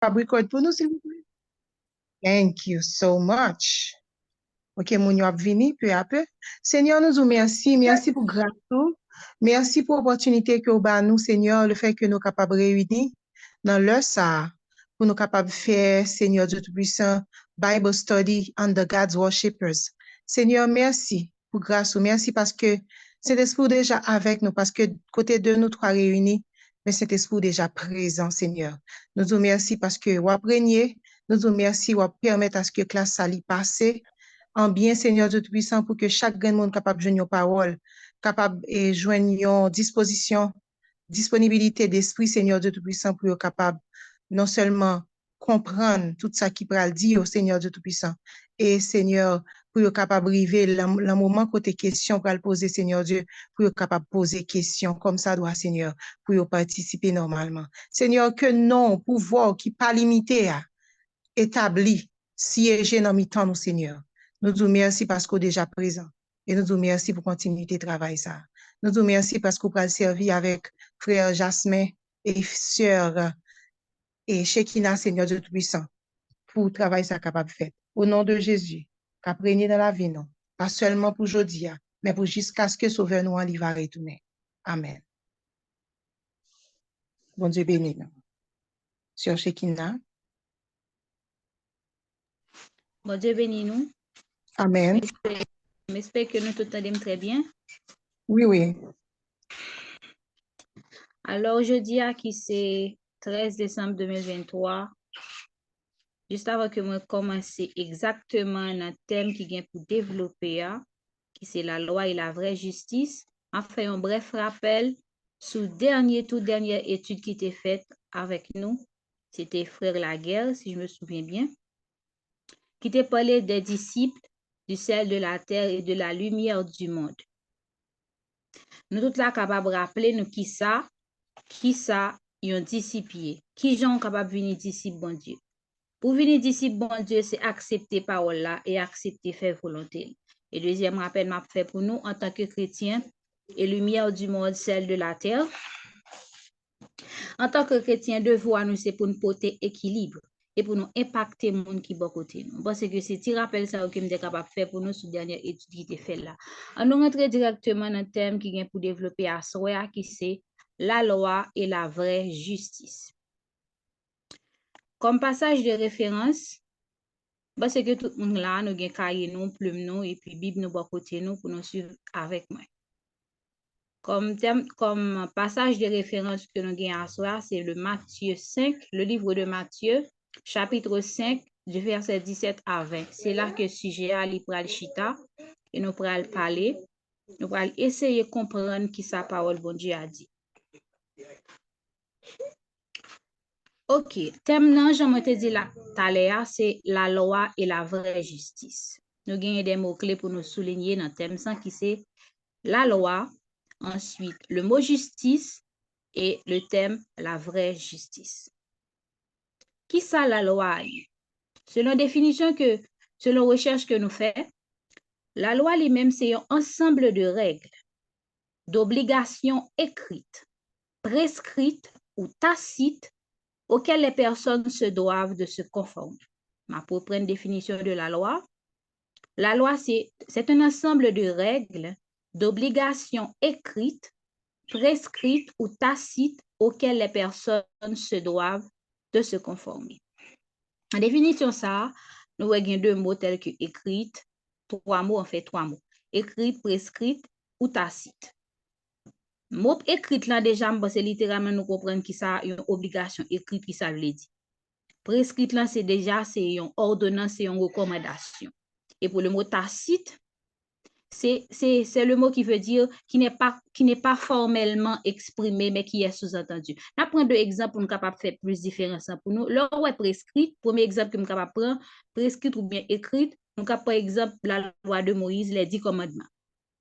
Record pour nous, s'il vous plaît. Thank you so much. Ok, mon ap vini peu à peu. Seigneur, nous vous merci. Merci pour grâce. Merci pour l'opportunité que vous avez nous, Seigneur, le fait que nous sommes capables de réunir dans l'heure ça, pour nous capables de faire, Seigneur Dieu Tout-Puissant, Bible study under God's worshippers. Seigneur, merci pour grâce. Merci parce que cet esprit déjà avec nous, parce que côté de nous trois réunis, mais cet esprit déjà présent, Seigneur. Nous vous merci parce que vous apprenez, nous vous merci, vous permettez à ce que classe s'allie passer en bien, Seigneur Dieu Tout-Puissant, pour que chaque grand monde capable de joindre nos paroles, capable de joindre nos dispositions, disponibilité d'esprit, Seigneur Dieu Tout-Puissant, pour être capable non seulement comprendre tout ça qui peut le dire au Seigneur Dieu Tout-Puissant, et Seigneur, pour être capable de arriver le moment côté question pour le poser, Seigneur Dieu, pour être capable de poser question comme ça doit, Seigneur, pour y participer normalement. Seigneur, que non, pouvoir qui pas limité à établi, siéger dans mi-temps, nous, Seigneur. Nous vous merci parce qu'on est déjà présent. Et nous vous merci pour continuer de travailler ça. Nous vous merci parce qu'on peut servir avec frère Jasmin et sœur et Shekina, Seigneur Dieu Tout-Puissant, pour travailler ça capable de faire. Au nom de Jésus, qu'apprenez dans la vie, non. Pas seulement pour aujourd'hui, mais pour jusqu'à ce que Sauveur nous en va retourner. Amen. Bon Dieu béni. Sœur Shekina. Bon Dieu bénis nous. Amen. J'espère que nous t'entendons très bien. Oui, oui. Alors, jeudi, qui c'est 13 décembre 2023, juste avant que moi commence exactement un thème qui vient pour développer, qui c'est la loi et la vraie justice, on fait un bref rappel sur toute dernière étude qui était faite avec nous. C'était Frère Laguerre, si je me souviens bien, qui t'a parlé des disciples du sel de la terre et de la lumière du monde. Nous tous là capables de rappeler nous qui ça yon disciple, qui sont capables de venir disciple bon Dieu. Pour venir disciple bon Dieu, c'est accepter parole là et accepter faire volonté. Et deuxième rappel m'a fait pour nous en tant que chrétiens et lumière du monde, celle de la terre. En tant que chrétien, devoir nous c'est pour nous porter équilibre et pour nous impacter le monde qui est à côté nous. Parce que c'est un rappel ça que nous sommes capables de faire pour nous sur dernière étude qui était faite là. On nous rentre directement dans le thème qui vient pour développer à soi qui c'est la loi et la vraie justice. Comme passage de référence, parce que tout le monde là, nous avons cahier nous, plume nous et puis Bible nous à côté nous pour nous suivre avec moi. Comme passage de référence que nous avons à soi, c'est le Matthieu 5, le livre de Matthieu, chapitre 5, du verset 17 à 20. C'est là que le sujet a l'ipral chita et nous pourrons parler, nous pourrons essayer de comprendre qui sa parole bon Dieu a dit. Ok, thème nan, j'en te dit là, c'est la loi et la vraie justice. Nous avons des mots-clés pour nous souligner dans le thème sans qui c'est la loi, ensuite le mot justice et le thème la vraie justice. Qui ça la loi? Selon définition selon recherche que nous faisons, la loi elle-même c'est un ensemble de règles, d'obligations écrites, prescrites ou tacites auxquelles les personnes se doivent de se conformer. Pour prendre une définition de la loi, c'est un ensemble de règles, d'obligations écrites, prescrites ou tacites auxquelles les personnes se doivent de se conformer. En définition ça, nous avons deux mots tels que écrite, trois mots, écrite, prescrite ou tacite. Mot écrite là déjà, c'est littéralement nous comprendre qui ça une obligation écrite qui ça veut dire. Prescrite là c'est déjà c'est une ordonnance, c'est une recommandation. Et pour le mot tacite, c'est le mot qui veut dire qui n'est pas formellement exprimé mais qui est sous-entendu. On prend deux exemples pour nous capable faire plus différence pour nous. Là où est prescrite, premier exemple que nous capable prendre, prescrite ou bien écrite, nous capable par exemple la loi de Moïse, les 10 commandements.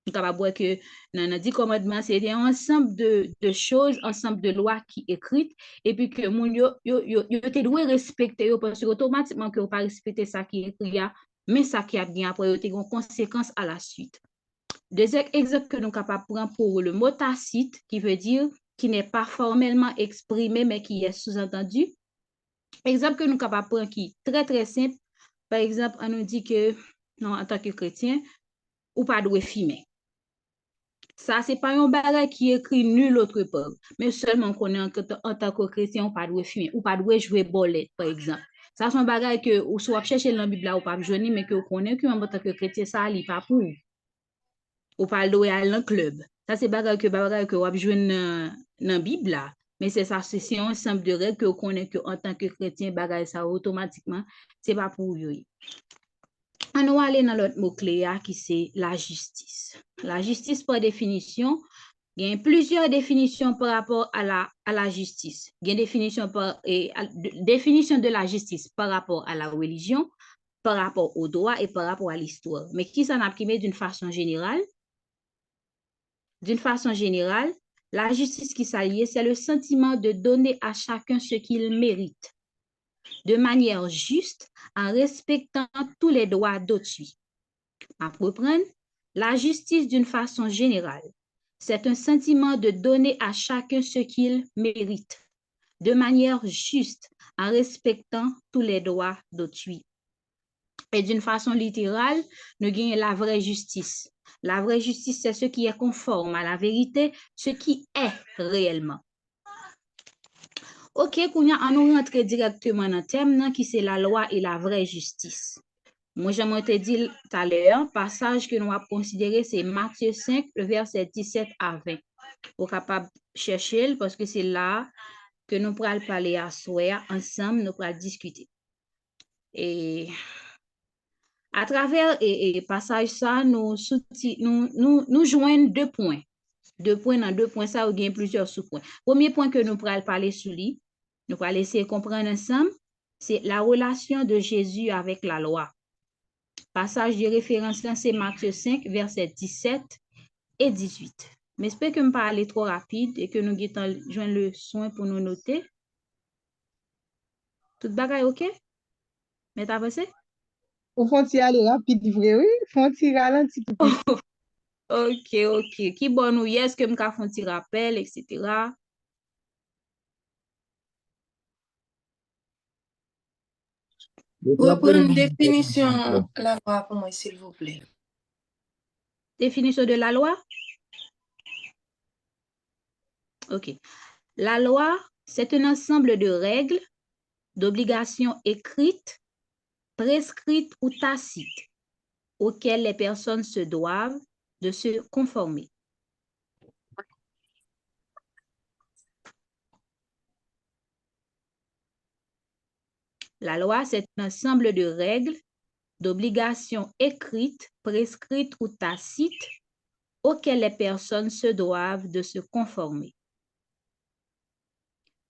Nous capable voir que dans les 10 commandements, c'est un ensemble de choses, ensemble de lois qui écrites et puis que moun yo te doit respecter parce que automatiquement que vous pas respecter ça qui est écrit mais ça qui a bien après il y a une conséquence à la suite. Deuxième exemple que nous sommes capables de prendre pour le mot tacite, qui veut dire qui n'est pas formellement exprimé, mais qui est sous-entendu. Exemple que nous sommes capables de prendre qui est très, très simple. Par exemple, on nous dit que, non, en tant que chrétien, ou pas de fumer. Ça, c'est pas un bagage qui est écrit nul autre part. Mais seulement qu'on est en tant que chrétien, ou pas de fumer, ou pas de jouer bolette, par exemple. Ça, c'est un bagage que, ou soit chercher dans la Bible, ou pas besoin, mais que vous connaissez que, en tant que chrétien, ça, n'est pas pour. Ou pas de aller dans le club. Ça, c'est bagage que vous avez besoin dans la Bible, là. Mais c'est ça, c'est un ensemble de règles que vous connaissez que, en tant que chrétien, bagage ça, automatiquement, c'est pas pour vous. On va aller dans l'autre mot-clé qui c'est la justice. La justice, par définition, il y a plusieurs définitions par rapport à la justice. Il y a une définition de la justice par rapport à la religion, par rapport au droit et par rapport à l'histoire. Mais qui s'en a primé d'une façon générale? D'une façon générale, la justice qui s'allie, c'est le sentiment de donner à chacun ce qu'il mérite, de manière juste, en respectant tous les droits d'autrui. À reprendre, la justice d'une façon générale, c'est un sentiment de donner à chacun ce qu'il mérite, de manière juste, en respectant tous les droits d'autrui. Et d'une façon littérale, nous gagnons la vraie justice. La vraie justice, c'est ce qui est conforme à la vérité, ce qui est réellement. Ok, Kounia, on nous rentre directement dans le thème qui c'est la loi et la vraie justice. Moi, j'aimerais te dire tout à l'heure, passage que nous avons considéré, c'est Matthieu 5, le verset 17 à 20. Vous êtes capable de chercher parce que c'est là que nous pourrons parler à soi, ensemble, nous pourrons discuter. Et à travers et passage ça, nous joignons deux points. Deux points dans deux points, ça, ou bien plusieurs sous-points. Premier point que nous pourrons parler sur lui, nous pourrons essayer de comprendre ensemble, c'est la relation de Jésus avec la loi. Passage de référence, c'est Matthieu 5, verset 17 et 18. Mais j'espère que je ne pas aller trop rapide et que nous joignons le soin pour nous noter. Tout bagaille OK? Mais t'as pensé? Ou font-ils aller rapide, vrai, oui? Font-ils ralentir tout de suite? OK. Qui bon ou yes que je faire un petit rappel, etc. Reprendre définition la loi pour moi, s'il vous plaît. Définition de la loi? OK. La loi, c'est un ensemble de règles, d'obligations écrites, prescrites ou tacites auxquelles les personnes se doivent de se conformer. La loi, c'est un ensemble de règles, d'obligations écrites, prescrites ou tacites auxquelles les personnes se doivent de se conformer.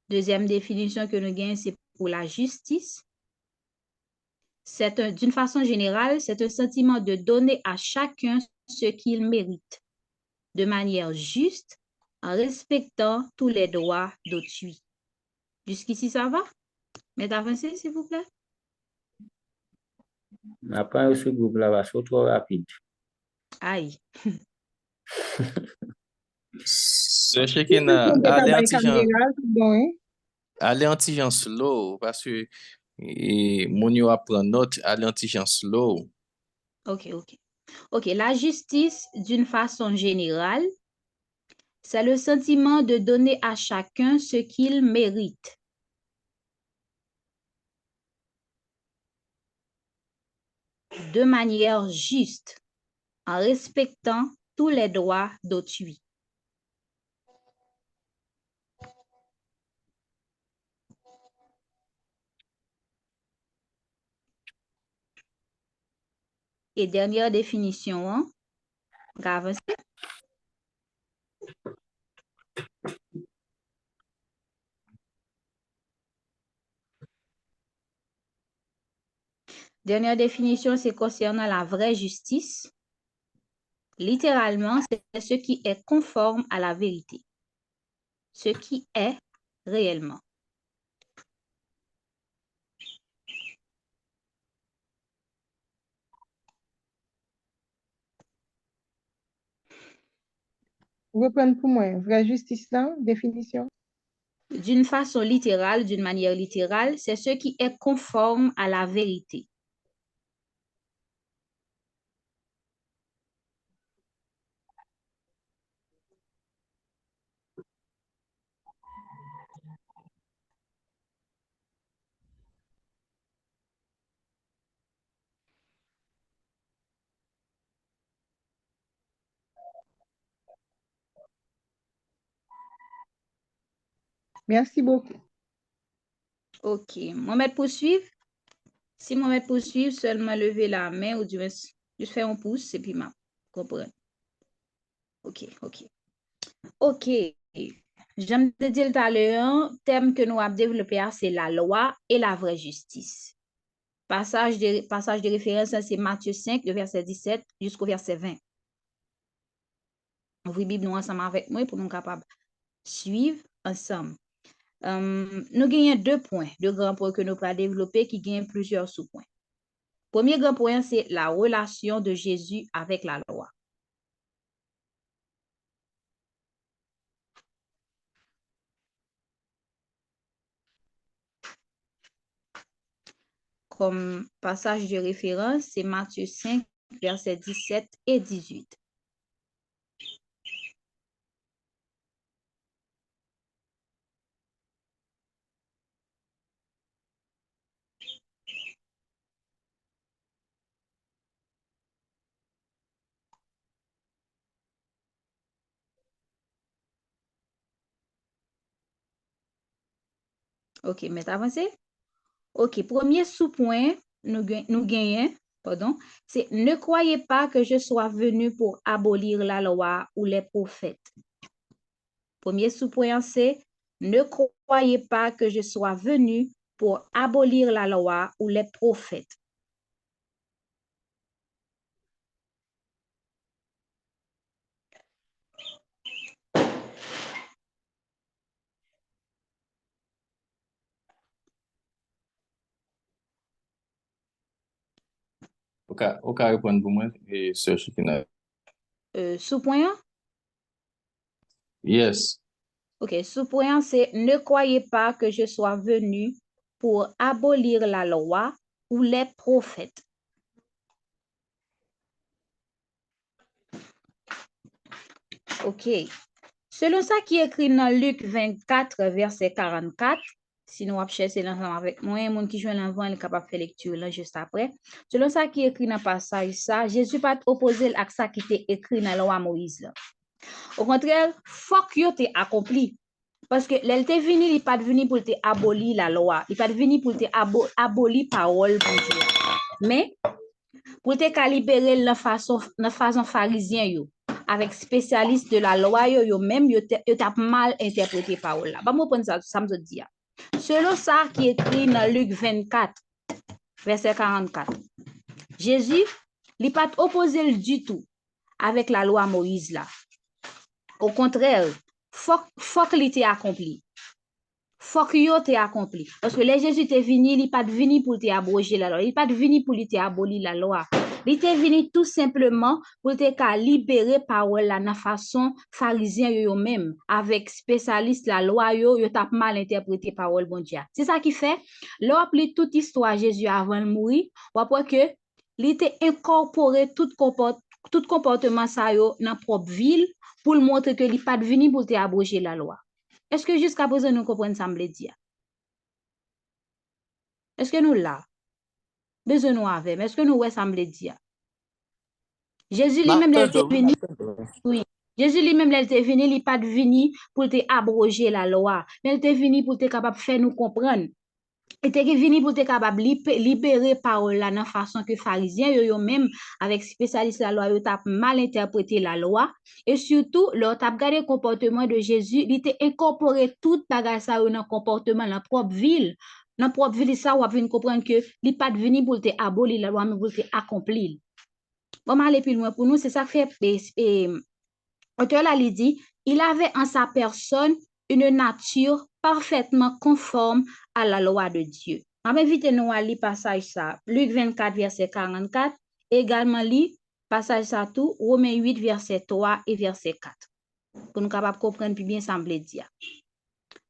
Deuxième définition que nous gagnons, c'est pour la justice. D'une façon générale, c'est un sentiment de donner à chacun ce qu'il mérite, de manière juste, en respectant tous les droits d'autrui. Jusqu'ici, ça va? Mais avancez, s'il vous plaît. Après, ce groupe-là va être trop rapide. Aïe. Ce Shekina, allez anti-gens slow, parce que mon yo apprend note, allez anti-gens slow. OK. La justice, d'une façon générale, c'est le sentiment de donner à chacun ce qu'il mérite. De manière juste, en respectant tous les droits d'autrui. Et dernière définition, hein? Grave. Dernière définition, c'est concernant la vraie justice. Littéralement, c'est ce qui est conforme à la vérité. Ce qui est réellement. Reprendre pour moi, vraie justice là, définition. d'une façon littérale, d'une manière littérale, c'est ce qui est conforme à la vérité. Merci beaucoup. OK. Mohamed poursuivre. Si Mohamed poursuivre, seulement lever la main ou du moins juste faire un pouce et puis ma comprendre. OK. OK. J'aime te dire tout à l'heure, thème que nous avons développé, c'est la loi et la vraie justice. Passage de référence, c'est Matthieu 5, le verset 17 jusqu'au verset 20. Ouvrez Bible nous ensemble avec moi pour nous capables suivre ensemble. Nous gagnons deux grands points que nous pourrons développer qui gagnent plusieurs sous-points. Premier grand point, c'est la relation de Jésus avec la loi. Comme passage de référence, c'est Matthieu 5, versets 17 et 18. OK, mais avancez. OK, premier sous-point, nous gagnons, c'est ne croyez pas que je sois venu pour abolir la loi ou les prophètes. Premier sous-point, c'est ne croyez pas que je sois venu pour abolir la loi ou les prophètes. Ok, répondre pour moi, et Sœur Chikina. Sous-point? Yes. OK, sous-point, c'est ne croyez pas que je sois venu pour abolir la loi ou les prophètes. OK. Selon ça qui est écrit dans Luc 24, verset 44, si nous avons cherché l'ensemble avec moi, un monde qui joue l'enfant, il est capable de faire lecture là juste après. Selon ça qui est écrit dans le passage, ça, Jésus pas opposé à ça qui était écrit dans la loi Moïse. Là. Au contraire, faut que tu accompli. Parce que l'elle venu, il pas venu pour te abolir la loi. Il pas venu pour te abolir parole pour Dieu. Mais, pour te libérer la façon pharisien, yo, avec spécialiste de la loi, yo même, yo t'a mal interprété parole là. Bah, moi, prendre ça me dit. Selon ça qui est écrit dans Luc 24, verset 44, Jésus, il pas opposé du tout avec la loi Moïse là. Au contraire, faut qu'il t'ait accompli. Faut que t'ait accompli. Parce que les Jésus t'est venu, il pas venu pour te abroger la loi, il pas venu pour te abolir la loi. Il était venu tout simplement pour te libérer parole la dans façon pharisien yo même avec spécialiste la loi yo t'a mal interprété parole bon Dieu. C'est ça qui fait l'oubli toute histoire Jésus avant de mourir, ou après que il était incorporé tout comportement ça yo dans propre ville pour le montrer que il pas venu pour te abroger la loi. Est-ce que jusqu'à présent nous comprenons ça me dire? Est-ce que nous là? Besoin nous avec, est-ce que nous ouais ça me dire? Jésus lui-même il était venu. Oui. Jésus lui-même il était venu, il pas venu pour te abroger la loi, mais il était venu pour te capable faire nous comprendre. Il était venu pour te capable libérer parole là dans façon que pharisiens yo même avec spécialiste la loi yo t'a mal interprété la loi et surtout leur t'a regardé le comportement de Jésus, il était incorporé tout bagage ça dans comportement dans propre ville. Dans propre ville ça on vient comprendre que il pas venu pour te abolir la loi mais pour te accomplir. Bon aller plus loin pour nous c'est ça fait auteur là il dit il avait en sa personne une nature parfaitement conforme à la loi de Dieu. Je vais inviter nous à lire passage ça, Luc 24, verset 44, également lire passage ça tout, Romains 8, verset 3 et verset 4, pour nous capables de comprendre plus bien ça me dire.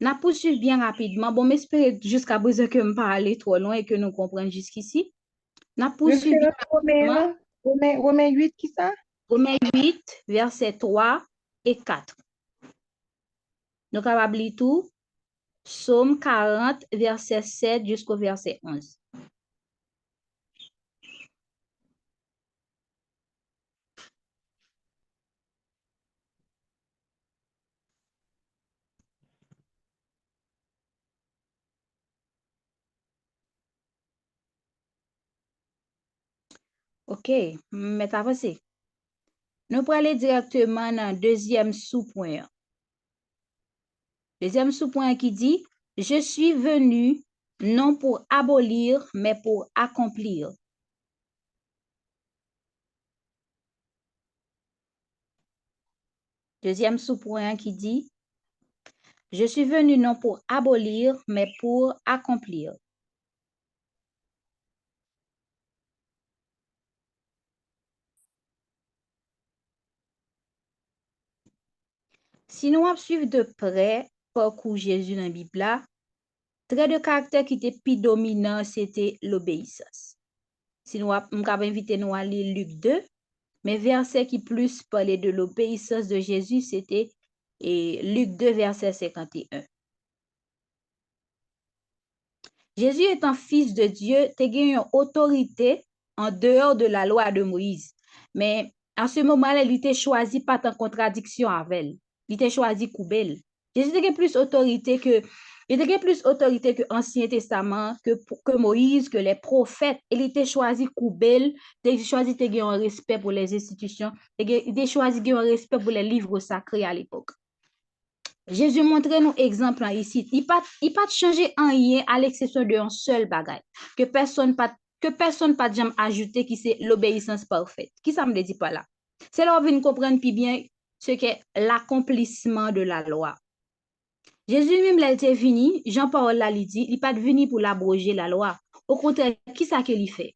n'a poursuivi bien rapidement. Bon, m'espérer jusqu'à présent que je pas aller trop loin et que nous comprenions jusqu'ici. N'a poursuivi bien rapidement. Romains 8, qui ça? Romains 8, versets 3 et 4. Nous capables lire tout. Psaume 40, verset 7 jusqu'au verset 11. OK, mais avancé. Nous pourrons aller directement dans le deuxième sous-point. Deuxième sous-point qui dit, je suis venu non pour abolir, mais pour accomplir. Deuxième sous-point qui dit, je suis venu non pour abolir, mais pour accomplir. Si nous suivons de près parcours Jésus dans la Bible, trait de caractère qui était plus dominant, c'était l'obéissance. Si nous avons invité nous à lire Luc 2, mais verset qui plus parlait de l'obéissance de Jésus, c'était Luc 2, verset 51. Jésus étant fils de Dieu, te gagné une autorité en dehors de la loi de Moïse. Mais en ce moment-là, il était choisi pas en contradiction avec elle. Il était choisi Koubel. Jésus a plus autorité que il était plus autorité que l'Ancien Testament, que Moïse, que les prophètes. Il était choisi Koubel, il était choisi de gagner un respect pour les institutions, il était choisi de gagner un respect pour les livres sacrés à l'époque. Jésus montre nous exemple ici. Il pas changé en rien à l'exception d'un seul bagage que personne pas jamais ajouté qui c'est l'obéissance parfaite. Qui ça me dit pas là? C'est là où on comprendre plus bien ce qu'est l'accomplissement de la loi. Jésus même là était venu, Jean-Paul l'a dit, il pas venu pour l'abroger la loi. Au contraire, qui ça qu'il fait?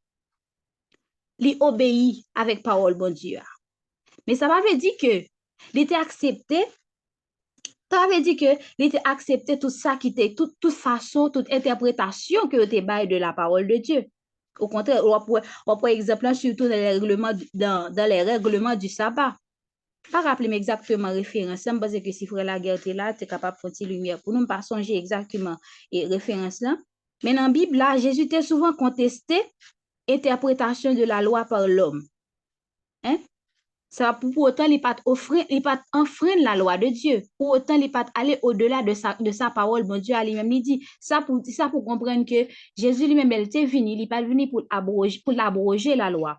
Il obéit avec parole bon Dieu. Mais ça veut dire que il était accepté. Ça veut dire que il était accepté tout ça qui était toute façon, toute interprétation que était bail de la parole de Dieu. Au contraire, on prend exemple surtout dans les règlements du sabbat. Pas rappeler exactement référence, parce que si frère la guerre était là, tu es capable de faire lumière pour nous pas songer exactement et référence là. Mais dans la Bible là, Jésus était souvent contesté interprétation de la loi par l'homme. Hein? Ça pour autant il pas enfreindre la loi de Dieu. Pour autant il pas aller au-delà de sa parole. Bon Dieu a lui-même il dit ça pour comprendre que Jésus lui-même il était venu, il pas venu pour abroger la loi.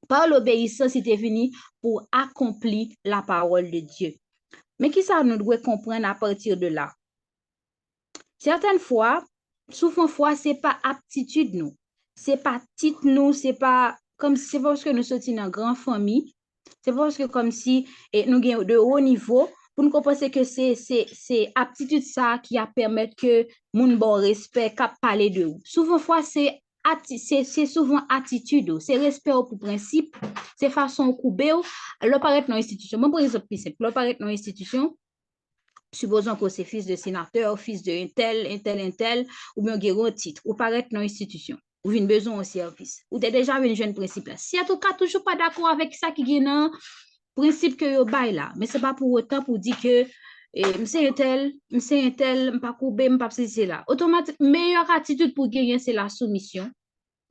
Par l'obéissance, il était venu pour accomplir la parole de Dieu. Mais qui ça nous doit comprendre à partir de là? Certaines fois, souvent c'est pas aptitude nous, c'est pas titre nous, c'est pas comme si c'est parce que nous sommes dans une grande famille. C'est parce que comme si nous avons de haut niveau, pour nous penser que c'est aptitude ça qui a permis que moun bon respect cap parler de vous. Souvent c'est souvent attitude, c'est respect pour principe, c'est façon couper, le paraître dans l'institution. Bon, par exemple, le paraître dans l'institution, supposons que c'est fils de sénateur, fils de un tel, ou bien un titre, ou paraître dans l'institution. Ou une besoin au service. Ou t'es déjà un jeune principe là. Si en tout cas toujours pas d'accord avec ça qui est dans principe que yo bail là, mais c'est pas pour autant pour dire que m'sais un tel, m'pas couper, m'pas c'est là. Automatique meilleure attitude pour gagner c'est la soumission.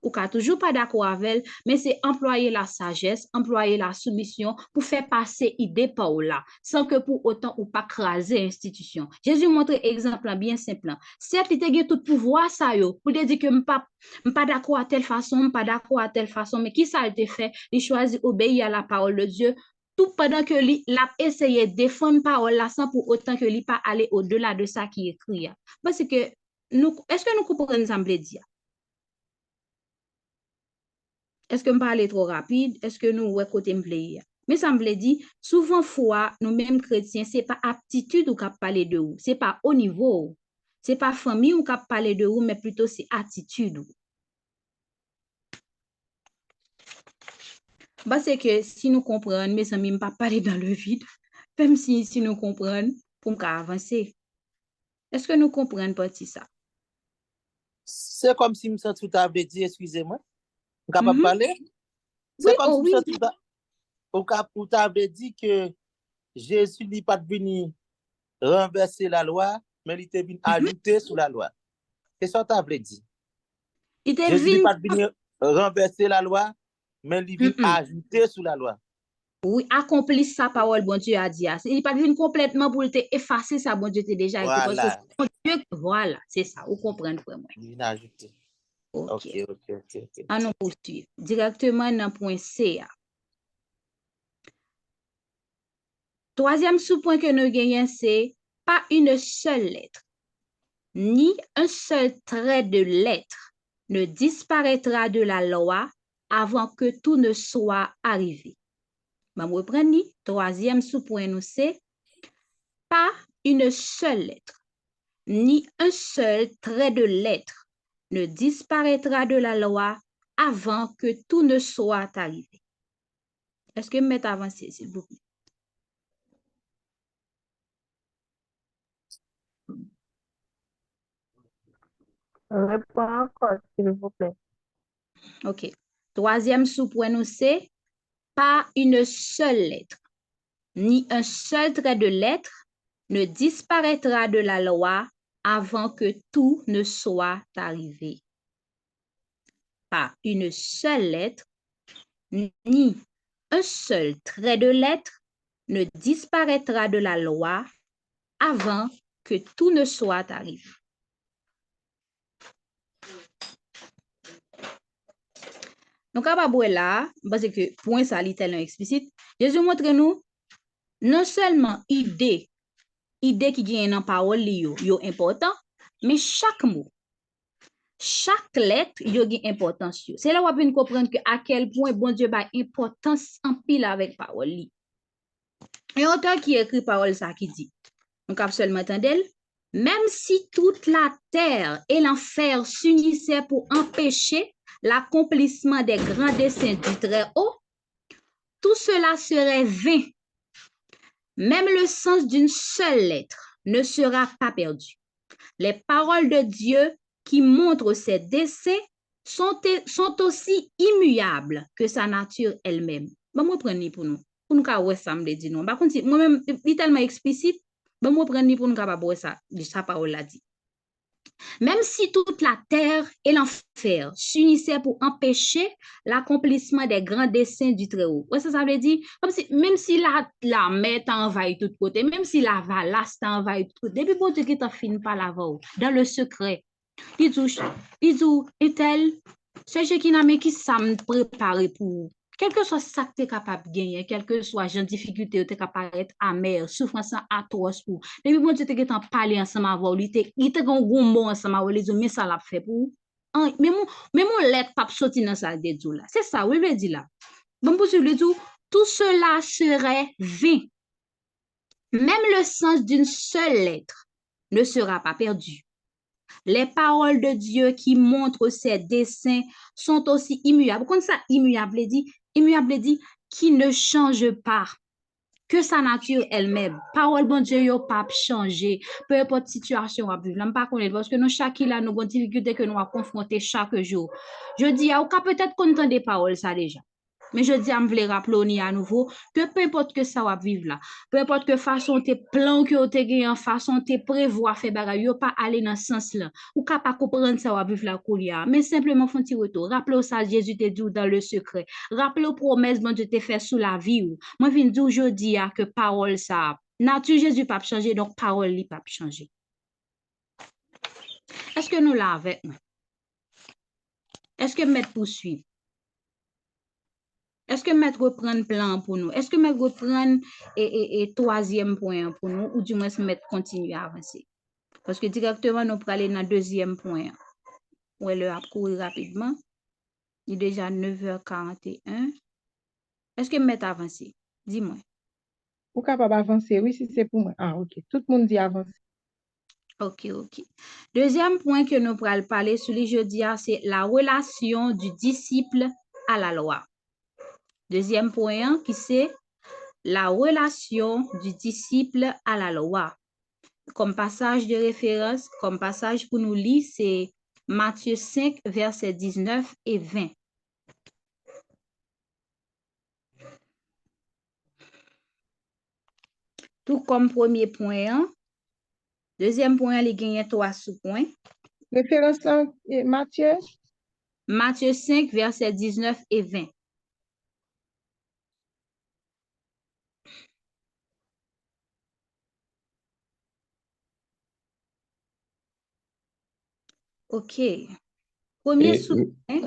Ou ka toujours pas d'accord avec elle, mais c'est employer la sagesse, employer la soumission pour faire passer idée par là, sans que pour autant ou pas craser l'institution. Jésus montre exemple bien simple. Certes, il te tout pouvoir ça yo, pour te dire que m'pas d'accord à telle façon, m'pas d'accord à telle façon, mais qui ça a été fait? Il choisit obéir à la parole de Dieu, tout pendant que l'a essayé de défendre parole là sans pour autant que lui pas aller au-delà de ça qui est écrit. Parce que est-ce que nous comprenons ça me dire? Est-ce que je parle trop rapide? Est-ce que nous ouais côté me plaît? Mais ça me dit souvent fois nous mêmes chrétiens c'est pas aptitude ou cap parler de vous, c'est pas haut niveau, c'est pas famille ou cap parler de vous mais plutôt c'est attitude. Parce que si nous comprenons, mes amis pas parler dans le vide, même si nous comprenons pour avancer. Est-ce que nous comprenons partie ça? C'est comme si me sens tout à dit, excusez-moi. Vous capable de Mhm. parler? Oui, C'est comme oh si oui. vous t'avez dit que Jésus n'est pas venu renverser la loi, mais il était venu ajouter sous la loi. C'est ça que tu avais dit. Il était Jésus n'est venu. pas venu renverser la loi, mais il vient ajouter sous la loi. Oui, accomplir sa parole, bon Dieu a dit. Il n'est pas venu complètement pour te effacer ça, bon Dieu t'a déjà écrit. Parce Voilà. que bon Dieu, voilà, c'est ça, vous comprenez pour moi. Il vient ajouter. Ok. Ok. On nous poursuit. Directement dans point C. Troisième sous-point que nous gagnons, c'est pas une seule lettre, ni un seul trait de lettre ne disparaîtra de la loi avant que tout ne soit arrivé. Je vais reprendre. Troisième sous-point, nous c'est pas une seule lettre, ni un seul trait de lettre ne disparaîtra de la loi avant que tout ne soit arrivé. Est-ce que vous m'êtes avancé, s'il vous plaît? Réponds encore, s'il vous plaît. OK. Troisième sous-point, nous c'est pas une seule lettre, ni un seul trait de lettre ne disparaîtra de la loi avant que tout ne soit arrivé. Pas une seule lettre, ni un seul trait de lettre ne disparaîtra de la loi avant que tout ne soit arrivé. Donc, à là, parce que point ça est tellement explicite, Jésus montre nous non seulement idée qui gagne dans parole yo important, mais chaque mot, chaque lettre yo gagne importance. C'est là où on peut comprendre que à quel point bon Dieu a importance en pile avec parole li. Et auteur qui écrit parole ça qui dit, on cap seulement entendre, même si toute la terre et l'enfer s'unissaient pour empêcher l'accomplissement des grands desseins du Très-Haut, tout cela serait vain. Même le sens d'une seule lettre ne sera pas perdu. Les paroles de Dieu qui montrent ses desseins sont aussi immuables que sa nature elle-même. Bon, moi prendre pour nous voir ça me dit non. Par contre, moi-même, il est tellement explicite, bon, moi prendre pour nous capable voir ça, sa parole l'a dit. Même si toute la terre et l'enfer s'unissaient pour empêcher l'accomplissement des grands desseins du Très-Haut. Ouais, ça veut dire, comme si, même si la mer t'envahit de tous côtés, même si la valasse t'envahit de tous côtés, depuis bon Dieu qui t'a fini par la voix, dans le secret, il dit, est-elle, c'est ce qui n'a mis qui ça me préparé pour quel que soit ça que tu es capable de gagner, quel que soit la difficulté, tu es capable d'être amer, souffrance atroce pour. Depuis bon Dieu te get en parler ensemble avec lui, il te gon gros mot ensemble avec lui, mais ça l'a fait pour. Mais mon lettre pas sorti dans ça de Dieu là. C'est ça, oui, le dit là. Bon pour lui dire, tout cela serait vain. Même le sens d'une seule lettre ne sera pas perdu. Les paroles de Dieu qui montrent ses desseins sont aussi immuables. Comme ça, immuable dit qui ne change pas, que sa nature elle-même. Parole bon Dieu yo pas changer, peu importe situation à vivre. Pas connaître parce que nous chaque là nous bonnes difficultés que nous à confronter chaque jour. Je dis à ou peut-être content des paroles ça déjà. Mais je dis à me vle rappeler à nouveau que peu importe que ça va vivre là, peu importe que façon tes plans que tu gagné en façon tes prévoir faire bagay yo pas aller dans ce sens là ou capable comprendre ça va vivre la coulia mais simplement font petit retour rappelez ça Jésus te dit dans le secret rappelez promesse bon Dieu te fait sous la vie ou moi vinn dire aujourd'hui que parole ça nature Jésus pas changer donc parole li pas changer. Est-ce que nous là avec moi? Est-ce que mettre poursuivre? Est-ce que mettre reprendre plan pour nous? Est-ce que mettre reprendre et troisième point pour nous ou du moins mettre continuer à avancer? Parce que directement nous pour aller dans deuxième point. Où elle a couru rapidement. Il est déjà 9h41. Est-ce que mettre avancer? Dis-moi. Ou capable avancer, oui, si c'est pour moi. Ah, ok. Tout le monde dit avancer. Ok. Deuxième point que nous pourrons parler sur les jeudis, c'est la relation du disciple à la loi. Deuxième point qui c'est la relation du disciple à la loi. comme passage de référence, comme passage pour nous lire, c'est Matthieu 5, versets 19 et 20. Tout comme premier point, hein. Deuxième point, il gagne 3 sous-points. Référence là, Matthieu. Matthieu 5, versets 19 et 20. OK. Premier Et sous-point.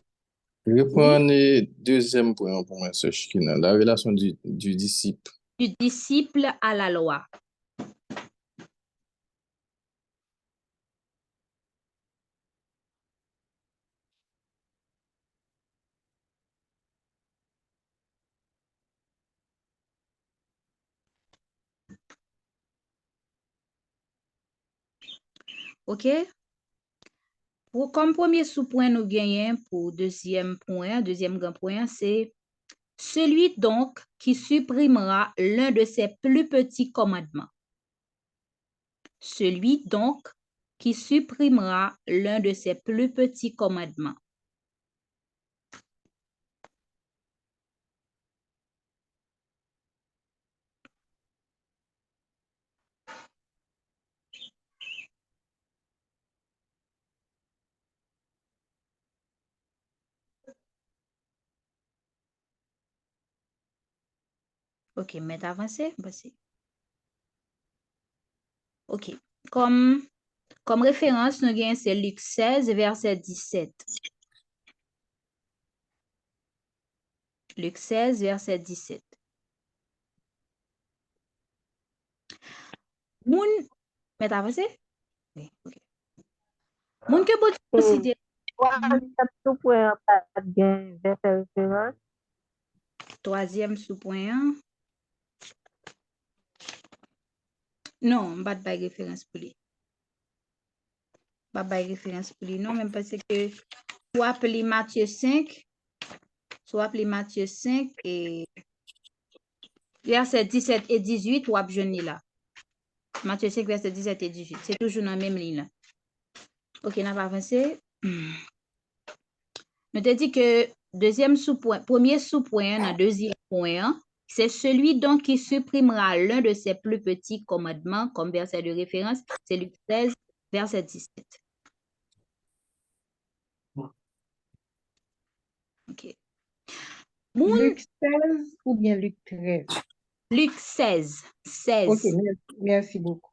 je prends le deuxième point pour moi, ce Shkina, la relation du disciple. Du disciple à la loi. OK? Comme premier sous-point, nous gagnons pour deuxième grand point, c'est celui donc qui supprimera l'un de ses plus petits commandements. Celui donc qui supprimera l'un de ses plus petits commandements. OK, mais avancez. OK. Comme référence, nous avons c'est Luc 16, verset 17. Luc 16, verset 17. Moun, mais avancez? Oui, OK. Moun que vous considérez. Troisième sous-point. Non, pas de référence pour lui. Pas de référence pour lui. Non, même parce que soit appelé Matthieu 5, et verset 17 et 18, ou abjeuni là. Matthieu 5, verset 17 et 18. C'est toujours dans la même ligne là. OK, on va avancer. Je te dis que deuxième sous-point, premier sous-point, dans deuxième point, c'est celui donc qui supprimera l'un de ses plus petits commandements comme verset de référence. C'est Luc 16, verset 17. OK. Luc 16 ou bien Luc 13? Luc 16. OK, merci beaucoup.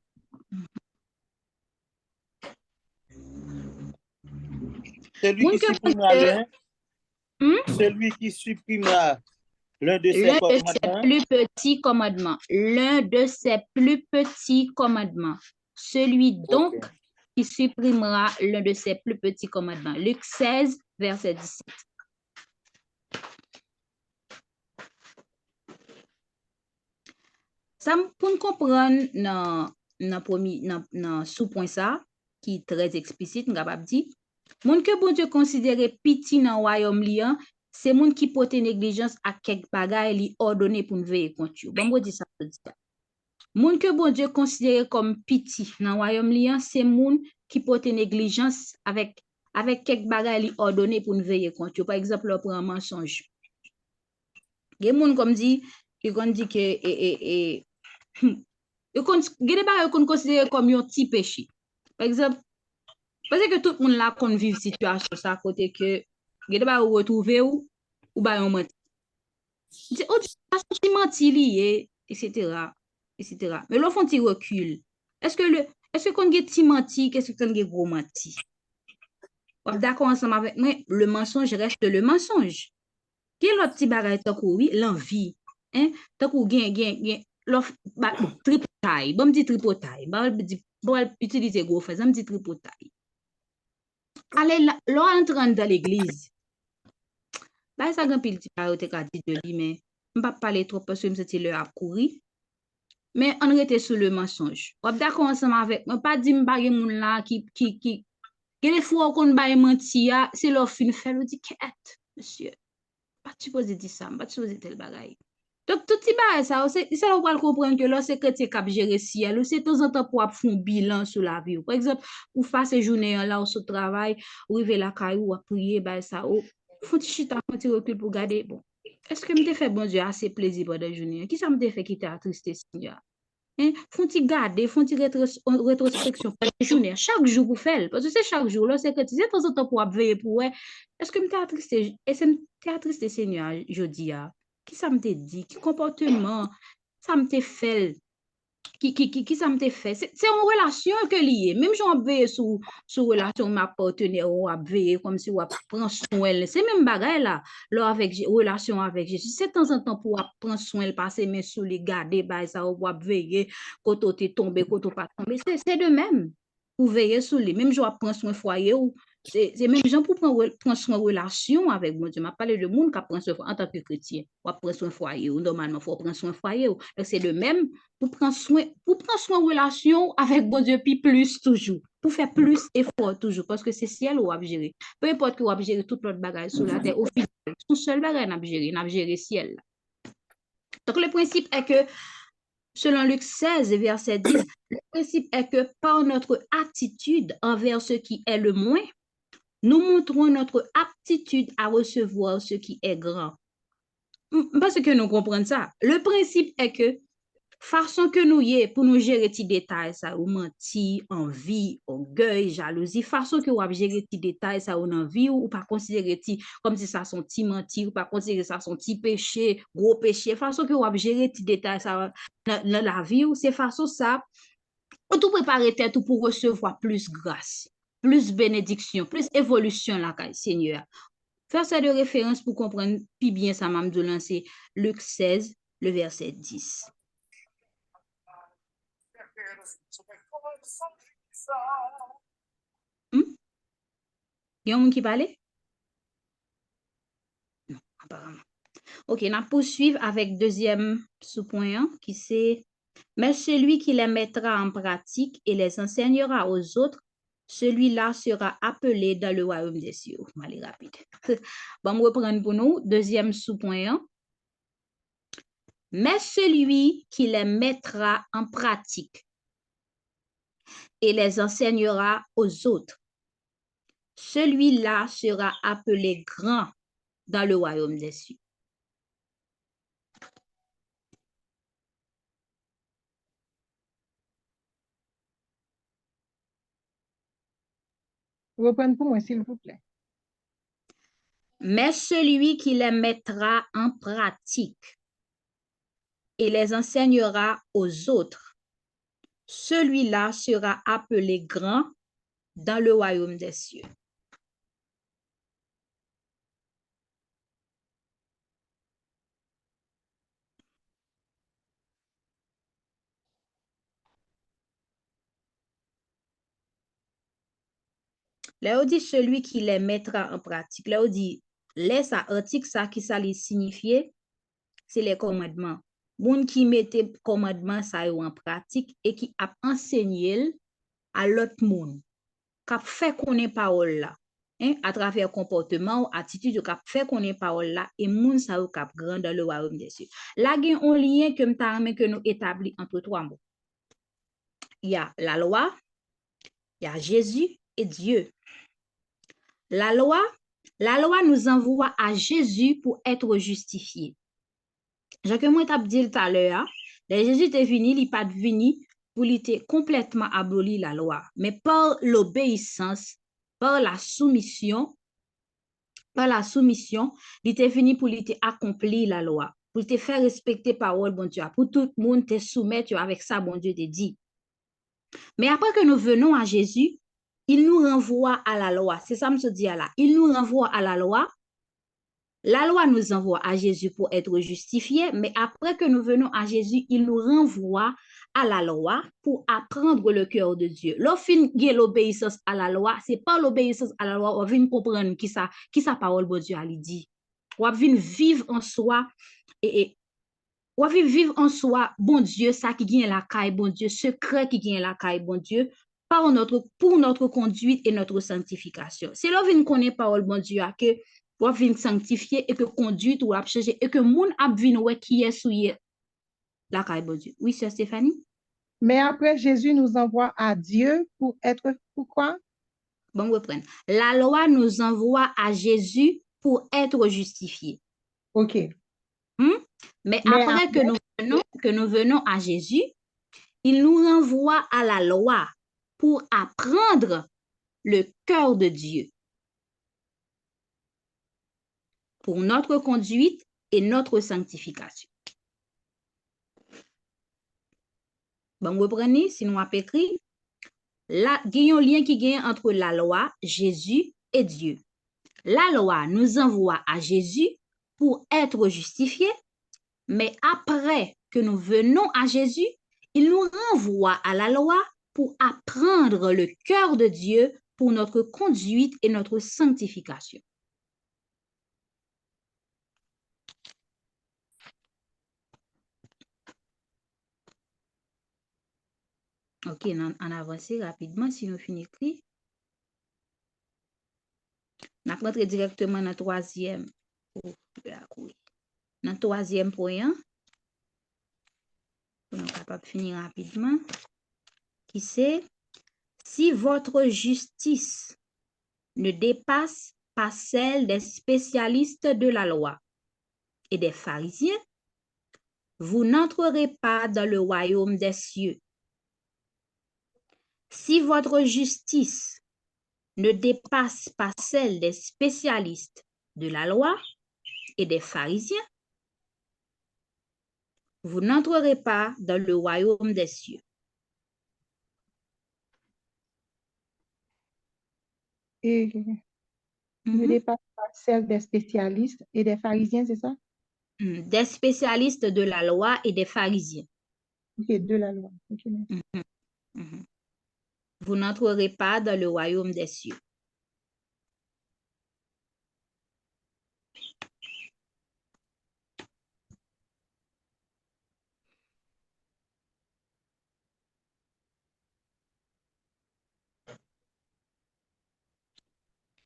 Celui qui supprimera l'un, celui qui supprimera l'un de ses commandements. Plus petits commandements. L'un de ses plus petits commandements. Celui donc qui supprimera l'un de ses plus petits commandements. Luc 16, verset 17. Ça, pour nous comprendre dans sous-point ça, qui est très explicite, nous capable dire, moun que bon Dieu considère petit dans royaume liant, c'est moun qui porte négligence à quelques bagages li ordonné pour nous veiller contre. Bon, moi dis ça. Moun que bon Dieu considère comme petit dans royaume liant, c'est moun qui porte négligence avec quelques bagages li ordonné pour nous veiller contre. Par exemple, pour un mensonge. Gen moun comme dit, qui dit que qu'on considère comme un petit péché. Par exemple, parce que tout le monde là qu'on vit situation ça côté que gade ba ou retrouver ou ba on menti. Dit oh tu menti lié etc. Mais le font ti recul. Est-ce que qu'on get ti menti, qu'est-ce que qu'on get gros menti? D'accord ensemble avec moi, le mensonge reste le mensonge. Quel l'autre petit bagage tant oui, l'envie, hein, tant gen l'offre tripotaille, bon dit tripotaille, bon utiliser gros fait, me dit tripotaille. Allez là entrant dans l'église. Bah ça grand pile ti pa te ka dit de lui mais on pas parler trop parce que me senti le a courir. Mais on rete sur le mensonge. On d'accord ensemble avec moi pas dit m'pa gen moun là qui des fois qu'on ba menti c'est leur fin fait le dit monsieur. Pas supposé dire ça, pas supposé tel bagaille. Donc, tout petit bagay ça, c'est là où on va comprendre que là, c'est chrétien qui a géré ciel, ou c'est de temps en temps pour faire un bilan sur la vie. Par exemple, ou faire ces journées là, ou sur le travail, ou arriver la caillou, ou à prier, bah ça, ou faut un petit chita, un petit recul pour garder, bon, est-ce que me fait bon Dieu assez plaisir pendant la journée? Qui ça me fait quitter la tristesse, Seigneur? Hein? Faut-il garder, faut-il rétrospection pendant la journée, chaque jour pour faire, parce que c'est chaque jour, là, c'est que tu sais, de temps en temps pour veiller pour, ouais, est-ce que me t'es attristé, est-ce que me t'es attristé, Seigneur, je dis, qui ça me dit, qui comportement, ça me fait, qui ça me fait, c'est une relation que lié, même si on veille sur relation ma partenaire, ou à veiller comme si on prend soin, c'est même bagaille là, avec relation avec Jésus, c'est de temps en temps pour prendre soin, passer mes sous les garder, bah ça, ou veiller, quand on est tombé, quand on pas tombé, c'est de même, pour veiller sur les, même si on prend soin foyer, ou c'est même gens pour prendre soin relation avec mon Dieu. Je parle de monde qui prend soin en tant que chrétien. On prend soin foyer, ou normalement, il faut prendre soin foyer. C'est le même pour prendre soin relation avec mon Dieu, puis plus toujours. Pour faire plus effort toujours, parce que c'est ciel ou à gérer. Peu importe que vous avez géré toute l'autre bagage sur la terre, au final, son seul bagage n'a géré ciel. Donc, le principe est que, selon Luc 16, verset 10, le principe est que par notre attitude envers ce qui est le moins, nous montrons notre aptitude à recevoir ce qui est grand. Parce que nous comprenons ça. Le principe est que, façon que nous y est pour nous gérer ces détails, ça, ou mentir, envie, orgueil, jalousie, façon que vous avez géré ces détails, ça, ou envie, ou pas considérer comme si ça sont petits mentir, ou pas considérer ça sont petits péchés, gros péchés, façon que vous avez géré ces détails, ça, dans la vie, ou c'est façon ça, ou tout préparer tête pour recevoir plus grâce, plus bénédiction, plus évolution là, Seigneur. Faire ça de référence pour comprendre plus bien ça, m'a dit, c'est Luc 16, le verset 10. Il y a un monde qui parle? Non, apparemment. Ok, on va poursuivre avec deuxième sous-point qui c'est « Mais celui qui les mettra en pratique et les enseignera aux autres, celui-là sera appelé dans le royaume des cieux. » On va aller rapide. Bon, on reprend pour nous. Deuxième sous-point. « Mais celui qui les mettra en pratique et les enseignera aux autres, celui-là sera appelé grand dans le royaume des cieux. » Reprenez pour moi, s'il vous plaît. Mais celui qui les mettra en pratique et les enseignera aux autres, celui-là sera appelé grand dans le royaume des cieux. Là, on dit celui qui les mettra en pratique. Là, on dit, laisse article ça qui ça les signifier, c'est les commandements. Moun qui mettait commandements ça en pratique et qui a enseigné à l'autre monde, qui a fait connaître parole là, hein, à travers comportement ou attitude, qui a fait connaître parole là, et moun ça qui a grand dans le royaume des cieux. Là, il y a un lien que nous établit entre trois mots. Il y a la loi, il y a Jésus et Dieu. La loi nous envoie à Jésus pour être justifié. Jacques-moi t'a dit tout à l'heure, Jésus est venu, il n'est pas venu pour complètement abolir la loi, mais par l'obéissance, par la soumission, il est venu pour accomplir la loi, pour te faire respecter parole, bon Dieu, pour tout le monde te soumettre avec ça, bon Dieu te dit. Mais après que nous venons à Jésus, il nous renvoie à la loi. C'est ça, je me dis là. Il nous renvoie à la loi. La loi nous envoie à Jésus pour être justifiés, mais après que nous venons à Jésus, il nous renvoie à la loi pour apprendre le cœur de Dieu. Lorsqu'on a l'obéissance à la loi, c'est pas l'obéissance à la loi, on vient comprendre qui sa parole de Dieu a dit. On vient vivre en soi et on vient vivre en soi, bon Dieu, ça qui gagne la caille, bon Dieu, secret qui gagne la caille, bon Dieu, pour notre conduite et notre sanctification. C'est là qu'on connaît parole, bon Dieu, que pour venir sanctifier et que conduite ou a changer et que moun a venir ouais qui est souillé la caille bon Dieu. Oui, sœur Stéphanie? Mais après, Jésus nous envoie à Dieu pour être, pourquoi? Bon, reprendre. La loi nous envoie à Jésus pour être justifiés. OK. Mais Mais après que nous venons à Jésus, il nous renvoie à la loi pour apprendre le cœur de Dieu pour notre conduite et notre sanctification. Bon, reprenez, si nous avons écrit, là, il y a un lien qui gagne entre la loi, Jésus et Dieu. La loi nous envoie à Jésus pour être justifiés, mais après que nous venons à Jésus, il nous renvoie à la loi pour apprendre le cœur de Dieu pour notre conduite et notre sanctification. Ok, on avance rapidement si nous finissons. On rentre directement dans le troisième. Dans le troisième point, on est capable de finir rapidement. Qui c'est? Si votre justice ne dépasse pas celle des spécialistes de la loi et des pharisiens, vous n'entrerez pas dans le royaume des cieux. Si votre justice ne dépasse pas celle des spécialistes de la loi et des pharisiens, vous n'entrerez pas dans le royaume des cieux. Et ne dépasse pas celle des spécialistes et des pharisiens, c'est ça? Des spécialistes de la loi et des pharisiens. OK, de la loi. Okay. Vous n'entrerez pas dans le royaume des cieux.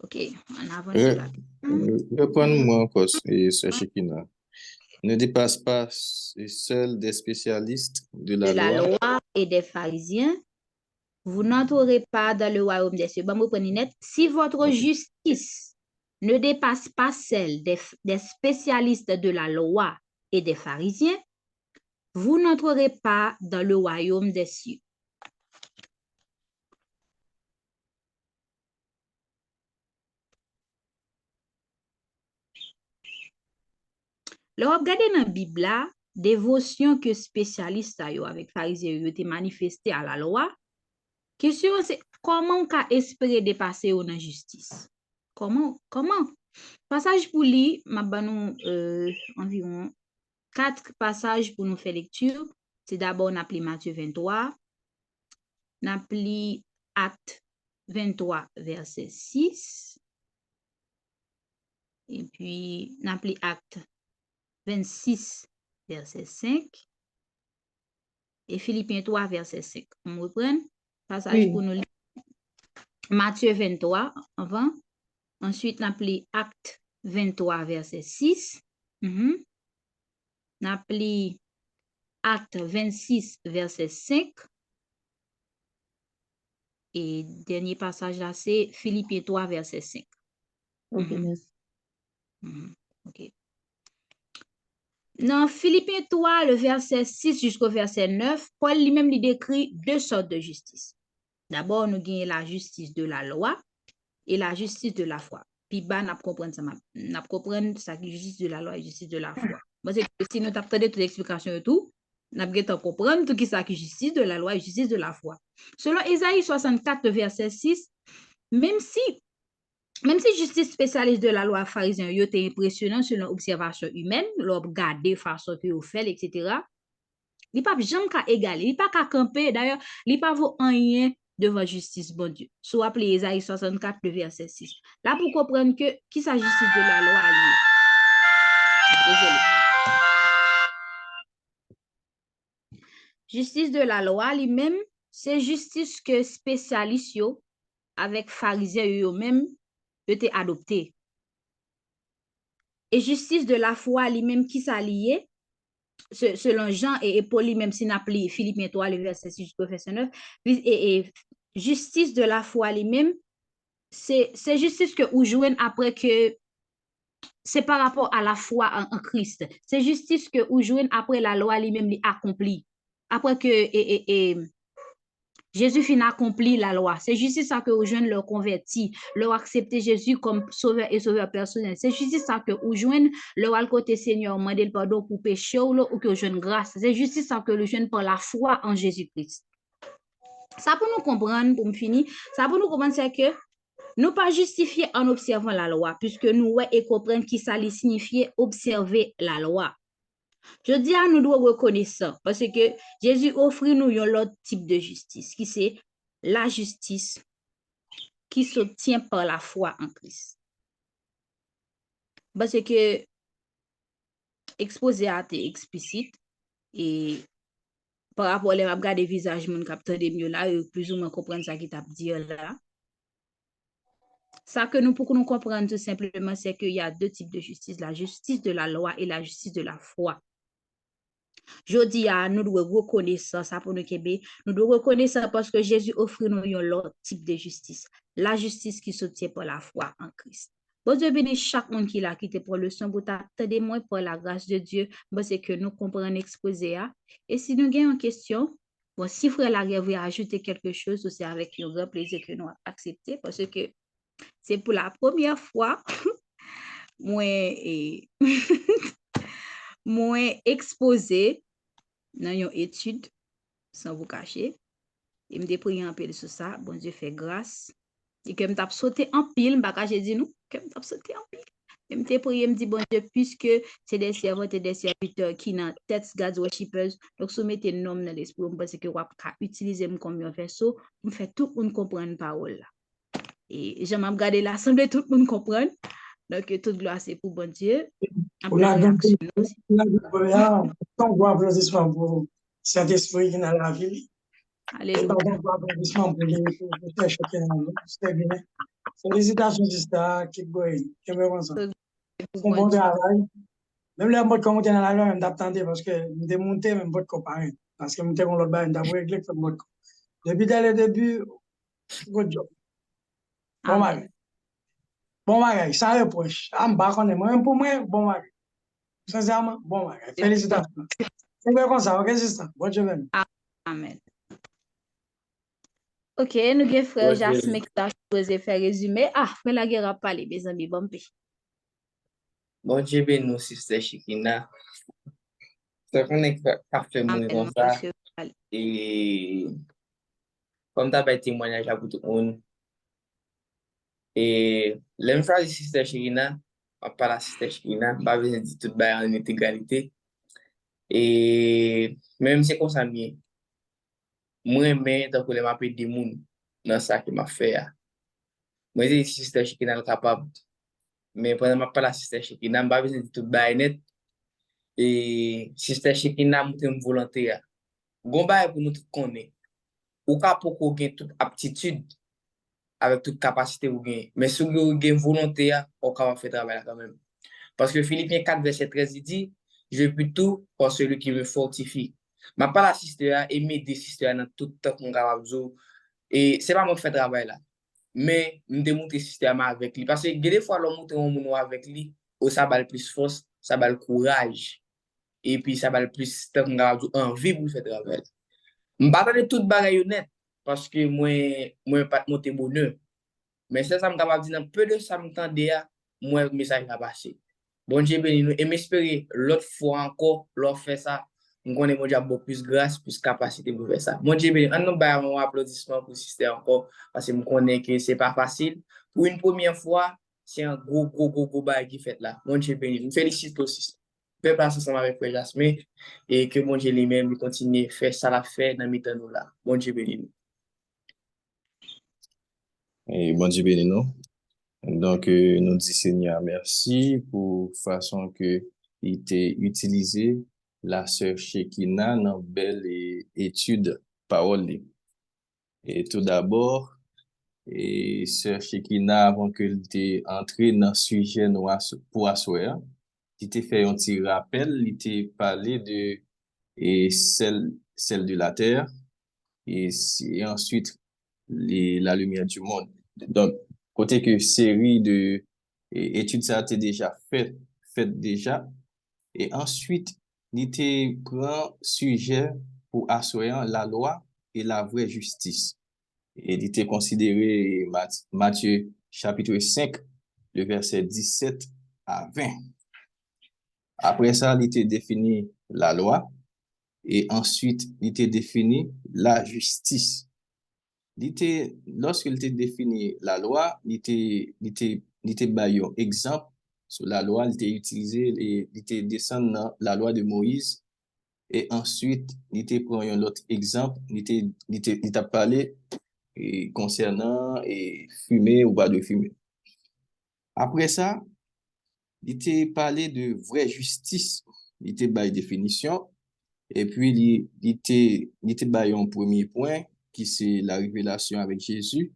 OK, on avance là. Reprends-moi encore, Sœur Shekina. Ne dépasse pas celle des spécialistes de la loi Et des pharisiens, vous n'entrerez pas dans le royaume des cieux. Bon, vous prenez net. Si votre justice ne dépasse pas celle des spécialistes de la loi et des pharisiens, vous n'entrerez pas dans le royaume des cieux. Là, regardez dans la Bible, dévotion que spécialiste avec pharisiens ont été manifesté à la loi. Question c'est comment on peut espérer dépasser dans la justice? Comment? Passage pour lui, m'a banou environ 4 passages pour nous faire lecture. C'est d'abord on appelle Matthieu 23, on appelle Acte 23 verset 6 et puis on appelle Acte 26 verset 5 et Philippiens 3 verset 5. On reprend passage pour nous lire. Matthieu 23 avant. Ensuite, on appelle Acte 23 verset 6. On appelle Acte 26 verset 5. Et dernier passage là, c'est Philippiens 3 verset 5. OK, merci. OK. Dans Philippiens 3, le verset 6 jusqu'au verset 9, Paul lui-même lui décrit 2 sortes de justice. D'abord, nous gagnons la justice de la loi et la justice de la foi. Puis, nous comprenons ça. Nous comprenons ça qui est justice de la loi et justice de la foi. Parce que si nous avons toute l'explication et tout, nous avons comprendre tout qui est justice de la loi et justice de la foi. Selon Ésaïe 64, verset 6, même si justice spécialiste de la loi pharisien était impressionnant selon l'observation humaine, regarder façon que vous faites, etc., il n'y a pas jamais qu'à égaler, il n'y a pas qu'à camper. D'ailleurs, il n'y a pas rien devant justice, bon Dieu. Soit appelé Ésaïe 64, verset 6. Là, pour comprendre que qui sa justice de la loi alliée. Désolé. Justice de la loi, lui-même, c'est justice que spécialiste avec pharisiens eux-mêmes étaient adoptés. et justice de la foi lui-même qui s'alliait, selon Jean et Paul lui-même s'il appelé Philippiens 3, le verset 6 jusqu'au verset 9, et justice de la foi lui-même, c'est justice que vous jouez après que c'est par rapport à la foi en Christ. C'est justice que vous jouez après la loi lui-même accomplie. Après que Jésus finit accompli la loi. C'est justice ça que vous jouez leur converti, leur accepter Jésus comme sauveur et sauveur personnel. C'est justice ça que vous jouez leur al côté Seigneur, demander le pardon pour péché ou que vous jouez grâce. C'est justice ça que vous jouez par la foi en Jésus-Christ. Ça pour nous comprendre, pour me finir, ça pour nous comprendre c'est que nous pas justifier en observant la loi, puisque nous et comprendre qui ça signifie observer la loi. Je dis à nous devons reconnaître ça, parce que Jésus offre nous un autre type de justice, qui c'est la justice qui s'obtient par la foi en Christ. Parce que exposé à été explicite, et par rapport à regarder visage mon capteur de mieux là, plus ou moins comprendre ça qui t'a dit là. Ça que nous, pour que nous comprenions tout simplement, c'est qu'il y a deux types de justice, la justice de la loi et la justice de la foi. Je dis à nous devons reconnaître ça pour nous Québec. Nous devons reconnaître ça parce que Jésus offre nous un autre type de justice. La justice qui s'obtient par la foi en Christ. Bon Dieu bénisse chaque monde qui l'a quitté pour le son pour t'attendre moi pour la grâce de Dieu. Bon, c'est que nous comprenons exposé. Et si nous avons une question, bon, si frère Laguerre veut ajouter quelque chose, c'est avec un grand plaisir que nous acceptons parce que c'est pour la première fois moi exposé dans une étude sans vous cacher et me prier en pile sur ça. Bon Dieu fait grâce et que me t'a sauté en pile, m'pas j'ai dit nous que me t'a sauté en pile. Et me prier me dit bon Dieu puisque c'est des servantes et des serviteurs qui dans tête God worshippers, donc soumettez nom dans l'esprit parce que on peut utiliser comme un vaisseau pour faire tout le monde comprendre parole là. Et j'aime regarder l'assemblée, tout le monde comprend. Donc, toute gloire, c'est pour bon Dieu. On a donc un bon applaudissement pour cet esprit qui est dans la vie. Alléluia. Un bon applaudissement pour les chercheurs qui sont là. C'est bien. Félicitations, sister. Keep going. Bon bon travail. Même les mots qu'on est dans la loi, m'attendais parce que je démontais même pas comparé. Parce que je m'étais dans l'autre bain, d'abord réglé que mot. Depuis dès le début, good job. Bon bagage. Bon bagage, sans reproche. En bas, on est même pour moi, bon bagage. Sincèrement, bon bagage. Félicitations. C'est bien comme ça, ok, c'est ça. Bonne journée. Amen. Ok, nous avons frère Jasmin qui t'a supposé faire résumé. Ah, frère la guerre a parlé, mes amis, bon paix. Bon Dieu bénisse sister Shikina. C'est qu'on est parfait mon comme ça. Et comme tu as témoignage à tout le monde. Et l'emphase de sister Shikina, pas la sister Shikina, pas besoin de tout en intégralité. Et même si c'est comme ça bien. Moi-même, tant que je m'appelle des gens dans ça qui m'a fait. Moi, je suis sister Shikina capable. Mais pendant que je parle à sister Shikina, je n'ai pas besoin de tout net. Et sister Shikina, je suis volontaire. Gomba pour nous tout connaître. Ou ka pour qu'on ait toute aptitude avec toute capacité ou gain. Mais si vous avez une volonté, on va faire travail quand même. Parce que Philippiens 4, verset 13, il dit, je peux tout pour celui qui me fortifie. Je parle à sister et m'aider sister dans tout temps qu'on va faire. Et c'est pas moi qui fais travail là. Mais je démontre sister avec lui. Parce que des fois, l'on montre un monde avec lui, ça va le plus force, ça va le courage. Et puis ça va le plus temps qu'on va envie pour faire travail. Je ne vais pas tout bagaille honnête parce que moi pas monter bonheur. Mais ça me capable dire peu de ça me tendait moi message a passé. Bon Dieu béni nous et m'espérer l'autre fois encore l'on fait ça. On connaît mon Dieu beaucoup plus grâce, plus capacité pour faire ça. Mon Dieu béni, on nous bat un applaudissement pour sister encore parce que je connais que c'est pas facile. Pour une première fois, c'est un gros bail qui fait là. Mon Dieu béni, nous félicite aussi. Fais passer ensemble avec Frère Jasmin et que mon Dieu lui-même continue à faire ça la fait dans mes temps là. Mon Dieu béni. Et bon Dieu béni nous. Donc, nous disons Seigneur merci pour la façon que il t'a utilisé la sœur Shekina dans une belle étude parole. Et tout d'abord, sœur Shekina, avant qu'elle t'ait entré dans le sujet pour asseoir, il te fait un petit rappel, il te parlé de celle de la terre et ensuite la lumière du monde. Donc, côté que série de études ça a été déjà fait déjà. Et ensuite, il te prend sujet pour asseoir la loi et la vraie justice. Et il était considéré Matthieu chapitre 5, le verset 17 à 20. Après ça, il était défini la loi et ensuite, il était défini la justice. Lorsqu'il était défini la loi, il était baillé un exemple sur la loi, il était utilisé, il était descendu dans la loi de Moïse et ensuite, il était pris un autre exemple, il t'a parlé concernant fumer ou pas de fumer. Après ça, il était parlé de vraie justice, il était baillé définition et puis il était baillé un premier point qui c'est la révélation avec Jésus,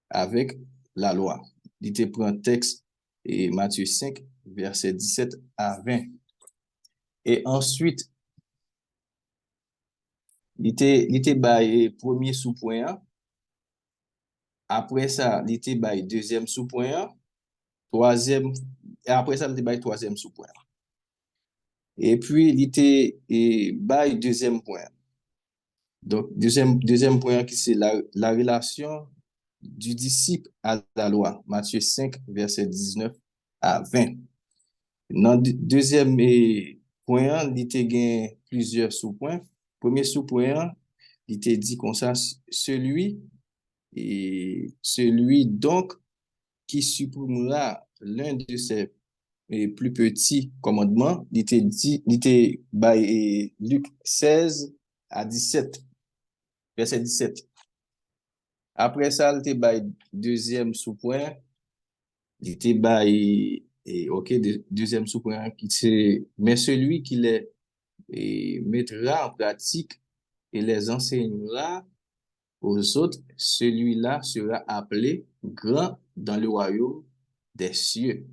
avec la loi. Il te prend texte et Matthieu 5, verset 17 à 20. Et ensuite, il te bail premier sous-point. Après ça, il te bail deuxième sous-point. Troisième, et après ça, il te bail troisième sous-point. Et puis, il te bail deuxième point. Donc, deuxième point, qui c'est la relation du disciple à la loi. Matthieu 5, verset 19 à 20. Dans le deuxième point, il te gagne plusieurs sous-points. Premier sous-point, il te dit comme ça, celui donc qui supprimera l'un de ses plus petits commandements, il te by Luc 16 à 17, verset 17. Après ça, il te by deuxième sous-point, il te by deuxième sous-point qui c'est mais celui qui les mettra en pratique et les enseignera aux autres, celui-là sera appelé grand dans le royaume des cieux.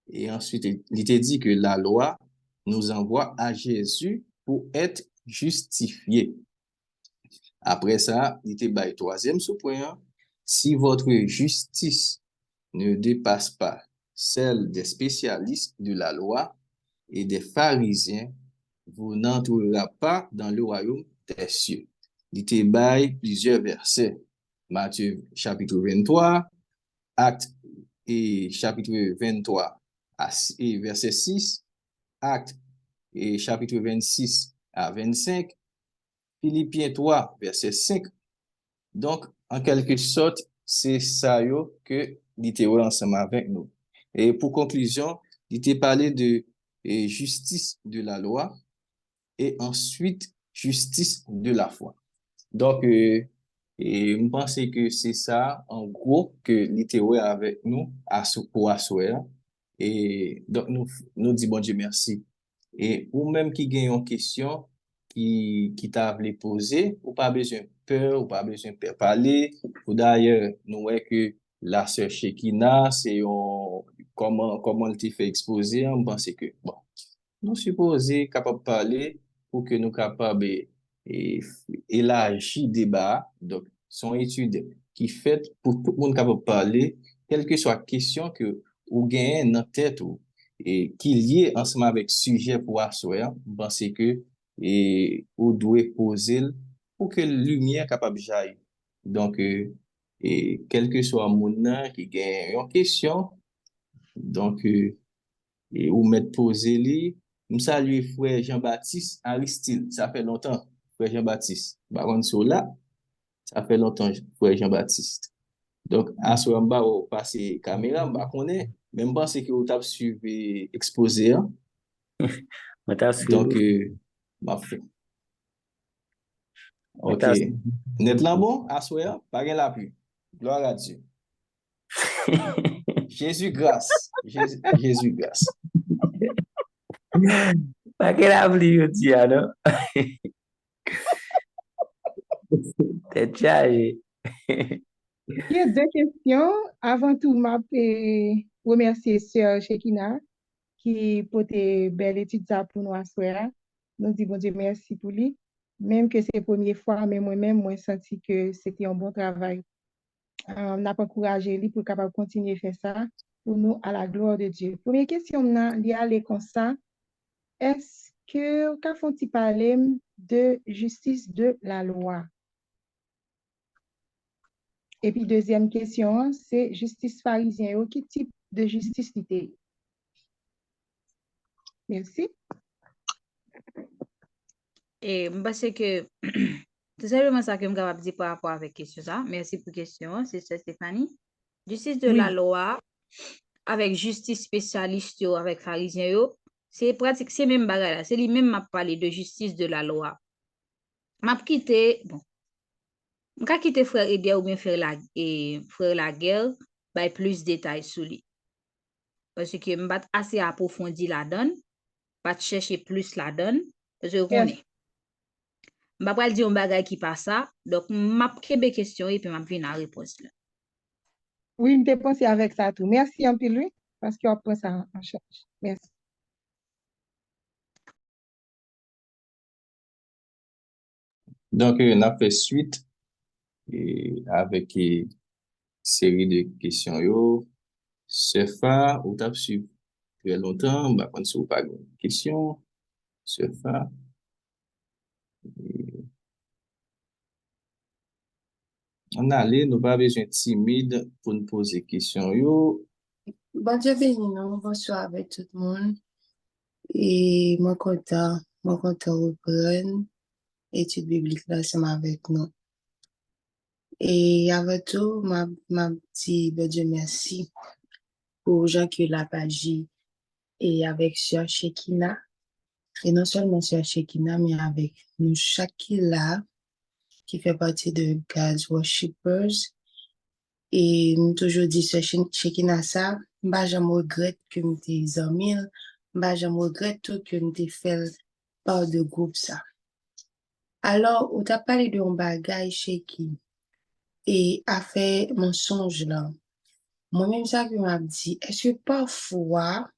Et ensuite, il te dit que la loi nous envoie à Jésus pour être justifié. Après ça, il te bail troisième sous-point. Si votre justice ne dépasse pas celle des spécialistes de la loi et des pharisiens, vous n'entrerez pas dans le royaume des cieux. Il te bail plusieurs versets. Matthieu chapitre 23, Actes et chapitre 23 et verset 6, Actes et chapitre 26 à 25, Philippiens 3, verset 5. Donc, en quelque sorte, c'est ça que l'ité ensemble avec nous. Et pour conclusion, l'ité parlé de justice de la loi et ensuite justice de la foi. Donc, je pense que c'est ça, en gros, que l'ité avec nous pour asseoir. Et donc, nous disons bon Dieu merci. Et ou même qui gagne une question qui t'a voulu poser, ou pas besoin de peur, ou pas besoin de parler. Ou d'ailleurs, nous voyons que la sœur Shekina, c'est comment elle t'a fait exposer, on pense que, bon, nous supposons capable de parler pour que nous capables élargir le débat. Donc, son étude qui fait pour tout le monde capable de parler, quelle que soit la question que ou gagne dans tête et qui lié ensemble avec sujet pour asseoir, pense que ou doit poser pour que la lumière capable jaillir. Donc, quel que soit mon nom qui gagne une question, donc, ou mettre poser li, nous saluer frère Jean-Baptiste Aristide, ça fait longtemps, frère Jean-Baptiste. Baron Sola, ça fait longtemps, frère Jean-Baptiste. Donc, à ce moment-là, on passe caméra, on connaît, même pas ce que vous avez suivi exposé. Hein? Donc, ma fait. Ok. Net là bon, à ce moment-là, pas de l'appui. Gloire à Dieu. Jésus grâce. Jésus grâce. Pas qu'elle a oublié, non? T'es chargé. Il y a deux questions. Avant tout, je remercie Sœur Shekina qui pote belle étude ça pour nous asseoir. Nous disons bon Dieu merci pour lui. Même que c'est la première fois, mais moi-même, moi senti que c'était un bon travail. On n'a pas encouragé lui pour capable continuer à faire ça pour nous à la gloire de Dieu. Première question, on a lié aller comme ça. Est-ce que quand faut-il parler de justice de la loi? Et puis deuxième question, c'est justice pharisien. Quel type de justice c'était? Merci. Et parce que c'est simplement ça que je suis capable de dire par rapport avec question ça. Merci pour la question, c'est Stéphanie. Justice de la loi avec justice spécialiste avec pharisien, c'est pratique, c'est même bagarre là. C'est lui-même m'a parlé de justice de la loi. M'a quitté, bon, m'a quitté frère Eder ou bien frère la guerre, by plus détails sur lui. Parce que m'a assez approfondi la donne, pas chercher plus la donne, parce que connais. M'a pas dire un bagay qui passe ça, donc m'a kebe question et puis m'a venir la réponse là. Oui, je pensé avec ça tout. Merci un peu lui, parce qu'on prend ça en charge. Merci. Donc, on a fait suite avec une série de questions. Sefa, ou t'as su très longtemps, bah, quand vous pas de questions, Sefa. On allait, nous pas besoin timide pour nous poser questions. Bon Dieu béni, nous, bonsoir avec tout le monde. Et moi content reprendre étude biblique là, ensemble avec nous. Et avant tout, m'a dit, bon Dieu merci pour gens qui l'a pas dit et avec Sœur Shekina. Et non seulement Sœur Shekina, mais avec nous chaque là qui fait partie de God's Worshippers. Et nous toujours dit Sœur Shekina ça, bah je regrette que nous t'es amis, bah je regrette tout que nous t'es fait part de groupe ça. Alors, on t'a parlé de un bagage Sheki et a fait mensonge là. Moi-même ça que m'a dit, est-ce que parfois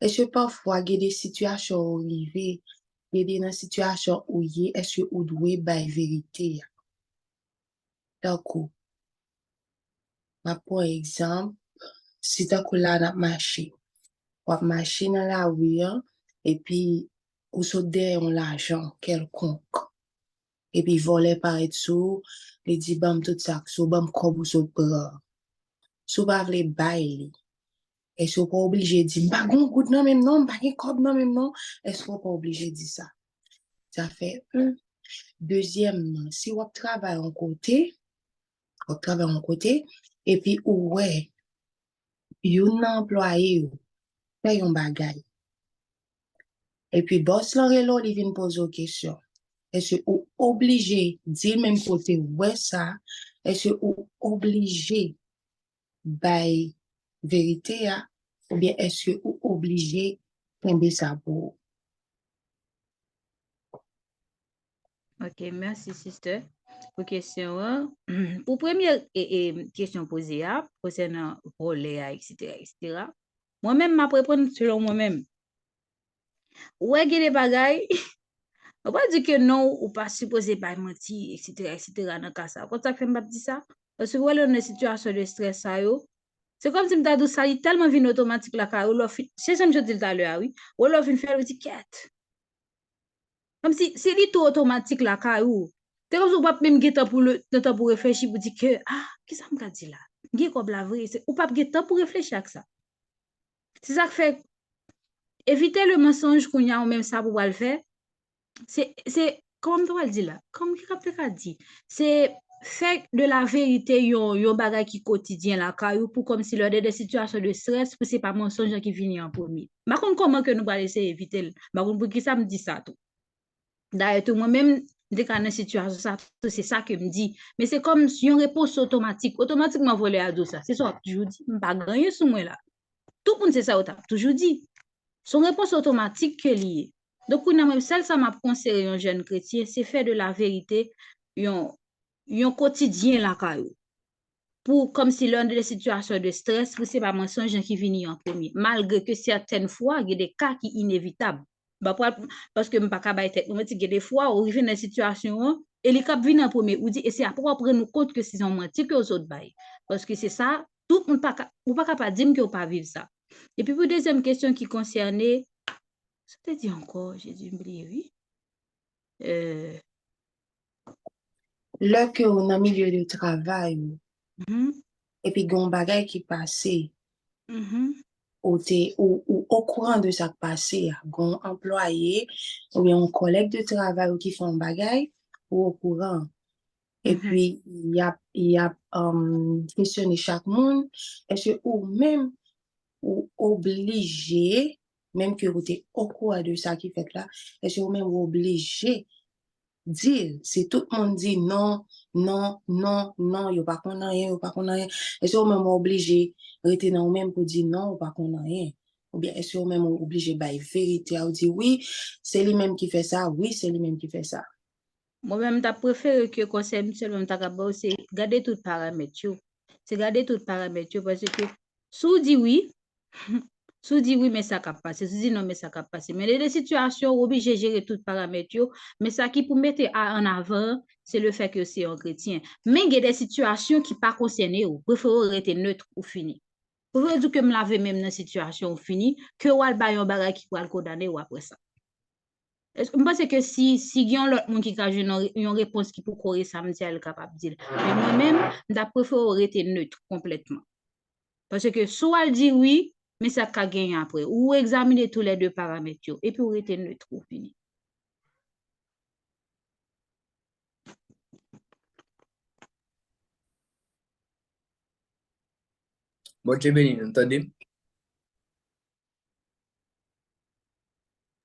il y a des situations arrivées, il y a des situations où est-ce que vous devez bailler vérité. Donc, par exemple, si tu as là marché, ou marché dans la rue, et puis vous sautez l'argent quelconque, et puis voler par dessous, les dit bam tout ça, so bam comme vous sautez bras. Si vous ne voulez pas bailler, est-ce que vous pas obligé de dire, bah, gon, good non, même non, bah, comme non, même non, est-ce que vous pas obligé de dire ça? Ça fait un. Deuxièmement, si vous travaillez en côté, et puis, ouais, un employé, paye un bagage. Et puis, boss l'orelo, il vient poser une question. Est-ce que vous obligé de dire même côté, ouais, ça, est-ce que vous obligé de vérité, ou bien est-ce que vous obligé de tomber ça pour? Ok, merci, sister. Pour question, pour première question posée, concernant voler, etc. Moi-même, ma réponse selon moi-même. Ouais, il y a des bagailles. On va dire que non, ou pas supposé pas mentir, etc. dans le cas ça. Quand ça fait m'a dit ça, parce que voilà, une situation de stress, ça, c'est comme si je t'ai dit ça, il tellement venu automatique là, c'est ça que je dis tout à l'heure, oui. Ou alors, il fait une étiquette. Comme si c'est tout automatique là, carrément. C'est comme si on pas même guetter pour le temps pour réfléchir pour dire que qu'est-ce que ça me dit là? Gué comme la vraie, ou pas guetter pour réfléchir à ça. C'est ça que fait éviter le mensonge qu'on y a ou même ça pour le faire. C'est comment on va dire là? Comme quelqu'un dit, c'est faire de la vérité yon bagay qui quotidien là carrément pour comme si lors des situations de stress pour c'est pas mensonge qui finit en premier. Par contre comment que nous va essayer éviter? Par contre pour qui ça me dit ça tout? D'ailleurs, tout moi-même, dès qu'on a une situation, c'est ça que me dit. Mais c'est comme si une réponse automatique. Automatiquement, volé à ça. C'est ça, toujours dit. Je ne pas gagner sur moi là. Tout le monde sait ça, toujours dit. Son réponse automatique que liée. Donc, on a même celle ça m'a conseillé un jeune chrétien, c'est faire de la vérité un quotidien là, comme si l'un des situations de stress, c'est pas mensonge qui vient en premier. Malgré que certaines fois, il y a des cas qui sont inévitables. Parce que je ne peux pas tête, il y a des fois où il y a une situation, et les cas viennent en premier, ou dit, et c'est après prendre nous compte que c'est un menti que aux autres bails. Parce que c'est ça, tout le monde ne peut pas dire que vous ne pas vivre ça. Et puis, pour la deuxième question qui concernait, c'était dit encore, j'ai dû oublier, oui. Là que on a milieu de travail, et puis gon bagay qui passé, ou au courant de ça qui passé, gon employé, ou bien un collègue de travail qui font bagay, ou au courant. Et puis, il y a questionné chaque monde, est-ce que ou même ou obligé, même que vous êtes au courant de ça qui fait là, est-ce que vous même obligé dire, si tout le monde dit non, non, non, non, il n'y a pas qu'on a rien, il n'y a pas qu'on a rien, est-ce que vous même obligé rester dans même pour dire non, ou pas qu'on a rien? Ou bien est-ce que vous même obligé de vérité, ou dire oui, c'est lui-même qui fait ça, oui, c'est lui-même qui fait ça. Moi-même, je préfère que le conseil seulement c'est garder tout paramètre. C'est garder tout paramètre parce que si vous dites oui, mais ça ne passer. Si vous dites non, mais ça ne passer. Mais dans des situations où obligé de gérer tout paramètre, mais ça qui pour mettre en avant, c'est le fait que c'est un chrétien. Mais il y a des situations qui ne sont pas concernées. Vous préférez rester neutre ou fini. Vous préférez dire que me laver même dans une situation finie que vous allez un bagage qui va le condamner ou après ça. Je pense que si il y a l'autre monde qui a une réponse qui peut courir ça, je suis capable de dire. Mais moi-même, je préfère rester neutre complètement. Parce que soit elle dit oui, mais ça va gagner après. Ou examiner tous les deux paramètres. Et puis, vous rester neutre ou fini. Bon, tu es béni, entendez?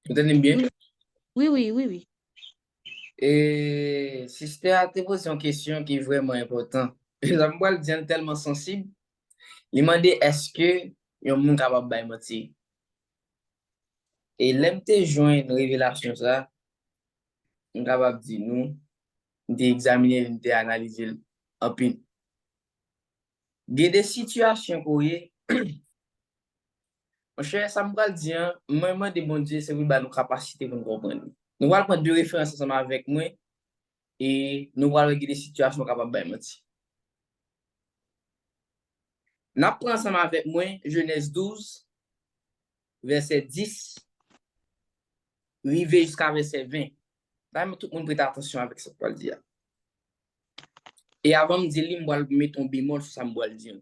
Vous entendez bien? Oui. Et si c'était à te poser une question qui est vraiment importante, je vais le dire tellement sensible, il m'a dit est-ce que il y a un monde capable de mentir? Et l'aime te joindre une révélation ça, on est capable de dire nous, d'examiner, d'analyser un peu. Il y a des situations où mon cher, ça me va le dire, moi, de bon Dieu, c'est nos capacités pour nous comprendre. Nous allons prendre deux références ensemble avec moi et nous allons regarder des situations capables de mentir. Nous prenons ensemble avec moi Genèse 12, verset 10, arrivé jusqu'à verset 20. Là, tout le monde prête attention avec ce que je dire. Et avant de dire, je vais mettre un bémol sur ça, je vais le dire.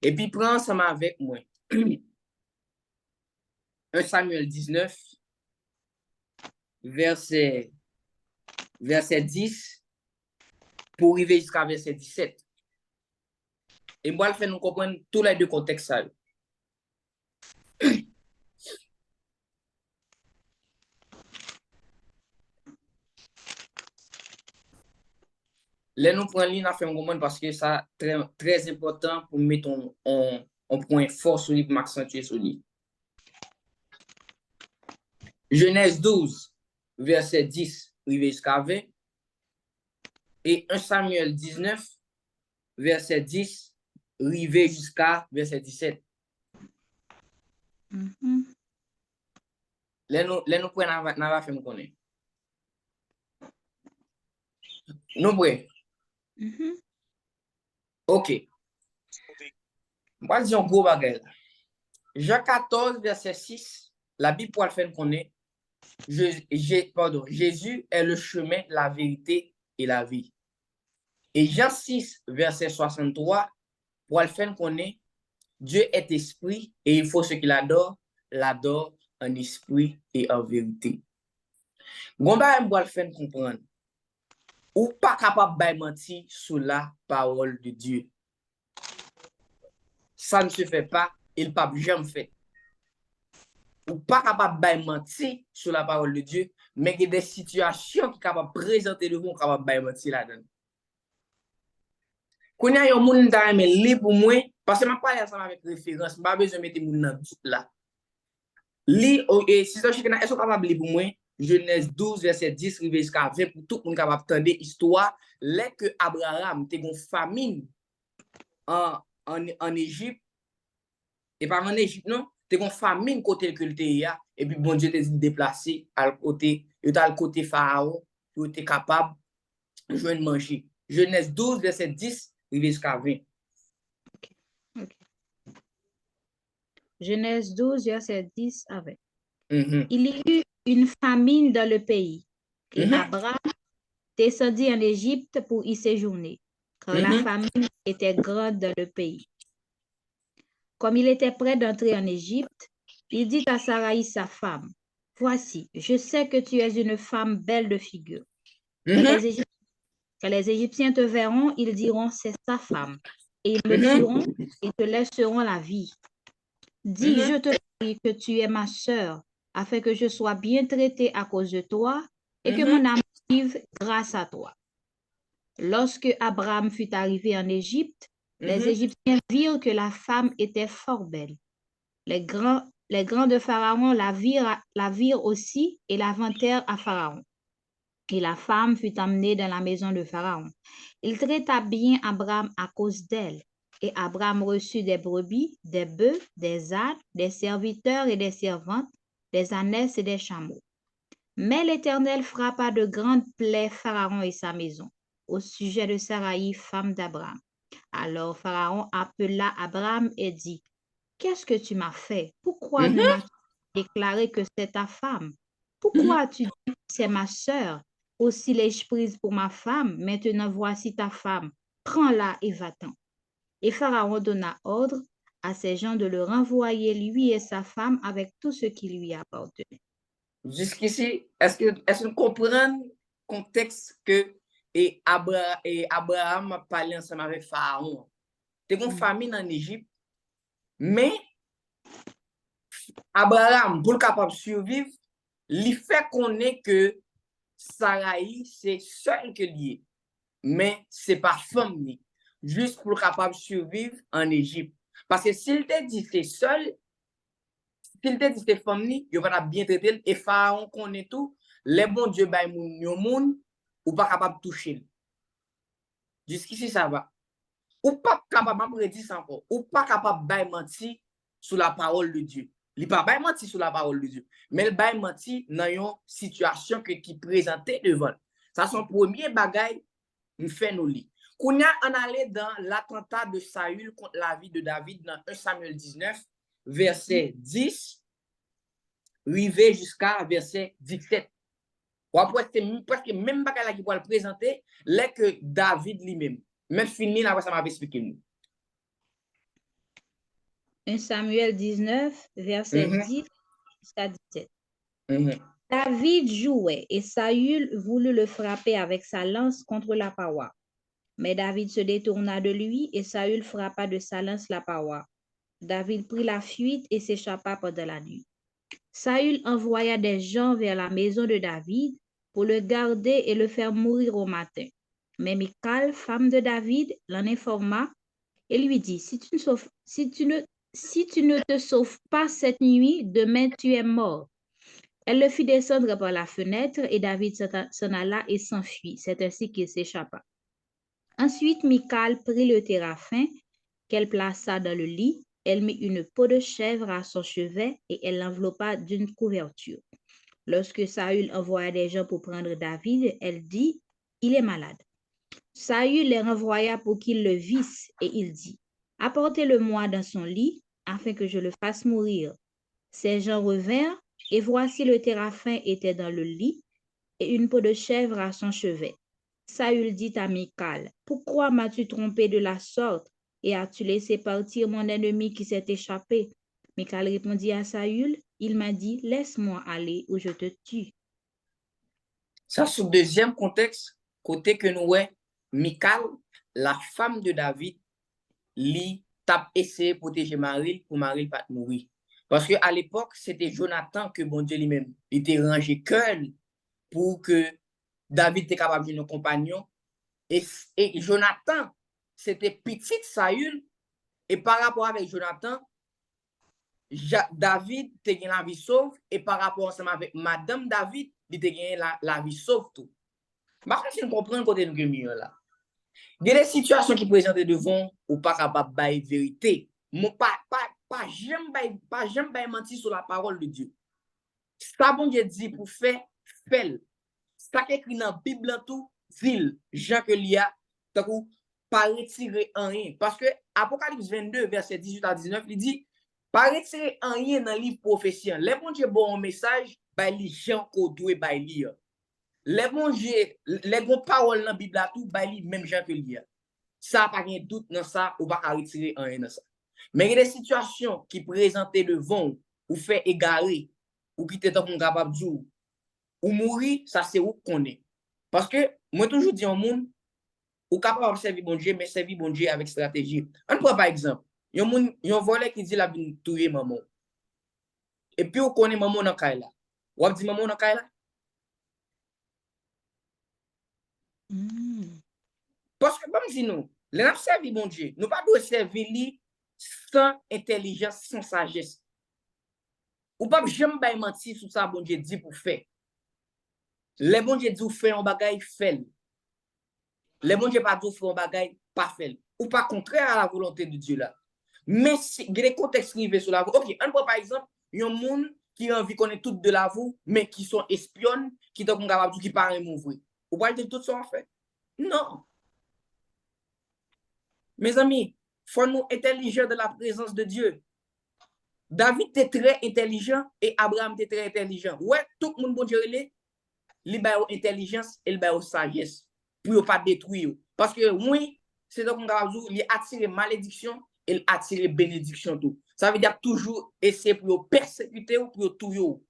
Et puis, prends ensemble avec moi 1 Samuel 19, verset 10, pour arriver jusqu'à verset 17. Et moi, je vais nous comprendre tous les deux contextes. Là, nous prenons l'île à faire un moment parce que ça très, très important pour mettre un point fort sur lui, pour m'accentuer sur lui. Genèse 12, verset 10, arrivé jusqu'à 20. Et 1 Samuel 19, verset 10, arrivé jusqu'à verset 17. Là, nous prenons la faire me connaître. Nous prêts? Ok. Moi, je dis un gros bagage. Jean 14, verset 6, la Bible pour le faire connaître. Jésus est le chemin, la vérité et la vie. Et Jean 6, verset 63, pour le faire connaître, Dieu est esprit et il faut ce qu'il adore, l'adore en esprit et en vérité. Gomba aime le faire comprendre. Ou pas capable de mentir sur la parole de Dieu. Ça ne se fait pas, il ne peut jamais faire. Ou pas capable de mentir sur la parole de Dieu, mais il y a des situations qui sont capables de présenter le monde capable de mentir là-dedans. Quand il y a un monde qui est libre pour moi, parce que je ne parle pas ensemble avec référence, je n'ai pas besoin de mettre mon nom là. Et si je suis capable de lire pour moi, Genèse 12, verset 10, jusqu'à 20, pour tout le monde capable d'entendre l'histoire, là que Abraham était une famine en Égypte, et pas en Égypte, non, t'es une famine côté que le ya, et puis bon Dieu t'a déplacé à côté, le côté Pharaon, pour être capable de joindre manger. Genèse 12, verset 10, jusqu'à 20. Ok. Genèse 12, verset 10 à 20. Mhm. Il y eut une famine dans le pays, et Mhm. Abraham descendit en Égypte pour y séjourner, car la Mhm. famine était grande dans le pays. Comme il était prêt d'entrer en Égypte, il dit à Saraï, sa femme, « Voici, je sais que tu es une femme belle de figure. Quand Mhm. les Égyptiens te verront, ils diront, c'est sa femme, et ils me Mhm. tueront et te laisseront la vie. Dis, Mhm. je te prie que tu es ma sœur, afin que je sois bien traitée à cause de toi et que mon âme vive grâce à toi. » Lorsque Abraham fut arrivé en Égypte, les Mhm. Égyptiens virent que la femme était fort belle. Les grands de Pharaon la virent aussi et la vantèrent à Pharaon. Et la femme fut emmenée dans la maison de Pharaon. Il traita bien Abraham à cause d'elle. Et Abraham reçut des brebis, des bœufs, des ânes, des serviteurs et des servantes, des ânesses et des chameaux. Mais l'Éternel frappa de grandes plaies Pharaon et sa maison, au sujet de Saraï, femme d'Abraham. Alors Pharaon appela Abraham et dit, « Qu'est-ce que tu m'as fait? Pourquoi ne m'as-tu pas déclaré que c'est ta femme? Pourquoi as-tu dit que c'est ma sœur? Aussi l'ai-je prise pour ma femme. Maintenant voici ta femme. Prends-la et va-t'en. » Et Pharaon donna ordre à ses gens de le renvoyer, lui et sa femme, avec tout ce qui lui appartenait. Jusqu'ici, est-ce que vous comprenez le contexte que Abraham a parlé ensemble avec Pharaon? C'est une famine en Égypte, mais Abraham, pour le capable de survivre, il fait connaître que Saraï, c'est seul que lié, mais c'est pas femme ni, juste pour le capable de survivre en Égypte. Parce que s'il te dit c'est seul, s'il te dit c'est femme ni, il va bien traiter et Pharaon connaît tout, les bons dieux bay moun yo moun, ou pas capable de toucher. Jusqu'ici ça va. Ou pas capable de dire ça encore, ou pas capable de mentir sur la parole de Dieu. Il pas bay menti sur la parole de Dieu, mais il bay menti dans une situation qui présentait devant. Ça son premier bagage nous fait nous lire. Kounya en allait dans l'attentat de Saül contre la vie de David dans 1 Samuel 19 verset 10 arrivé jusqu'à verset 17. Ou après c'est presque même bagage qui pour le présenter les que David lui-même. Même fini là ça m'a expliqué nous. 1 Samuel 19, verset 10 jusqu'à 17. David jouait et Saül voulut le frapper avec sa lance contre la paroi. Mais David se détourna de lui et Saül frappa de sa lance la paroi. David prit la fuite et s'échappa pendant la nuit. Saül envoya des gens vers la maison de David pour le garder et le faire mourir au matin. Mais Michal, femme de David, l'en informa et lui dit, si tu ne te sauves pas cette nuit, demain tu es mort. Elle le fit descendre par la fenêtre et David s'en alla et s'enfuit. C'est ainsi qu'il s'échappa. Ensuite, Michal prit le téraphin qu'elle plaça dans le lit. Elle mit une peau de chèvre à son chevet et elle l'enveloppa d'une couverture. Lorsque Saül envoya des gens pour prendre David, elle dit, « Il est malade. » Saül les renvoya pour qu'ils le vissent et il dit, « Apportez-le-moi dans son lit afin que je le fasse mourir. » Ces gens revinrent et voici le téraphin était dans le lit et une peau de chèvre à son chevet. Saül dit à Michal, « Pourquoi m'as-tu trompé de la sorte et as-tu laissé partir mon ennemi qui s'est échappé? » Michal répondit à Saül, « Il m'a dit, laisse-moi aller ou je te tue. » Ça, c'est le deuxième contexte, côté que nous, Michal, la femme de David, lui, t'a essayé de protéger Marie pour Marie pas mourir. Parce qu'à l'époque, c'était Jonathan que bon Dieu lui-même était rangé cœur pour que David était capable de nos compagnons. Et Jonathan, c'était petit Saül. Et par rapport avec Jonathan, David te gagné la vie sauve. Et par rapport ensemble avec Madame David, il te gagné la vie sauve tout. Par contre, si nous comprenons côté nous là. Il y a des situations qui présentent devant ou pas capable de vérité. Pas jamais mentir sur la parole de Dieu. Ça, bon Dieu dit pour faire, fait. Ça qui écrit dans la Bible, tout, ville, Jean que l'il y a, pas retirer rien. Parce que Apocalypse 22, verset 18 à 19, il dit, pas retirer rien dans le livre prophétien. Les bon Dieu bon message, bah, les gens qu'on doit lire. Les bon Dieu, les bonnes paroles dans la Bible, tout, bah, les même gens que l'il y a. Ça, pas de doute dans ça, ou pas retirer rien dans ça. Mais il y a des situations qui présentent devant, ou fait égarer, ou qui t'es capable de dire, ou mourir, ça c'est où qu'on est. Parce que, moi toujours dis au monde, ou capable de servir bon Dieu, mais servir bon Dieu avec stratégie. On prend par exemple, il y a un volet qui dit la vie tuer maman. Et puis, on connaît maman dans Kaila. Ou dit maman dans Kaila? Parce que, comme dit nous, les gens servent bon Dieu. Nous ne pouvons pas servir sans intelligence, sans sagesse. Ou pas jamais mentir sur ça, bon Dieu dit pour faire. Les bon Dieu dit faire un bagage, fait. Les bon Dieu pas dit faire un bagage, pas fait. Ou pas contraire à la volonté de Dieu là. Mais si il y a des contextes privés sur la voie. Ok, on prend par exemple, il y a un monde qui a envie de connaître tout de la voie, mais qui sont espionnes, qui sont capables de qui parlent m'ouvrir. Ou pas dire tout ça en fait? Non. Mes amis, faut nous intelligents de la présence de Dieu. David était très intelligent et Abraham était très intelligent. Ouais, tout le monde bon Dieu il a intelligence et il a sagesse pour ne pas détruire. Parce que oui, c'est donc il a attiré malédiction et il a attiré bénédiction tout. Ça veut dire toujours essayer pour persécuter ou pour tout.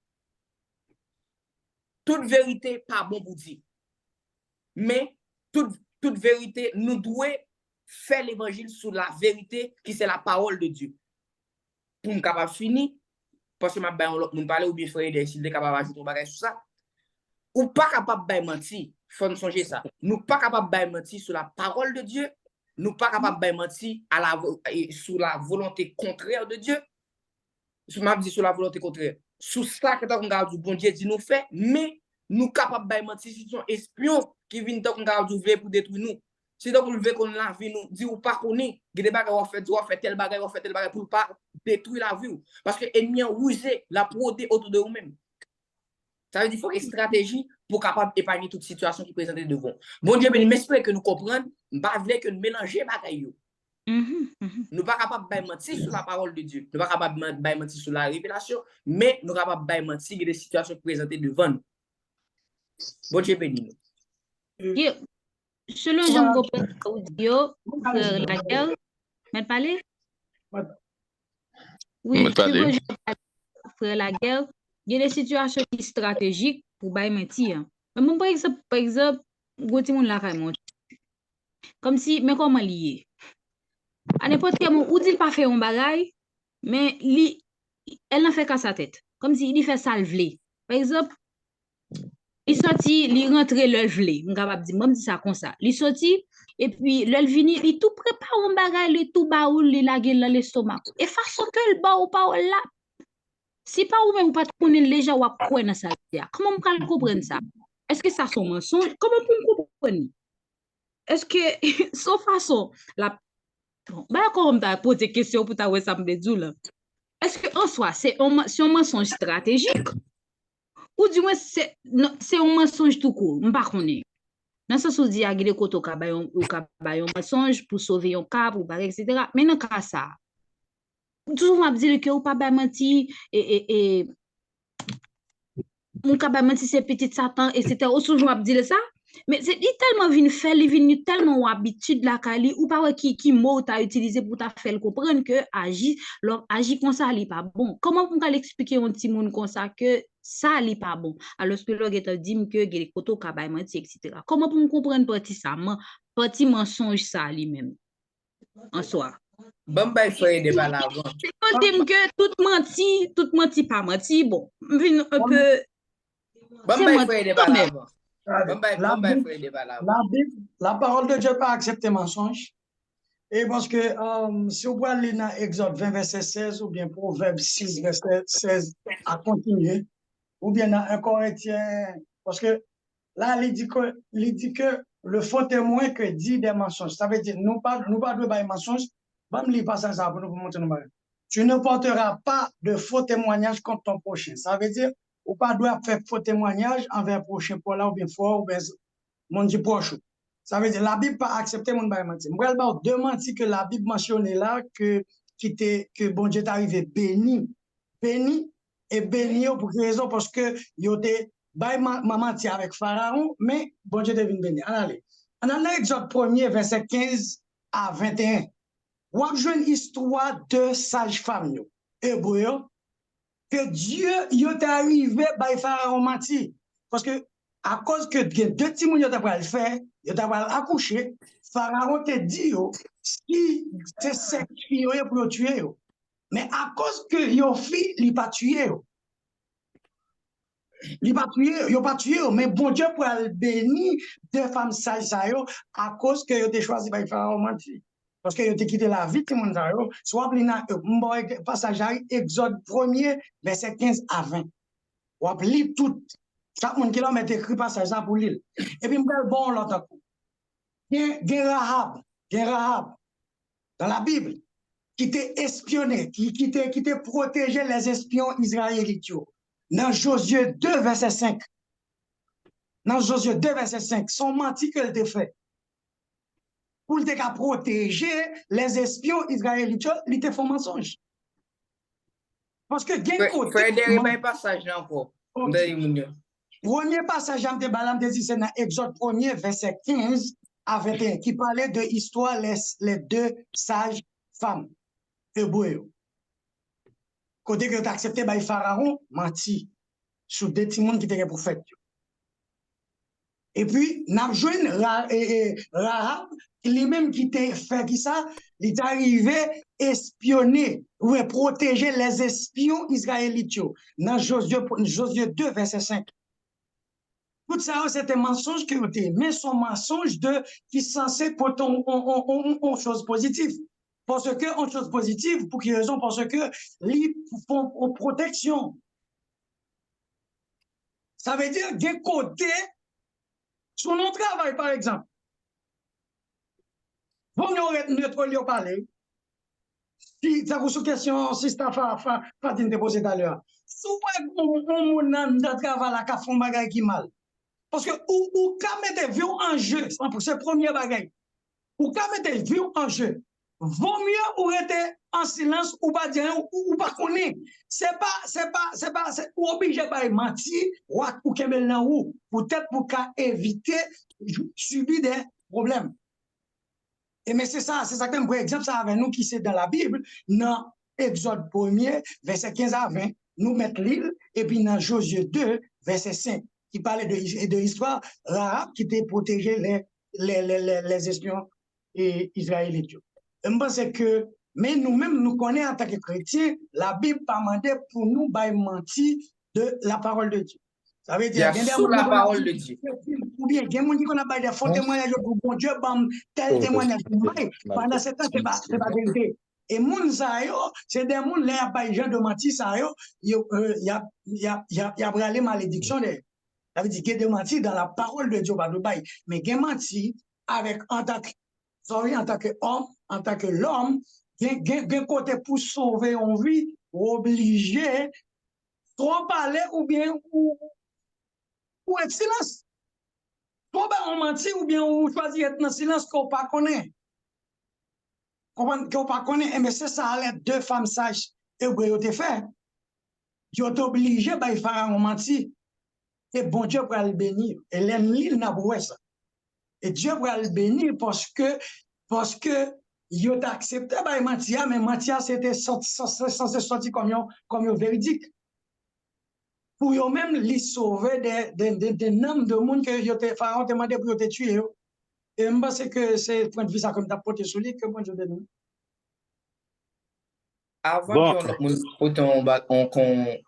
Toute vérité pas bon pour dire. Mais toute vérité, nous devons faire l'évangile sur la vérité qui c'est la parole de Dieu. Pour nous capable finir, parce que nous parler ou bien frère s'il est capable d'ajouter un bagage sur ça. Ou pas capable de mentir, faut nous songer ça. Nous pas capable de mentir sur la parole de Dieu, nous pas capable de mentir sur la volonté contraire de Dieu. Je m'a dit sur la volonté contraire. Sur ça que on garde du bon Dieu dit nous fait, mais nous capable de mentir si sont espions qui viennent donc garde du pour détruire nous. Si donc on veut qu'on la vie nous dit ou pas connaît, des bagages on fait tel bagage, on fait tel bagage pour pas détruire la vie parce que ennemi rusé la prodé autour de vous-même. Ça veut dire qu'il faut une stratégie pour capable d'épargner toute situation qui présente devant. Bon Dieu, mais j'espère que nous comprenons, pas que nous mélanger bagaille. Nous pas capable de mentir sur la parole de Dieu. Nous pas capable de mentir sur la révélation, mais nous capable de mentir sur des situations présentées devant nous. Bon Dieu béni nous. Selon Jean Audio, la guerre, m'en parler? Oui, frère la guerre, il y a des situations stratégiques pour bailler mentir. Mais par exemple, comme si, mais comment lié? À n'importe quel moment, où dit pas faire un bagage, mais elle n'en fait qu'à sa tête. Comme si il fait ça le vlé. Par exemple, il sorti, il rentre le vlé. On capable dire, moi, dit ça comme ça. Il sorti, et puis, le vini, il tout prépare un bagage, il tout baoul, il la gueule dans l'estomac. Et façon que le baoul pas là, si pas ou même pas connaître les gens ou à quoi dans ça. Comment on peut comprendre ça? Est-ce que ça sont mensonges? Comment on peut comprendre? Est-ce que, sans façon, la bah, quand on t'a posé question pour ta ça me dit là. Est-ce que en soi c'est un mensonge stratégique ou du moins c'est un mensonge tout court, on pas connaît. Dans ce sens où dit a des côté un mensonge pour sauver un cap ou etc. Mais dans cas ça toujours m'a dit que ou pas menti et mon cap menti c'est petit Satan etc. Ou toujours m'a dit ça. Mais c'est tellement venu faire, il venu tellement habitude la kali ou pas qui mot t'as utilisé pour ta faire comprendre que agir comme ça n'est pas bon. Comment on peut l'expliquer un petit monde comme ça que ça n'est pas bon alors que l'autre te dit que les koto kabay menti etc. Comment pour comprendre partie mensonge ça lui-même en soi. Bon bah frère de avant. On dit que tout menti pas menti bon, vinn un peu bon bah frère de avant. La parole de Dieu n'a pas accepté mensonge. Et parce que si vous voyez dans Exode 20, verset 16, ou bien Proverbe 6, verset 16, à continuer, ou bien dans 1 Corinthiens, parce que là, il dit que le faux témoin que dit des mensonges. Ça veut dire, nous pas de bail mensonge. Va me lire passer ça pour nous montrer nous. Tu ne porteras pas de faux témoignages contre ton prochain. Ça veut dire, ou pas doit faire faux témoignages envers le prochain pour là ou bien fort ou bien mon dit proche. Ça veut dire, la Bible pas accepter mon bail mentir. Moi, elle va deux mentir que la Bible mentionne là que bon Dieu est arrivé béni et béni pour quelle raison? Parce que il était menti avec Pharaon, mais bon Dieu est venu béni. Allez. On a l'Exode 1er, verset 15 à 21. On a une histoire de sages-femmes hébreux que Dieu est arrivé par Pharaon menti. Parce que à cause que deux petits mouns ont le faire, ils ont accouché, Pharaon te dit si c'est 5 filles pour le tuer. Mais à cause que yo fille, il pas tué. Il pas tué, mais bon Dieu pour le bénir deux femmes sages à cause que yo te choisi par Pharaon menti. Parce que yo te quitté la vie de mon sayo, soit plina passage Exode 1er verset 15 à 20. Ou ap tout chaque monde qui l'a met écrit passage ça pour lire. Et puis m'gal bon l'autre coup. Gen Rahab dans la Bible qui t'est espionné, qui t'est protégé les espions israélites. Dans Josué 2, verset 5. Dans Josué 2, verset 5, son menti qu'elle t'a fait. Pour te protéger les espions israélites, il te fait mensonge. Parce que gen côté. Frère, passage là encore. Premier passage, je dit, c'est dans Exode 1er, verset 15 à 21, qui parlait de l'histoire les deux sages femmes hébreux. Côté que tu as accepté par Pharaon, menti sur deux petits monde qui étaient prophètes. Et puis, n'a joué Rahab, lui-même qui t'a fait qui ça, il est arrivé espionner ou protéger les espions israélites. Dans Josué 2, verset 5. Tout ça, c'est un mensonge qui était, mais son mensonge qui est censé porter une chose positive. Parce que, une chose positive, pour quelle raison? Parce que, ils font protection. Ça veut dire, d'un côté, sur notre travail, par exemple, vous nous parler. Si ça vous question, si c'est Fatine te posé tout à l'heure. Si on a travail qui font bagay qui mal. Parce que ou quand mettez vie en jeu, c'est le premier bagay. Ou quand mettez vie en jeu, vaut mieux ou rester en silence ou pas dire ou pas connaître. C'est ou obligé pas mentir ou kembel nan ou peut-être pour éviter subir des problèmes. Et mais c'est ça que par exemple ça avec nous qui c'est dans la Bible, dans Exode 1er verset 15 à 20, nous mettons l'île et puis dans Josué 2 verset 5 qui parlait de l'histoire Rahab qui était protégé les espions israélites. Je pense que, mais nous-mêmes, nous connaissons en tant que chrétiens, la Bible pas demandé pour nous mentir de la parole de Dieu. Ça veut dire, sous la parole de Dieu. Ou bien, il y a des gens qui ont des faux témoignages pour bon Dieu, tel témoignage pour pendant ce temps, c'est pas vérité. Et moun sa yo, c'est des gens qui ont des gens de mentir sa yo, il y a bralé malédiction. Ça veut dire qu'il y a des mentir dans la parole de Dieu, pas de bail. Mais il y a mentir avec en tant qu'homme, en tant que l'homme, il y a un côté pour sauver une vie, obligé, trop parler ou bien ou être silence. Trop on mentir ou bien ou choisir être dans silence qu'on pas connaît. Qu'on pas connaît, mais c'est ça, les deux femmes sages, et vous avez fait. Ils ont été obligés de faire un mentir. Et bon Dieu pour le bénir. Et l'ennemi n'a pas ça. Et Dieu pour le bénir parce que ils ont accepté de mentir, mais mentir c'était censé sortir comme véridique. Pour eux-mêmes les sauver des noms de monde que Pharaon demandé pour te tuer. Et je pense que c'est point de vue ça comme tu as porté sur lui que moi je donne. Avant qu'on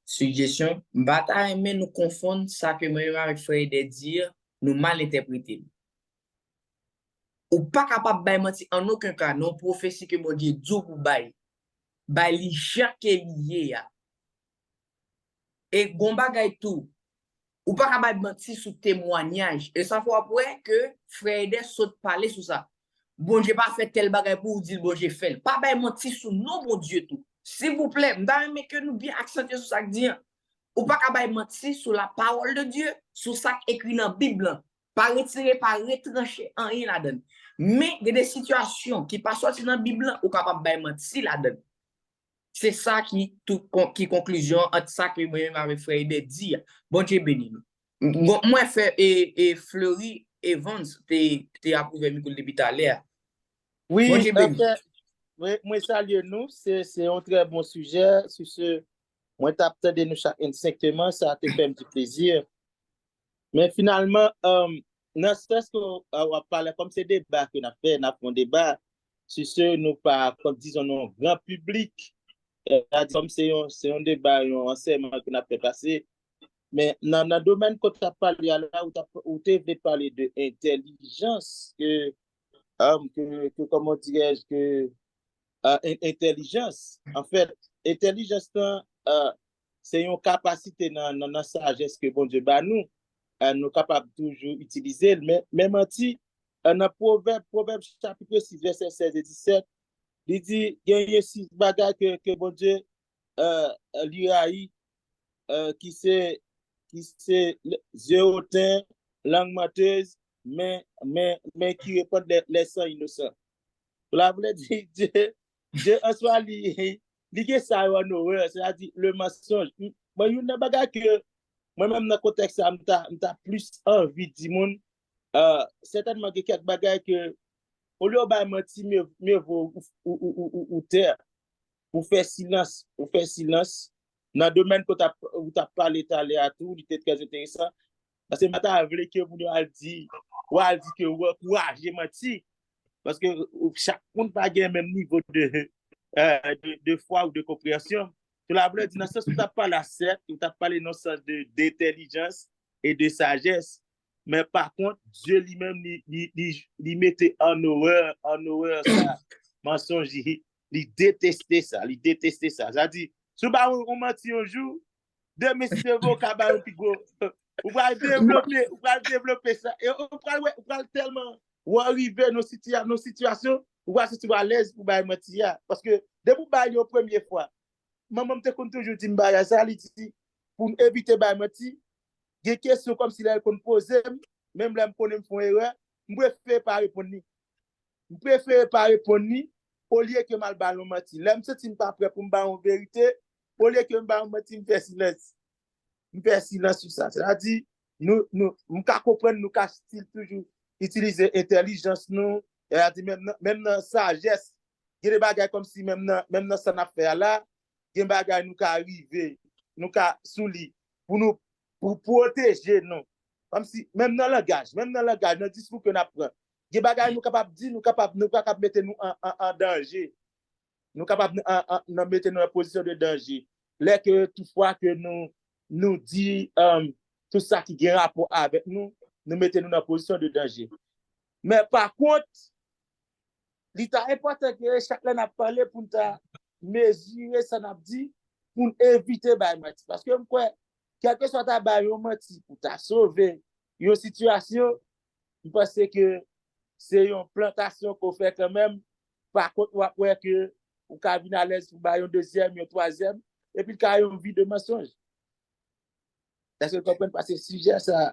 suggestion, bataille mais nous confondre ça que moi avec frère de dire nous mal interpréter. Ou pas capable de mentir en aucun cas non prophétie que mon Dieu dit pour bail li chaque lié. Et bon bagay tout ou pas capable mentir sous témoignage. Et ça faut après que frère Eder saute parler sur ça. Bon Dieu pas fait tel bagage pour vous dire bon Dieu fait. Pas mentir sur nous bon Dieu tout. S'il vous plaît, mais que nous bien accentuer sur ça que dit. Ou pas capable mentir sur la parole de Dieu, sur ça écrit dans la Bible. Pas retirer, pas retrancher en rien là-dedans. Mais il y a des situations qui passent sorti dans la Bible ou capable de mentir là-dedans. C'est ça qui conclusion entre ça que moi-même avec frère de dire. Bon Dieu béni. Moi fait et Fleury Evans t'es approuvé Michael depuis tout à l'heure. Oui, Bon Dieu béni. moi salue nous, c'est un très bon sujet sur ce moi t'attends de nous chaque instinctivement, ça te fait un petit plaisir. Mais finalement non c'est ce qu'on va parler comme ces débats que n'a fait, n'a un débat sur ce nous pas comme disons non grand public. Comme c'est un débat, un enseignement qu'on a fait passer. Mais dans le domaine que tu as parlé là, où tu as parlé de intelligence, comment dirais-je, intelligence. En fait, intelligence, c'est une capacité dans la sagesse que bon Dieu bat nous. Nous sommes capables de toujours utiliser. Mais même dans Proverbe chapitre 6, verset 16 et 17, il dit, il y a 6 bagages que bon Dieu lui a eu, qui c'est yeux hautains, langue mateuse, mais qui répondent les sangs innocents. Cela veut dire Dieu en soi, il ça en horreur, c'est-à-dire le mensonge. Moi, il y a un bagage que moi-même dans le contexte, j'ai plus envie de dire, certainement qu'il y a quelques bagages que au lieu de mentir, mieux vaut ou taire, ou faire silence, dans le domaine où tu as parlé à tout, il était très intéressant. Parce que maintenant, je voulais que vous dit que courage, j'ai menti. Parce que chaque monde n'a pas le même niveau de foi ou de compréhension. Tu l'as dit, dans le sens où tu as parlé certes, tu as parlé dans le sens d'intelligence et de sagesse. Mais par contre, Dieu lui-même, il mettait en horreur ça, mensonge, il détestait ça. C'est-à-dire, si on mentit un jour, demain, si c'est vos cabarets, vous allez développer ça. Et on va tellement arriver à nos situations, vous allez se à l'aise pour mentir. Parce que, dès que vous allez la première fois, maman me toujours dit, ça, pour éviter de mentir, il y a des questions comme si elle pose, même là, je me fais erreur, je préfère pas répondre. Au lieu que mal ballon mentir. Là, je ne suis pas prêt pour me battre en vérité, au lieu que je me mentir, je fais silence. Je fais silence sur ça. C'est-à-dire, nous comprenons, nous toujours utiliser l'intelligence, nous, même dans la sagesse, il y a des bagages comme si même dans cette affaire-là, il y a des bagages nous arriver, nous soulier, pour protéger nous. Comme si, même dans le langage, dans le discours que nous apprenons, il y a des bagages nous capables de dire, nous capables de mettre nous en danger. Nous capables de mettre nous en position de danger. Là que toutefois que nous dit tout ça qui a rapport avec nous mettons nous en position de danger. Mais par contre, l'état important que chacun a parlé pour mesurer ça n'a dit pour éviter menti. Parce que quel que soit ta menti pour ta sauver une situation, je pense que c'est une plantation qu'on fait quand même. Par contre, on va que vous avez à l'aise pour un deuxième, un troisième, et puis il y a une vie de mensonge. Est-ce que vous comprenez pas ce sujet, ça?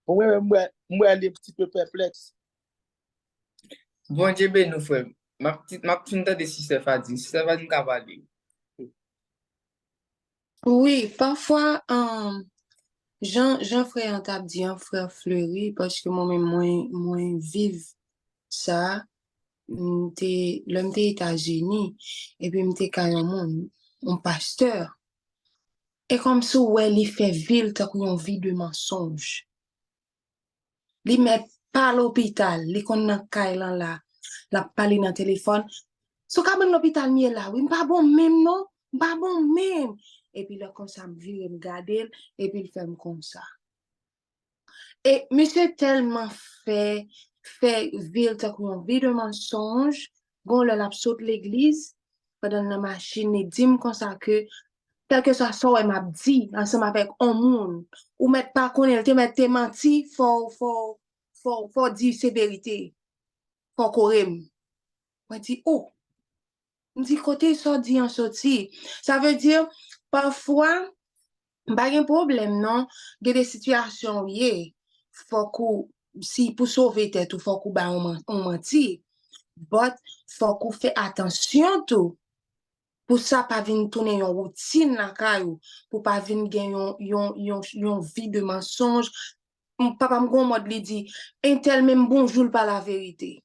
Pour moi, elle est un petit peu perplexe. Bon Dieu béni, nous frère. Ma petite de Sister Fadi Cavalier. Oui, parfois, Jean-Frère en t'a dit, un frère Fleury, parce que moi-même, moi, vive ça, l'homme des États-Unis, et puis m'était carrément un pasteur. Et comme ça, ouais, il fait ville, t'as une vie de mensonge. Il met pas l'hôpital, il qu'on a kailan là, la parler dans le téléphone. So, quand l'hôpital mi là, oui, pas bon même, non? Pas bon même. Et puis là, comme ça, me vire, me garder, et puis il fait comme ça. Et monsieur tellement fait ville, t'as une vie de mensonge, bon, là, saute l'église, pendant la machine, et dit comme ça que, quel que soit ça, ouais, m'a dit, ensemble avec un monde, ou mettre pas connaître, te menti, faut dire c'est vérité, faut correm. Moi, dit, oh, me dit, côté ça dit en sorti. Ça veut dire, parfois, pas un problème, non? Il y a des situations, oui, faut qu'on, si pour sauver tête, faut qu'on ba on menti. But, faut qu'on fait attention tout. Pour ça, pas venir tourner une routine la caillou, pour pas venir gagner une vie de mensonge. Papa m'gon mode li dit, un tel même bonjour pas la vérité.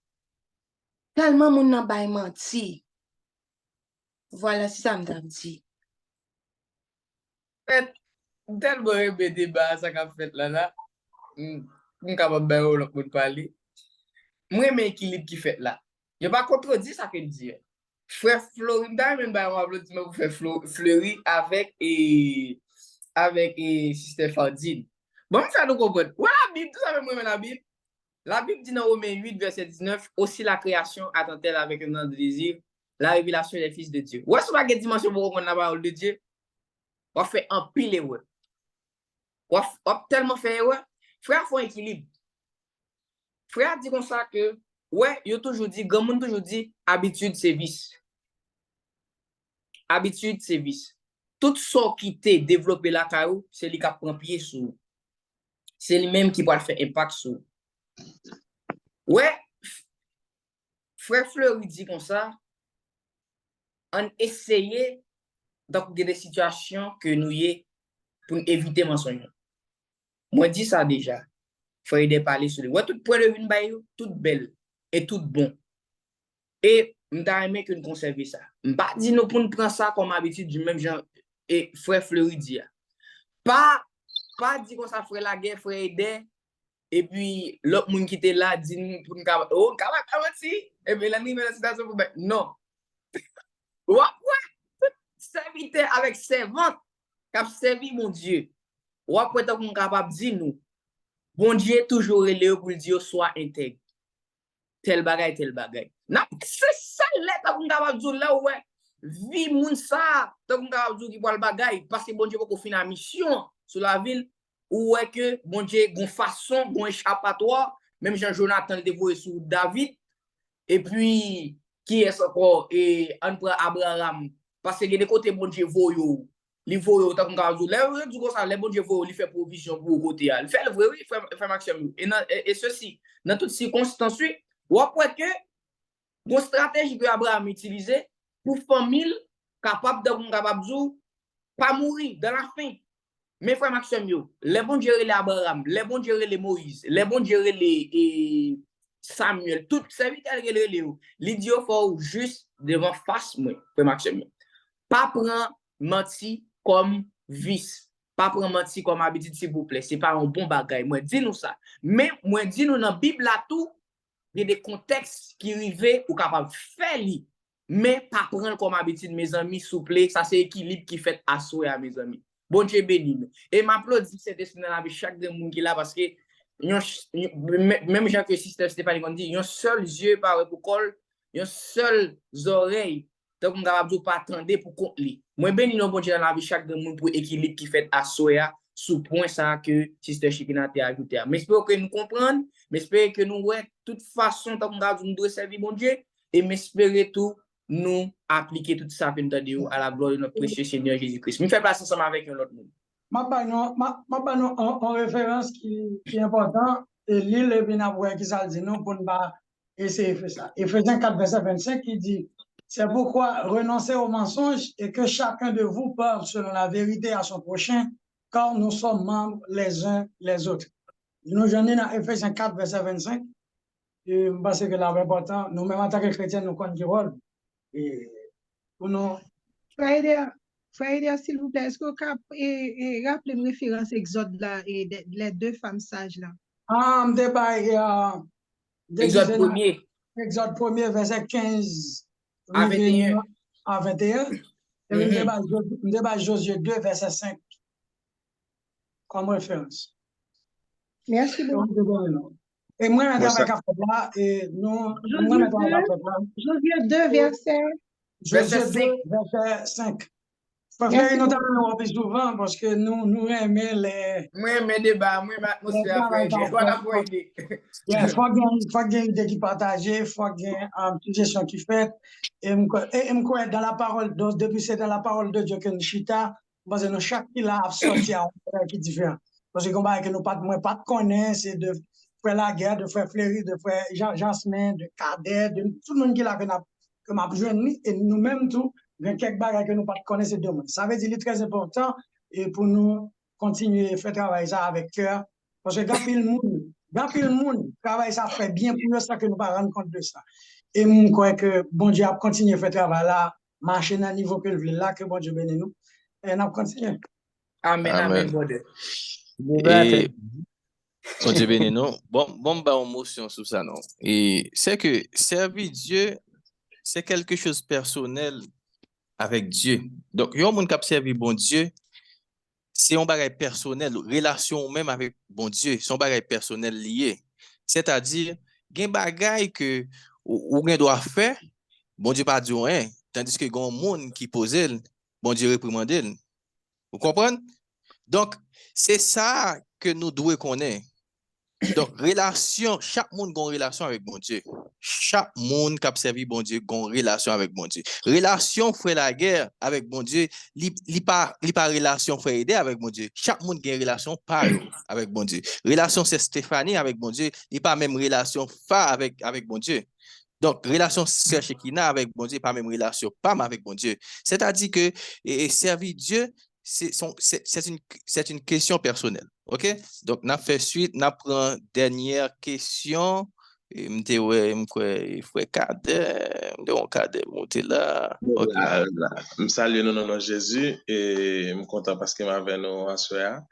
Tellement mon nan bay menti. Voilà, c'est ça m'dam dit. Tellement aimé débat ça qu'a fait là. Capable ben l'autre monde parler. Moi mais équilibre qui fait là. Je pas contredit ça que dit. Frère Florinda même ba un applaudissement pour faire Fleury avec Sister Fardine. Bon, ça nous comprendre. Ouais, la Bible, tout ça même moi la Bible. La Bible dit dans Romains 8 verset 19, aussi la création attend-elle avec un grand désir la révélation des fils de Dieu. Ouais, c'est pas quelle dimension pour qu'on a la parole de Dieu. On fait un pile erreur. On tellement fait erreur. Frère, faut équilibre. Frère dit comme ça que ouais, yo toujours dit, grand monde toujours dit habitude c'est vice. Habitude c'est vice. Tout ce qui t'est développé la caillou, c'est lui qui prend pied sur. C'est lui-même qui va faire impact sur. Ouais, frère Fleury dit comme ça, on essaye d'appliquer des situations que nous y pour éviter mensonge. Moi dis ça déjà. Faut aider parler sur lui. Ouais, tout point de vue bail tout belle et tout bon. Et m'ta aimé que nous conserver ça. M'pas dit nous pour nous prendre ça comme habitude du même genre et frère Fleury dit. Pas dit comme ça frère la guerre, frère aider. Et puis l'autre monde qui était là dit nous pour nous oh si et puis la nuit la situation pour non. Ouais, serviteur avec servante qui a servi mon Dieu. Ou après tant qu'on capable dire nous bon Dieu toujours relé pour dire soit intègre. Tel bagay. C'est ça là qu'on capable dire là ouais. Vie moun ça tant qu'on capable dire qui pour le bagay parce que bon Dieu pour finir la mission sur la ville ou ouais que bon Dieu gon façon gon échappatoire même Jean Jonathan le dévoyé sur David et puis qui est encore et on prend Abraham parce que des côté bon Dieu voyo li voyo tant qu'on capable dire du ça les bon Dieu voyo il fait provision pour côté il fait le vrai oui fait maximum et ceci dans toutes circonstances ou après que une stratégie que Abraham utilisé pour famille capable de pas mourir dans la faim. Mais frère Maxime, les bons Dieu les Abraham, les bons Dieu les Moïse, les bons Dieu les Samuel, tout serviteur les Dieu faut juste devant face moi, frère Maxime. Pas prendre menti comme vice, pas prendre menti comme habitude s'il vous plaît, c'est pas un bon bagage. Moi dis nous ça. Mais moi dis nous dans Bible là tout il y a des contextes qui arrivent ou capable faire li mais pas prendre comme habitude mes amis souple ça c'est équilibre qui fait assurer à mes amis bon Dieu béni et m'applaudis cet esprit dans la vie chaque de monde qui là parce que même Jacques Sister Stéphanie on dit un seul yeux par pour col un seul oreille donc on capable pas attendre pour compte li moi béni non bon Dieu dans la vie chaque de monde pour équilibre qui fait assurer sous point ça que Sister Chikina t'a ajouté mais j'espère que nous comprendre mais j'espère que nous ouais toute façon tant qu'on nous doit servir bon Dieu et m'espérer tout nous appliquer tout ça à la gloire de notre précieux Seigneur Jésus-Christ. Me fait passer ensemble avec un autre monde. Ma en référence qui est important et l'île est bien après qui ça dit non pour ne pas essayer de faire ça. Éphésiens 4 verset 25 qui dit c'est pourquoi renoncez au mensonge et que chacun de vous parle selon la vérité à son prochain car nous sommes membres les uns les autres. Nous j'en ai dans Éphésiens 4 verset 25 et parce que là important nous même en tant que chrétiens nous connaissons le rôle et pour nous Frère, s'il vous plaît, est-ce que vous pouvez rappeler une référence Exode là et les deux femmes sages là? Exode 1er. Exode 1er, verset 15 à 21. À 21. Et Josué 2, verset 5 comme référence. Merci beaucoup. Et moi, je travaille avec là et nous. Josué 2, verset. Josué 2, verset 5. Frère Fleuri, nous t'avons plus souvent parce que nous aimons les Moi, mes débats, moi, l'atmosphère, travail frère, je qu'on dois fait. aider. Yeah, faut qu'il y ait une idée qui partagée, faut qu'il y ait une suggestion qui fait. Et m'crois dans la parole, depuis c'est dans la parole de Dieu que nous chita, parce que nous chaque qui l'a sorti à un frère qui est différent. Parce que comme que nous pas de connaître, c'est de frère Laguerre, de frère Fleury, de frère Jasmin, de Cadet, de tout le monde qui l'a que m'a besoin et nous-mêmes tout, il y a quelques bagages que nous pas connaître ces deux mondes. Ça veut dire qu'il est très important et pour nous continuer à faire travail ça avec cœur parce que quand le monde travaille ça fait bien pour ça que nous pas rendre compte de ça. Et je crois que bon Dieu a continué à faire travail là, marcher dans le niveau que le veut là, que bon Dieu bénisse nous. Et on a continué. Amen, Amen. brother. Et bon Dieu béni, non? Bon, bah, on motion sur ça, non? Et c'est que servir Dieu, c'est quelque chose de personnel avec Dieu. Donc, il y a un monde qui a servi bon Dieu, c'est un bagage personnel, relation même avec bon Dieu, c'est un bagage personnel lié. C'est-à-dire, il y a un bagage que ou doit faire, bon Dieu pas dit rien, tandis que il y a un monde qui pose, bon Dieu réprimande. Vous comprenez? Donc, c'est ça que nous devons connaître. Donc, relation, chaque monde a une relation avec bon Dieu. Chaque monde qui a servi bon Dieu a une relation avec bon Dieu. Relation frère la guerre avec bon Dieu, il pas relation frère aider avec bon Dieu. Chaque monde a une relation par avec bon Dieu. Relation c'est Stéphanie avec bon Dieu, il pas même relation phare avec bon Dieu. Donc, relation sœur Shekina avec bon Dieu, pas même relation Pam avec bon Dieu. C'est-à-dire que servir Dieu, c'est une question personnelle. OK? Donc, on fait suite, on prend dernière question. Et frère Cadet, Cadet, monter là. OK. Je salue le nom de Jésus et je suis content parce que je m'avais nous en soir.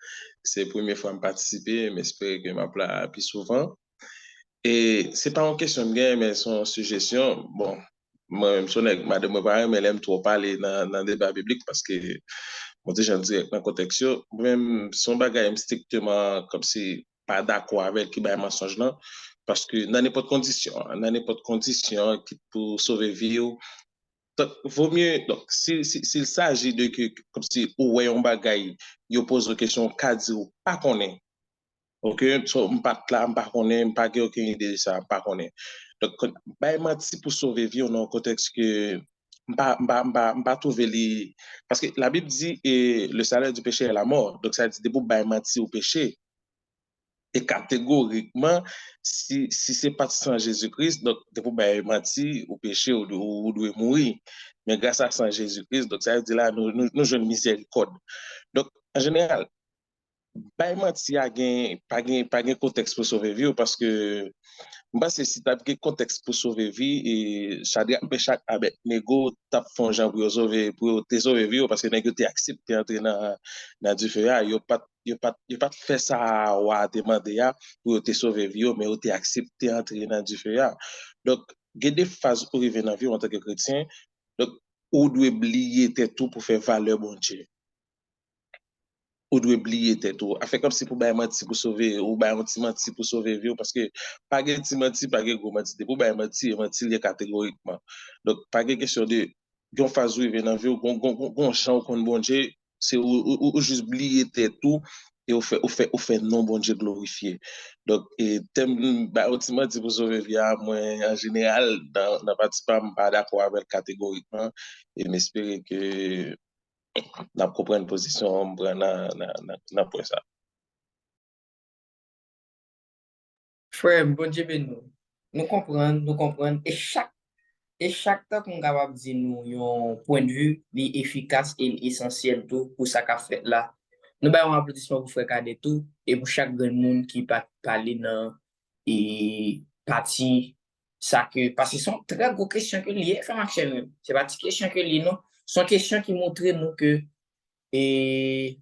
C'est la première fois que je participe, mais j'espère que je m'appelle plus souvent. Et ce n'est pas une question de gain, mais c'est une suggestion. Bon, moi, je suis avec madame, mais elle aime trop parler dans le débat biblique parce que, moi, je dis dans le contexte, même son bagage strictement comme si pas d'accord avec qui est mensonge là, parce que dans n'importe condition, qui pour sauver vie, donc, vaut mieux, donc, s'il s'agit de que, comme si, ou ouais, on bagaille, il pose une question, qu'a dit ou pas qu'on est. Ok, so, m'pas là, m'pas qu'on est, m'pas qu'il y a aucune idée de ça, pas qu'on est. Donc, bah, menti pour sauver vie, on a un contexte que, m'pas trouver les, parce que la Bible dit, et le salaire du péché est la mort. Donc, ça dit, de pour bah, menti au péché. Et catégoriquement, si c'est pas sans Jésus-Christ, donc, de pour bah, menti au péché ou doit mourir. Mais grâce à sans Jésus-Christ, donc, ça veut dire là, nous jouons miséricorde. Donc, en général, bah, menti a pas gain contexte pour sauver vie parce que parce que si tu as un contexte pour sauver vie et chaque avec négo t'a font gens pour te sauver vie parce que négo t'es accepté entrer dans du feu yo pas fait ça ou à demander pour te sauver vie mais t'es accepté entrer dans du feu. Donc il y a des phases où arriver dans vie en tant que chrétien, donc ou doit oublier tout pour faire valeur bon Dieu. Ou doit oublier tout. A fait comme si pour bailler menti pour sauver ou bailler un petit menti pour sauver vie parce que pas de petit menti, pas de gros menti. Pour bailler menti catégoriquement. Donc pas de question de gon phase où il vient dans vie ou gon chant qu'on bon Dieu, c'est ou juste oublier tout et on fait non bon Dieu glorifié. Donc et thème bah un petit menti pour sauver vie moi en général dans participant pas d'accord avec catégoriquement et m'espérer que n'a pas une position pour ça. Frère, bon Dieu béni nous. Nous comprenons. Et chaque temps qu'on est capable de dire nous un point de vue efficace et essentiel tout pour ça qu'a fait là. Nous avons un applaudissement pour Frère Cadet tout et pour chaque grand monde qui parle dans et partie ça que parce que ce sont très gros questions que liées faire marcher même. C'est pas une question que liées non, sont questions qui montrent nous que et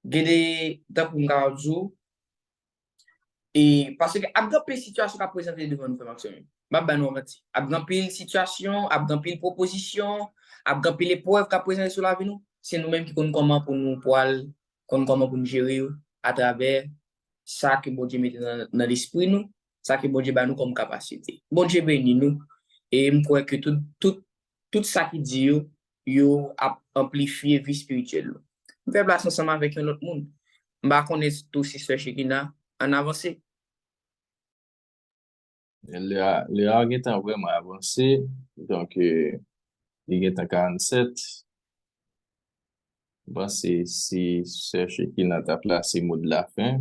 gade dans pour et parce que après les situations qu'a présenté devant nous maximum bah nous menti après pile situation après pile proposition après pile épreuve qu'a présenté sur la vie nous c'est nous mêmes qui connaissons comment pour nous comment pour nous gérer à travers ça que bon Dieu met dans l'esprit nous ça que bon Dieu ba nous comme capacité bon Dieu bénit nous et je crois que tout ça qui dit yo amplifier vie spirituelle. Nous faisons place ensemble avec un autre monde. Bah connaître tout Sister Shekina en avancé. Le art est vraiment avancé, donc il est en 47. Bon, c'est Sœur Shekina t'a placé mot de la fin.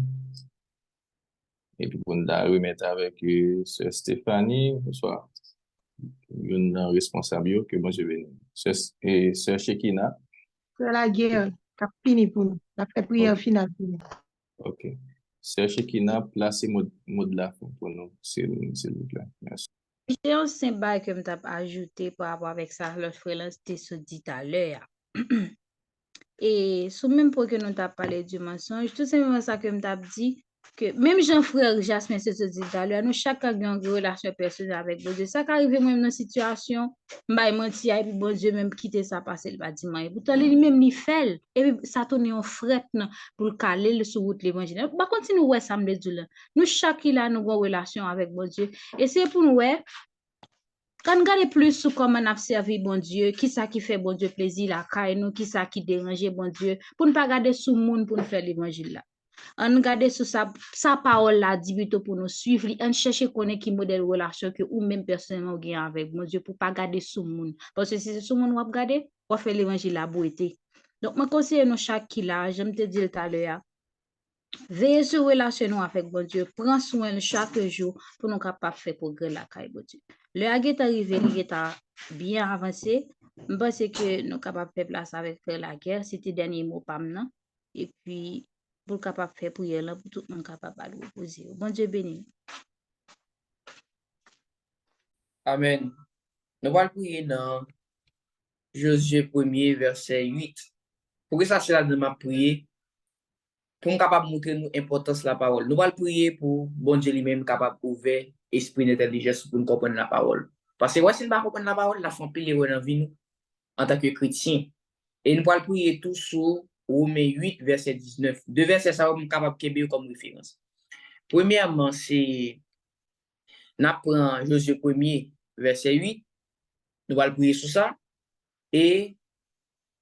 Et puis pour nous remettre avec Sœur Stéphanie, bonsoir. Une responsable que moi je vais. Sœur Shekina. C'est la guerre qui a fini pour nous. La prière finale pour nous. Ok. Sœur Shekina, placez mot de la fin pour nous, s'il vous plaît. Merci. J'ai un symbole que je ajouté par rapport avec ça, l'autre frère, c'était ce dit à l'heure. Et sous même pour que nous t'as parlé du mensonge, tout simplement ça que je dit, que même Jean-Frère Jasmin, c'est ce dit à l'heure, nous chacun a une relation personnelle avec Dieu. Ça qui arrive même dans une situation, bah, menti, et puis bon Dieu même quitter ça, passer le bâtiment. Et pourtant, lui-même, il fait, et puis ça tourne en fret pour le caler sur route l'évangile. Bah, continue, ouais, ça me dit là. Nous, chacun a une relation avec bon Dieu. Et c'est pour nous, ouais, quand on regarde plus sur comment on a servi bon Dieu, qui ça qui fait bon Dieu plaisir la caille nous, qui ça qui dérange bon Dieu, pour ne pas regarder sous le monde pour nous faire l'évangile là. On regarde sur sa parole là, dit plutôt pour nous suivre, on cherche connaître qui modèle relation que ou même personnellement gagne avec bon Dieu pour pas regarder sous le monde. Parce que si c'est sous le monde on va regarder, on va faire l'évangile là beauté. Donc moi conseille nous chaque qui là, j'aime te dire tout à l'heure. Veillez sur relation avec bon Dieu. Prends soin chaque jour pour nous capables de faire progrès la caille bon Dieu. Le est arrivé, il est bien avancé. Je pense que nous sommes capables de faire place avec Frère la guerre. C'était le dernier mot par maintenant. Et puis, pour capable de faire prière là, pour tout le monde capable de reposer. Bon Dieu béni. Amen. Nous allons prier dans Josué 1er, verset 8. Pour que ça, c'est là de ma prière. Pour nous capable de montrer nous l'importance de la parole. Nous allons prier pour bon Dieu lui-même capable d'ouvrir esprit d'intelligence pour nous comprendre la parole. Parce que si nous ne comprenons pas la parole, la font pile dans vie nous en tant que chrétien. Et nous allons prier tout sur Romains 8, verset 19. Deux versets, ça va nous capable de kébé comme référence. Premièrement, c'est nous prenons Josué 1er, verset 8. Nous allons prier sur ça. Et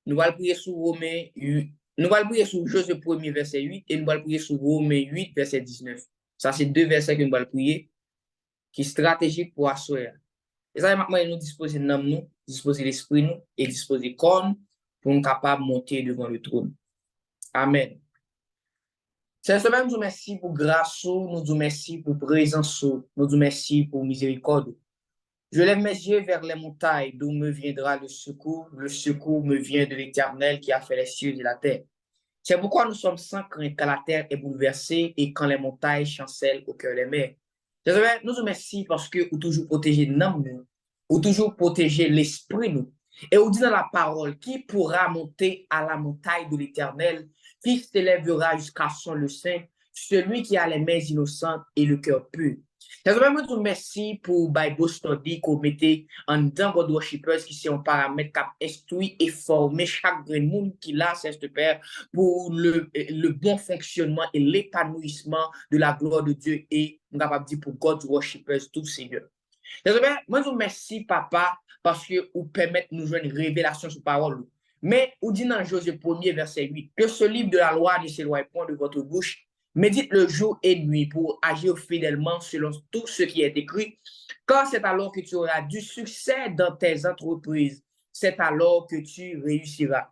nous allons prier sur Romains 8. Nous allons prier sur Josué 1er, verset 8, et nous allons prier sur Romains 8, verset 19. Ça, c'est deux versets que nous allons prier, qui sont stratégiques pour assurer. Et ça, maintenant, nous disposer nous, disposer l'esprit nous, et disposer corps pour nous capables de monter devant le trône. Amen. Cette semaine, nous vous remercions pour grâce, nous vous remercions pour présence, nous vous remercions pour miséricorde. Je lève mes yeux vers les montagnes d'où me viendra le secours. Le secours me vient de l'Éternel qui a fait les cieux et la terre. C'est pourquoi nous sommes sans crainte quand la terre est bouleversée et quand les montagnes chancellent au cœur des mers. Nous vous remercions parce que vous toujours protégez nous, vous toujours protégez l'esprit nous. Et vous dit dans la parole, qui pourra monter à la montagne de l'Éternel, qui s'élèvera jusqu'à son le sein, celui qui a les mains innocentes et le cœur pur. Je vous remercie pour Bible Study qu'on mettait en dedans God Worshippers qui sont un paramètre qui instruit et formé chaque monde qui l'a, c'est ce Père, pour le bon fonctionnement et l'épanouissement de la gloire de Dieu et on capable de dire pour God Worshippers tout Seigneur. Moi je vous remercie Papa parce que vous permettez de nous jouer une révélation sur parole. Mais vous dit dans Josué 1er verset 8 que ce livre de la loi ne s'éloigne point de votre bouche. Médite le jour et nuit pour agir fidèlement selon tout ce qui est écrit, car c'est alors que tu auras du succès dans tes entreprises. C'est alors que tu réussiras.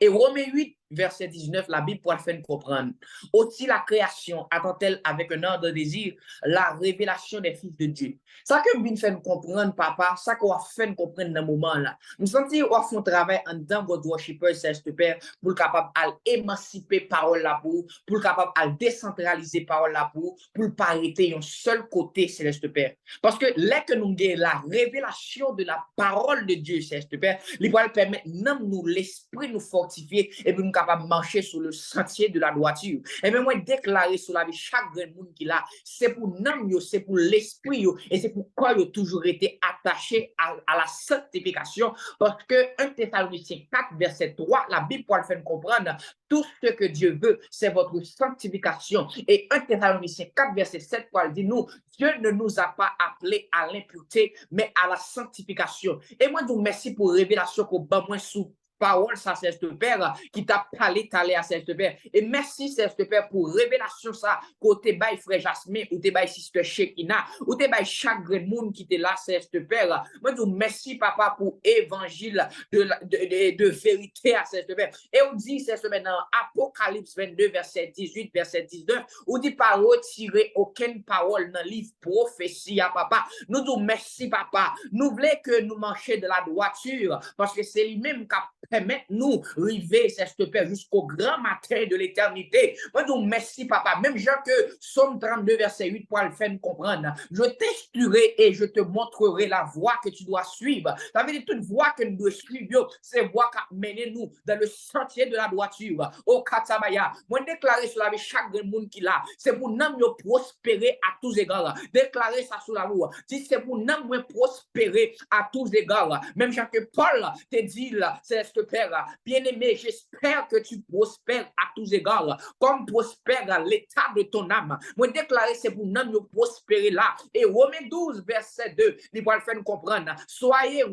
Et Romains 8, verset 19, la Bible pourra faire comprendre. Aussi la création attend-elle avec un ordre de désir la révélation des fils de Dieu. Ça que bien fait comprendre, papa, ça qu'on va faire comprendre dans le moment là. Nous sentons qu'on fait un travail en dedans de God Worshippers, c'est ce Père, pour le capable d'émanciper parole là pour le capable de décentraliser parole là pour ne pas arrêter un seul côté, Céleste Père. Parce que là que nous avons la révélation de la parole de Dieu, Céleste Père, il va permettre nous l'esprit nous fortifier et puis nous capable de marcher sur le sentier de la droiture. Et bien, moi, déclarer sur la vie chaque grand monde qui là, c'est pour l'âme, c'est pour l'esprit, et c'est pourquoi il a toujours été attaché à la sanctification. Parce que 1 Thessaloniciens 4, verset 3, la Bible pour le faire comprendre, tout ce que Dieu veut, c'est votre sanctification. Et 1 Thessaloniciens 4, verset 7, pour dit nous, Dieu ne nous a pas appelés à l'impureté, mais à la sanctification. Et moi, je vous remercie pour révélation qu'on bat moins sous parole, ça, c'est ce Père, qui t'a parlé à ce Père. Et merci, c'est ce Père, pour révélation, ça, côté bail frère Jasmin, ou t'es bail sister Shekina, ou t'es bail chaque grand monde qui était là, c'est ce Père. Moi, je vous merci, papa, pour évangile de vérité à ce Père. Et on dit, c'est ce maintenant, Apocalypse 22, verset 18, verset 19, on dit pas retirer aucune parole dans le livre prophétie à papa. Nous vous merci, papa. Nous voulons que nous marchions de la droiture, parce que c'est lui-même qui permettre nous arriver, c'est ce Père, jusqu'au grand matin de l'éternité. Moi, donc, merci, papa. Même Jean que Somme 32, verset 8, pour le faire comprendre. Je t'instruirai et je te montrerai la voie que tu dois suivre. Ça veut dire toute voie que nous devons suivre, c'est voie qui mène nous dans le sentier de la droiture. Au Katabaya, moi, déclarer sur la vie chaque monde qui l'a, c'est pour nous prospérer à tous égards. Déclarer ça sur la roue. Si c'est pour nous prospérer à tous égards. Même Jean que Paul te dit là, c'est ce Père, bien-aimé, j'espère que tu prospères à tous égards, comme prospère l'état de ton âme. Moi, déclarer, c'est pour nous prospérer là. Et Romains 12, verset 2, il va le faire nous comprendre. Soyez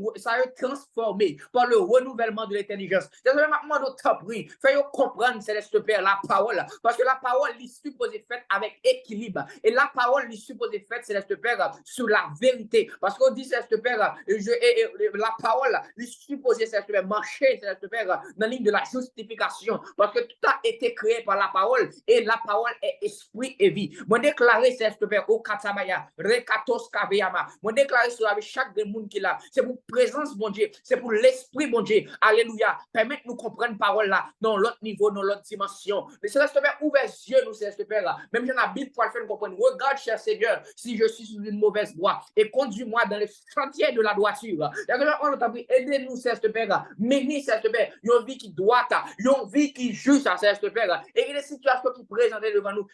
transformés par le renouvellement de l'intelligence. C'est vraiment de t'apprendre. Fais-nous comprendre, Céleste Père, la parole. Parce que la parole, elle est supposée faite avec équilibre. Et la parole, elle est supposée faite, Céleste Père, sur la vérité. Parce qu'on dit, Céleste Père, la parole, elle est supposée, Céleste Père, marcher, Céleste Père, dans la ligne de la justification. Parce que tout a été créé par la parole. Et la parole est esprit et vie. Moi, déclarer, Céleste Père, au Katabaya, Rekatos Kaveyama. Moi, déclarer sur la vie chaque monde qui l'a. C'est pour présence, mon Dieu. C'est pour l'esprit, mon Dieu. Alléluia. Permettez-nous comprendre parole là, dans l'autre niveau, dans l'autre dimension. Mais Céleste Père, ouvre les yeux, nous, Céleste Père. Même dans la Bible, pour le faire comprendre. Regarde, cher Seigneur, si je suis sur une mauvaise voie et conduis-moi dans le sentier de la droiture. Aidez-nous, Céleste Père. Menez, Céleste Père, une vie qui doit, une vie qui juste, Céleste Père. Et les situations qui présentent devant nous,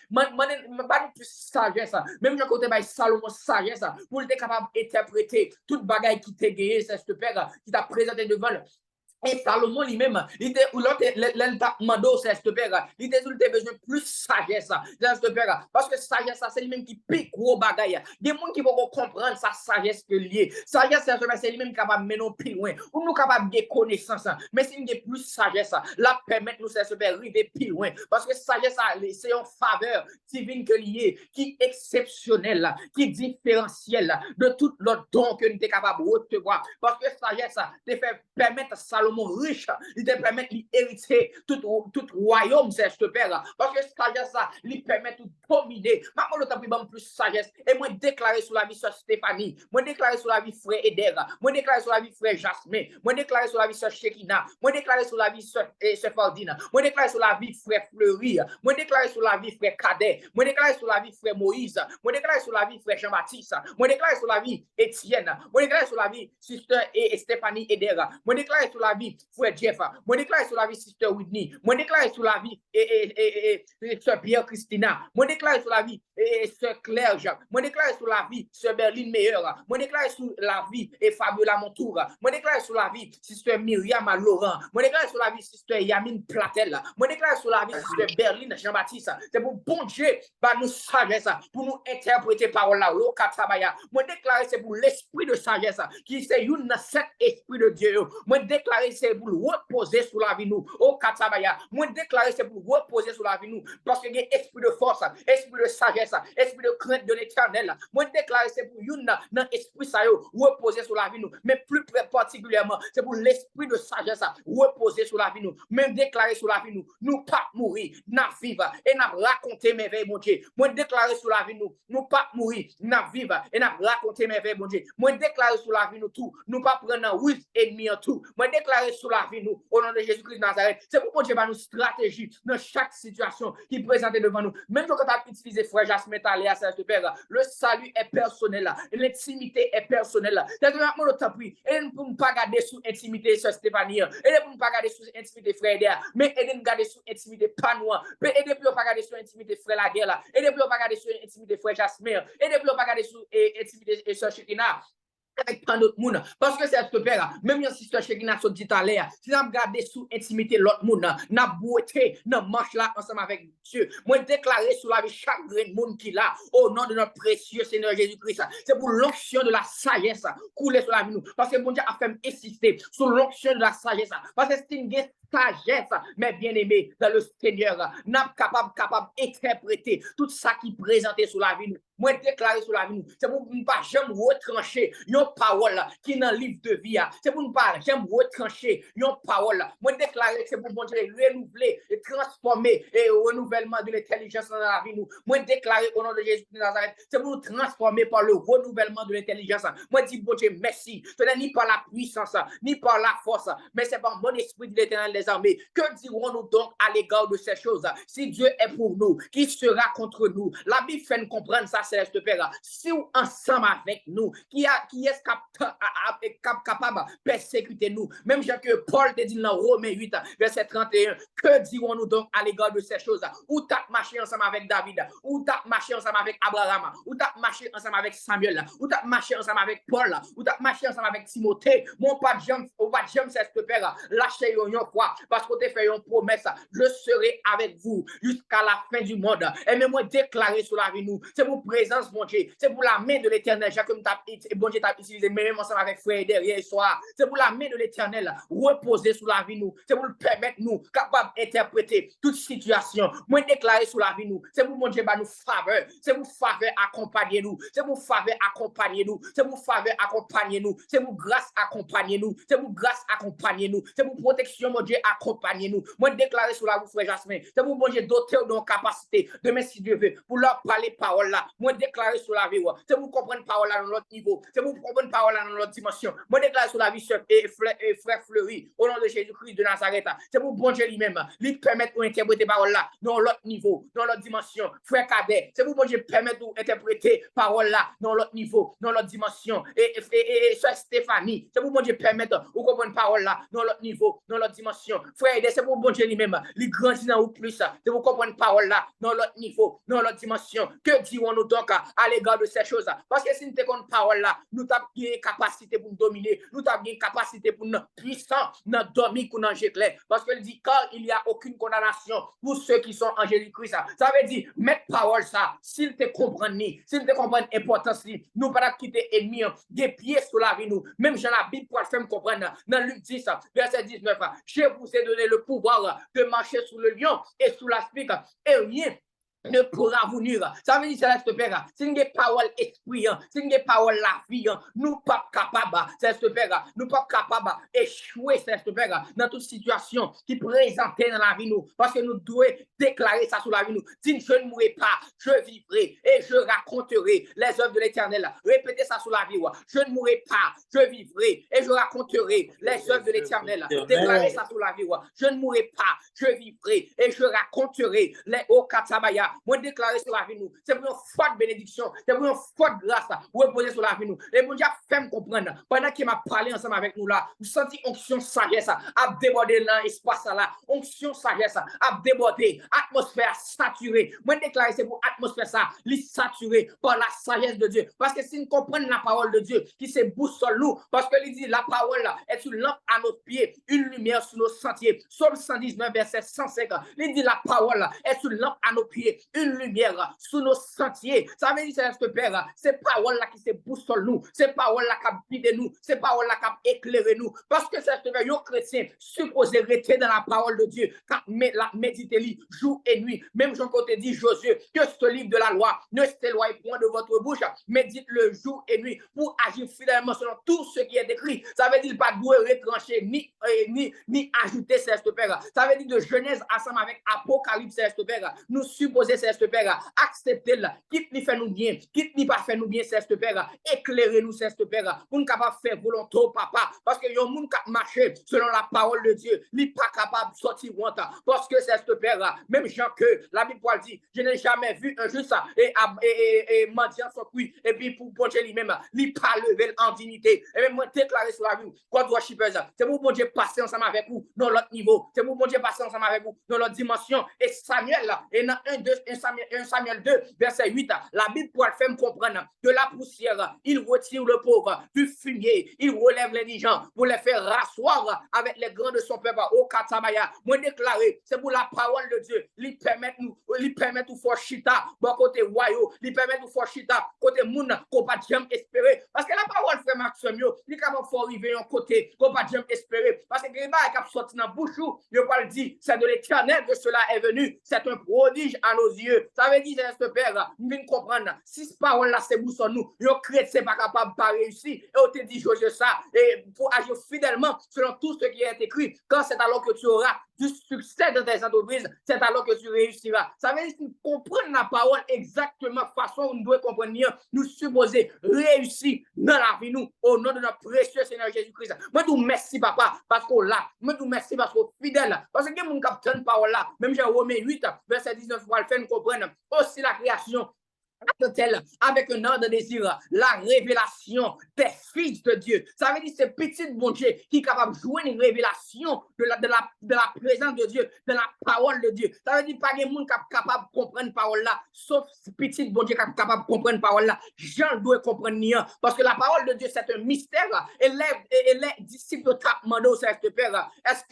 pas plus sagesse, même quand côté Salomon sagesse, pour être capable d'interpréter toute bagaille qui t'a gagné, Céleste Père, qui t'a présenté devant nous. Et Salomon lui-même, il était où l'autre, l'Eltamando, c'est ce Père, il était où il a besoin de plus sagesse, c'est ce Père, parce que sagesse, c'est lui-même qui pique gros bagaille. Il y a des gens qui vont comprendre sa sagesse que lié. Sagesse, c'est lui-même capable de mener plus loin, ou nous capable de connaissance, mais si il y a plus sagesse, la permettre nous, c'est ce Père, arriver plus loin, parce que sagesse, c'est une faveur divine que lié, qui est exceptionnelle, qui est différentielle de tout l'autre don que nous sommes capables de recevoir, parce que sagesse, te fait permettre Salomon riche, il te permet d'hériter tout royaume, c'est ce Père. Parce que sagesse, il permet de dominer. Maintenant, le temps plus sagesse. Et moi, déclarer sur la vie de Stéphanie. Moi, déclarer sur la vie frère Eder. Moi, déclarer sur la vie frère Jasmin. Moi, déclarer sur la vie de Shekina. Moi, déclarer sur la vie de Fardine. Moi, déclarer sur la vie frère Fleury. Moi, déclarer sur la vie frère Cadet. Moi, déclarer sur la vie frère Moïse. Moi, déclarer sur la vie frère Jean-Baptiste. Moi, déclarer sur la vie Étienne. Moi, déclarer sur la vie sister et Stéphanie Eder. Moi, déclarer sur la vie frère Jeff, moi déclare sur la vie sister Whitney, moi déclare sur la vie sœur Pierre Christina, moi déclare sur la vie sœur Claire Jacques, moi déclare sur la vie sœur Berline Meilleur, moi déclare sur la vie Fabiola Montour, moi déclare sur la vie sister Myriam Laurent, moi déclare sur la vie sister Yamine Platel, moi déclare sur la vie sister Berline Jean-Baptiste. C'est pour bon Dieu nous sagesse pour nous interpréter parole là au Katabaya. Moi déclare c'est pour l'esprit de sagesse qui c'est une cet esprit de Dieu. Moi déclare c'est pour reposer sur la vie nous au Katabaya. Moi déclarer c'est pour reposer sur la vie nous parce que il y a esprit de force, esprit de sagesse, esprit de crainte de l'éternel. Moi déclarer c'est pour une dans esprit ça reposer sur la vie nous, mais plus particulièrement c'est pour l'esprit de sagesse reposer sur la vie nous. Même déclarer sur la vie nous pas mourir, n'a vivre et n'a raconter merveilles mon Dieu. Moi déclarer sur la vie nous pas mourir, n'a vivre et n'a raconter merveilles mon Dieu. Moi déclarer sur la vie nous tout, nous pas prendre un risque ennemi en tout. Moi déclarer déclarer sur la vie nous, au nom de Jésus-Christ de Nazareth. C'est pour bon Dieu, nous stratégie dans chaque situation qui présente devant nous. Même quand on a utilisé frère Jasmin Taléa, c'est Père, le salut est personnel, l'intimité est personnelle. C'est que maintenant, nous t'appuie. Et nous ne pouvons pas garder sous intimité sur Stéphanie, et nous ne pouvons pas garder sous intimité frère Eder, mais aidez-nous garder sous intimité Panois, aidez-nous pas garder sous intimité frère Laguerre, aidez-nous pas garder sous intimité frère Jasmin, aidez-nous pas garder sous intimité sœur Chekina. Avec tant d'autres monde parce que c'est ce père même si sister Chekina so dit à l'air si n'a garder sous intimité l'autre monde n'a beauté n'a marche là ensemble avec Dieu moi déclarer sur la vie chaque grain monde qui là au nom de notre précieux Seigneur Jésus-Christ c'est pour l'onction de la sagesse couler sur la vie nous parce que bon Dieu a fait insister sur l'onction de la sagesse parce que c'est une sagesse, mais bien aimé dans le Seigneur, n'a capable d'interpréter tout ça qui est présenté sur la vie. Moi, déclarer sur la vie, c'est pour ne pas jamais retrancher une parole qui est dans le livre de vie. C'est pour ne pas jamais retrancher une parole. Moi, déclarer c'est pour renouveler et transformer et renouvellement de l'intelligence dans la vie. Moi, déclarer au nom de Jésus de Nazareth, c'est pour nous transformer par le renouvellement de l'intelligence. Moi, dis bon Dieu, merci. Ce n'est ni par la puissance, ni par la force, mais c'est par mon esprit de l'Éternel des armées. Que dirons-nous donc à l'égard de ces choses? Si Dieu est pour nous, qui sera contre nous? La Bible fait nous comprendre ça, Céleste Père. Si vous ensemble avec nous, qui est capable de persécuter nous? Même Jean que Paul te dit dans Romains 8, verset 31, que dirons-nous donc à l'égard de ces choses? Ou t'as marché ensemble avec David, ou t'as marché ensemble avec Abraham, ou t'as marché ensemble avec Samuel, ou t'as marché ensemble avec Paul, ou t'as marché ensemble avec Timothée. Mon pas de jambe, Céleste Père, lâchez une fois, parce qu'on t'a fait une promesse, je serai avec vous jusqu'à la fin du monde. Et même moi déclarer sur la vie nous, c'est pour présence, mon Dieu, c'est pour la main de l'Éternel, comme bon Dieu t'a utilisé, même ensemble avec frère derrière soir, c'est pour la main de l'Éternel reposer sur la vie nous, c'est pour le permettre nous capable d'interpréter toute situation. Moi déclarer sur la vie nous, c'est pour mon Dieu nous faveur, c'est pour faveur accompagner nous, c'est pour faveur accompagner nous, c'est pour faveur accompagner nous, c'est pour grâce accompagner nous, c'est pour grâce accompagner nous, c'est pour protection, mon Dieu, accompagner nous. Moi déclarer sur la vous, frère Jasmin, c'est pour mon Dieu doter de capacité, demain si Dieu veut, pour leur parler parole là. Moi déclarer sur la vie, c'est pour comprendre parole là dans l'autre niveau, c'est pour comprendre parole là dans l'autre dimension. Moi déclarer sur la vie, frère Fleury, au nom de Jésus-Christ de Nazareth, c'est pour bon Dieu lui-même, lui permettre d'interpréter parole là dans l'autre niveau, dans l'autre dimension. Frère Cadet, c'est pour bon Dieu permettre d'interpréter parole là dans l'autre niveau, dans l'autre dimension. Et soeur Stéphanie, c'est pour bon Dieu permettre de comprendre parole là dans l'autre niveau, dans l'autre dimension. Frère, c'est pour bon Dieu lui-même, lui grandir dans ou plus, c'est pour comprendre parole là dans l'autre niveau, dans l'autre dimension. Que dirons-nous donc à l'égard de ces choses? Parce que si nous avons parole là, nous avons une capacité pour nous dominer, nous avons une capacité pour nous puissants, nous dormir pour nous clair. Parce qu'il dit, car il n'y a aucune condamnation pour ceux qui sont en Jésus-Christ. Ça veut dire, mettre parole ça, s'il te comprend, s'il te comprend l'importance, nous ne pas quitter ennemi, des pieds sur la vie nous. Même Jean la Bible pour le faire comprendre, dans Luc 10, verset 19, je vous ai donné le pouvoir de marcher sous le lion et sous la spique, et rien ne pourra vous nuire. Ça veut dire, Céleste Père, si nous avons parole esprit, si nous avons parole la vie, nous ne sommes pas capables, Céleste Père, nous ne sommes pas capables d'échouer, Céleste Père, dans toute situation qui présente dans la vie nous, parce que nous devons déclarer ça sur la vie nous. Dites, je ne mourrai pas, je vivrai et je raconterai les œuvres de l'Éternel. Répétez ça sur la vie. Je ne mourrai pas, je vivrai et je raconterai les œuvres de l'Éternel. Déclarez ça sur la vie. Je ne mourrai pas, je vivrai et je raconterai les Okatabaya. Moi déclarer sur la vie nous, c'est pour une forte bénédiction, c'est pour une forte grâce reposer sur la vie nous. Et mon Dieu fait me comprendre, pendant qu'il m'a parlé ensemble avec nous là, vous sentez onction sagesse à déborder dans l'espace là, onction sagesse à déborder, atmosphère saturée. Moi déclarer c'est pour atmosphère ça, li saturée par la sagesse de Dieu. Parce que si nous comprenons la parole de Dieu qui se boussole nous, parce que il dit la parole là est une lampe à nos pieds, une lumière sur nos sentiers. Psaume 119 verset 105. Il dit la parole là est une lampe à nos pieds, une lumière sous nos sentiers. Ça veut dire, Céleste Père, ces paroles-là qui se boussole nous, ces paroles-là qui guident nous, ces paroles-là qui éclairent nous. Parce que Céleste Père, les chrétiens supposés rester dans la parole de Dieu, quand la méditez jour et nuit. Même Jean côté dit Josué, que ce livre de la loi ne s'éloigne point de votre bouche, médite-le jour et nuit pour agir fidèlement selon tout ce qui est écrit. Ça veut dire pas de retrancher ni ajouter, Céleste Père. Ça veut dire de Genèse ensemble avec Apocalypse, Céleste Père. Nous supposons disposer, Céleste Père, accepter-le, quitte lui faire nous bien, quitte lui pas faire nous bien, Céleste Père, éclairez-nous, Céleste Père, pour nous capable faire volonté, papa, parce que yon moun qui marche selon la parole de Dieu, il pas capable de sortir honte, parce que Céleste Père, même Jean que la Bible dit, je n'ai jamais vu un juste et mendiant son cuit, et puis pour bon Dieu lui-même, il pas lever en dignité, et même moi déclarer sur la vie, God worshippers, c'est pour bon Dieu passer ensemble avec vous dans l'autre niveau, c'est pour bon Dieu passer ensemble avec vous dans l'autre dimension, et Samuel, et dans 1 Samuel 2, verset 8, la Bible pour le faire comprendre, de la poussière, il retire le pauvre, du fumier, il relève les indigents, pour les faire rasseoir avec les grands de son peuple, au Katabaya, moi déclarer, c'est pour la parole de Dieu, il permet nous faire chita, bon côté royaux, il permet nous faire chita, côté moun, qu'on pas jamais espérer, parce que la parole frère Maxime, il est capable de arriver un côté, qu'on pas jamais espérer, parce que les gens qui sorti dans bouche, il pas le dire, c'est de l'Éternel que cela est venu, c'est un prodige à nos yeux, ça veut dire, c'est ce père, nous venons comprendre, si cette parole là c'est pour nous, les chrétiens pas capable de pas réussir, et on te dit, je ça, et pour agir fidèlement selon tout ce qui est écrit, quand c'est alors que tu auras du succès dans tes entreprises, c'est alors que tu réussiras. Ça veut dire que nous comprenons la parole exactement façon où nous devons comprendre, nous supposer réussir dans la vie, nous, au nom de notre précieux Seigneur Jésus-Christ. Moi, je vous remercie, papa, parce qu'on l'a. Moi, je vous remercie parce qu'on est fidèle. Parce que mon capitaine parole là, même j'ai Romains 8, verset 19, pour le faire nous comprendre aussi la création. Avec un ordre de désir, la révélation des fils de Dieu. Ça veut dire que c'est petit bon Dieu qui est capable de jouer une révélation de la présence de Dieu, de la parole de Dieu. Ça veut dire pas que les gens sont capables de comprendre la parole là, sauf petit bon Dieu qui est capable de comprendre la parole là. Jean doit comprendre parce que la parole de Dieu c'est un mystère. Et les disciples de demandé au Saint-Père, est-ce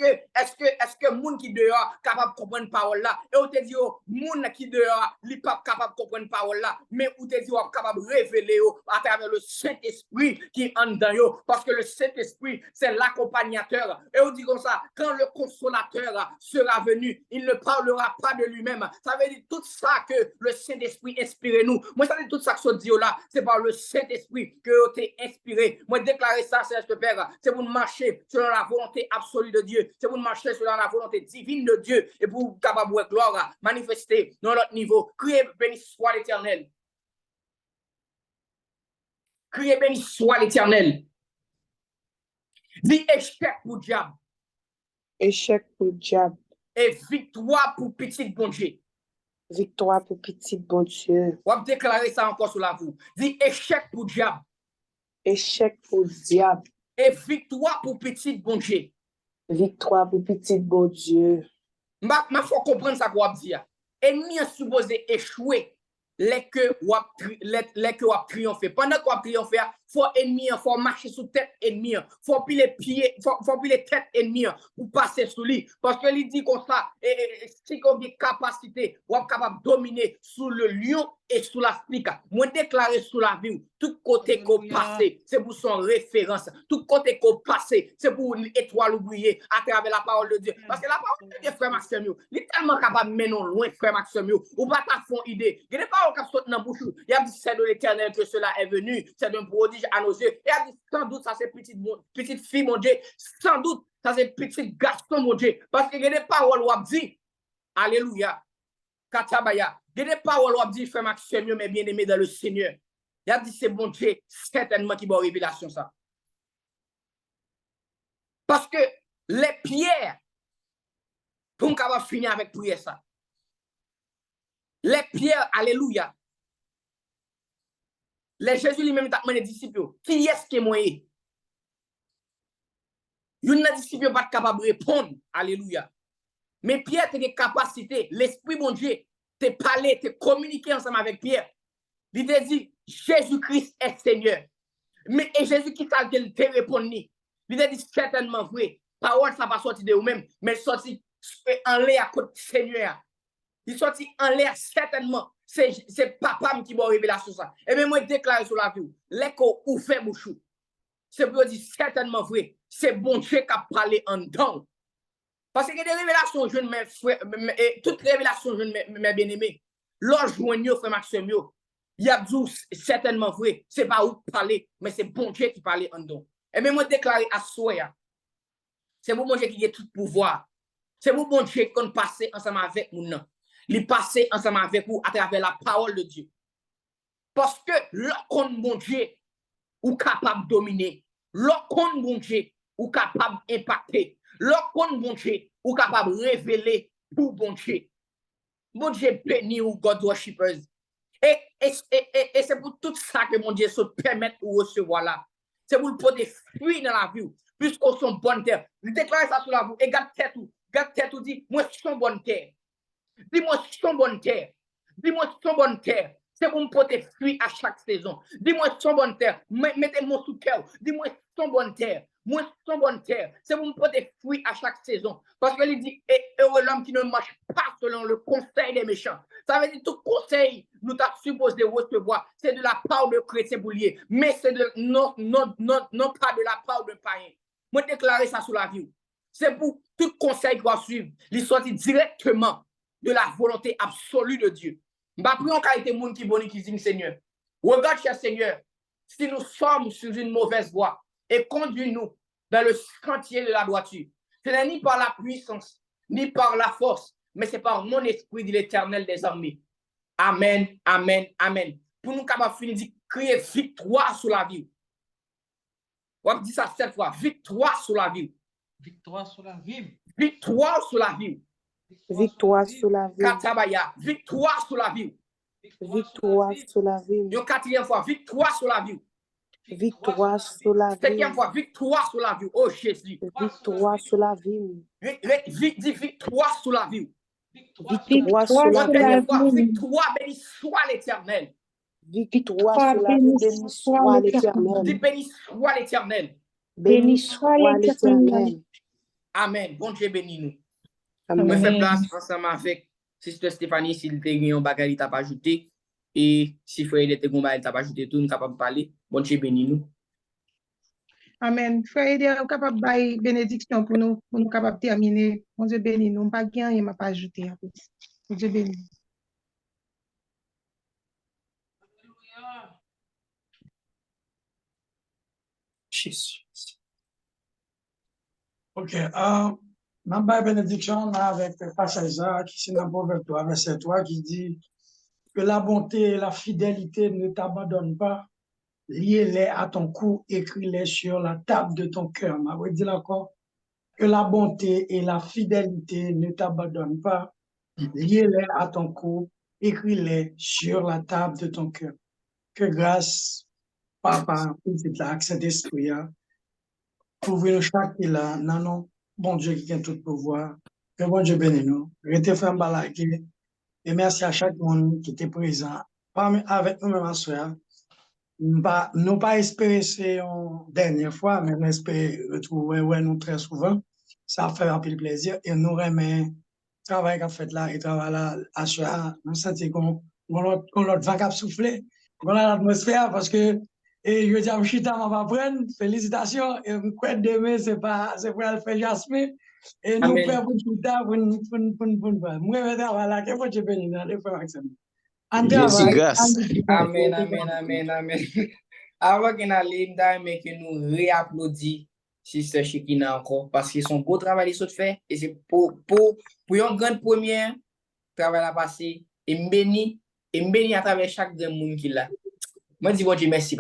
que les gens qui dehors capable de comprendre la parole là? Et on te dit, les gens qui dehors, ils ne sont pas capables de comprendre la parole là. Mais où te dit on est capable de révéler à travers le Saint-Esprit qui est en dedans, parce que le Saint-Esprit c'est l'accompagnateur. Et on dit comme ça, quand le consolateur sera venu, il ne parlera pas de lui-même. Ça veut dire tout ça que le Saint-Esprit inspire nous. Moi ça veut dire tout ça que je dis là, c'est par le Saint-Esprit que tu es inspiré. Moi déclarer ça, c'est ce Père, c'est pour marcher selon la volonté absolue de Dieu, c'est pour marcher selon la volonté divine de Dieu et pour capable de gloire manifester dans notre niveau. Criez béni soit l'Éternel. Criez béni soit l'Éternel. Dis échec pour diable. Échec pour diable. Et victoire pour petit bon Dieu. Victoire pour petit bon Dieu. On va déclarer ça encore sur la vous. Dis échec pour diable. Échec pour diable. Et victoire pour petit bon Dieu. Victoire pour petit bon Dieu. Ma faut comprendre ça qu'on va dire. Ennemi est supposé échouer. Les que wap triompher. Pendant qu'on triompher, faut ennemi, faut marcher sous tête ennemi, faut piler pieds, faut piler tête ennemi pour passer sous lui. Parce que lui dit comme ça, si qu'on a capacité, on est capable de dominer sous le lion et sous la spique. Moi déclarer sous la vie, tout côté qu'on passe, c'est pour son référence. Tout côté qu'on passe, c'est pour une étoile oubliée à travers la parole de Dieu. Parce que la parole de Dieu, frère Maxime, il est tellement capable de mener loin, frère Maxime, ou pas ta fond idée. Il n'est pas au cap sauter dans bouche. Il a dit c'est de l'Éternel que cela est venu, c'est d'un prodige à nos yeux. Il a dit sans doute ça c'est petite fille mon Dieu, sans doute ça c'est petit garçon mon Dieu. Parce que il y a des paroles où on dit alléluia, katabaya. Il y a des paroles où on dit frère Maxime, mais bien aimé dans le Seigneur. Il a dit c'est bon Dieu, certainement qui va révélation ça. Parce que les pierres, pour qu'on va finir avec prière ça. Les pierres, alléluia. Les Jésus lui-même t'a demandé disciples, qui est-ce qui est moi? Une disciple pas capable de répondre, alléluia. Mais Pierre a des capacités, l'Esprit bon Dieu te parler, te communiquer ensemble avec Pierre. Il te dit Jésus-Christ est Seigneur. Mais et Jésus qui t'a te répondre, il te dit certainement vrai. Parole ça pas sorti de vous-même, mais sorti en l'air à côté Seigneur. Il sorti en l'air certainement. C'est papa qui m'a révélé ça. Et bien moi déclare sur la vie, l'écho ouvert bouchou. C'est pour dire certainement vrai. C'est bon Dieu qui a parlé en dedans. Parce que des révélations jeunes mes frères, toutes révélations jeunes mes bien-aimés. L'or joigneux frère Maxime, il y a dit certainement vrai. C'est pas où parler, mais c'est bon Dieu qui parle en dedans. Et bien moi déclarer à soi. C'est bon Dieu qui a tout pouvoir. C'est bon Dieu qui passe ensemble avec nous. il passe ensemble avec vous à travers la parole de Dieu. Parce que lorsqu'on bon Dieu, ou capable de dominer, lorsqu'on bon Dieu, ou capable d'impacter, lorsqu'on bon Dieu, ou capable de révéler pour bon Dieu. Bon Dieu béni ou God worshippers. Et c'est pour tout ça que mon Dieu se permet de recevoir là. C'est pour le porter fruit dans la vie, puisqu'on sont bonne terre. Je déclare ça sur la vie. Et garde tête ou dit, moi je suis bonne terre. Dis-moi si je suis bonne terre. Dis-moi si je suis bonne terre. C'est pour me porter fruit à chaque saison. Dis-moi si je suis bonne terre. Mettez-moi sous cœur. Dis-moi si je suis bonne terre. Moi, je suis bonne terre. C'est pour me porter fruit à chaque saison. Parce qu'il dit, heureux l'homme qui ne marche pas selon le conseil des méchants. Ça veut dire tout conseil, nous t'as supposé recevoir. C'est de la part de chrétien boulier. Mais c'est non pas de la part de païen. Moi, déclarer ça sur la vie. C'est pour tout conseil qu'on va suivre. Il sortit directement de la volonté absolue de Dieu. Je ne vais pas prier en qualité de monde qui bonne qui dit Seigneur. Regarde, cher Seigneur, si nous sommes sur une mauvaise voie et conduis-nous dans le sentier de la droiture. Ce n'est ni par la puissance, ni par la force, mais c'est par mon esprit, dit l'Éternel des armées. Amen, amen, amen. Pour nous capables finir de crier victoire sur la vie. On dit ça 7 fois. Victoire sur la vie. Victoire sur la vie. Victoire sur la vie. Victoire sur la vie. Katabaya. Victoire sur la vie. Victoire sur la vie. Une 4e fois. Victoire sur la vie. Victoire sur la vie. 5e fois. Victoire sur la vie. Oh Jésus. Victoire sur la vie. Dis victoire sur la vie. Victoire sur la vie. Victoire, béni soit l'Éternel. Victoire sur la vie. Béni soit l'Éternel. Dis béni soit l'Éternel. Béni soit l'Éternel. Amen. Bon Dieu béni nous. Amen. Je fais place ensemble avec Sister Stéphanie s'il te gagne un bagage il t'a pas ajouté et si frère il était il t'a pas ajouté tout nous capable de parler. Bon Dieu béni nous. Amen. Frère, il est capable de bénédiction pour nous capables de terminer. Bon Dieu béni nous. Pas gain, il m'a pas ajouté. Bon Dieu béni. Jésus. Ok. Dans la bénédiction, avec le passage qui est dans le Proverbe 3, verset 3, qui dit que la bonté et la fidélité ne t'abandonnent pas. Liez-les à ton cou, écris-les sur la table de ton cœur. Je vais dire encore que la bonté et la fidélité ne t'abandonnent pas. Liez-les à ton cou, écris-les sur la table de ton cœur. Que grâce, Papa, petit là, cet esprit, pour nous chaque là, non, bon Dieu qui a tout pouvoir. Que bon Dieu bénisse nous. Restez ferme balaguer. Et merci à chaque monde qui était présent. Avec nous-mêmes en soir. Nous pas espérer c'est une dernière fois, mais nous espérons retrouver nous très souvent. Ça fait un peu de plaisir. Et nous remercions le travail qu'on fait là et travail là à soir. Nous sentons qu'on l'autre vent cap souffler. Qu'on a l'atmosphère parce que et je dis à Mchita, on va prendre. Félicitations. Et je crois que demain, c'est pour le faire Jasmine. Et nous prêts pour tout ça, pour moi, je vais voilà, que vous bénisse dans les frères Maxime. Amen, amen, amen, amen. Avant qu'on aille, mais que nous réapplaudissons Sister Shekina encore, parce que son beau travail qu'ils ont fait, et c'est pour une grande première travail à passer, et béni à travers chaque grand monde qui l'a. Moi, je dis, bon Dieu, merci.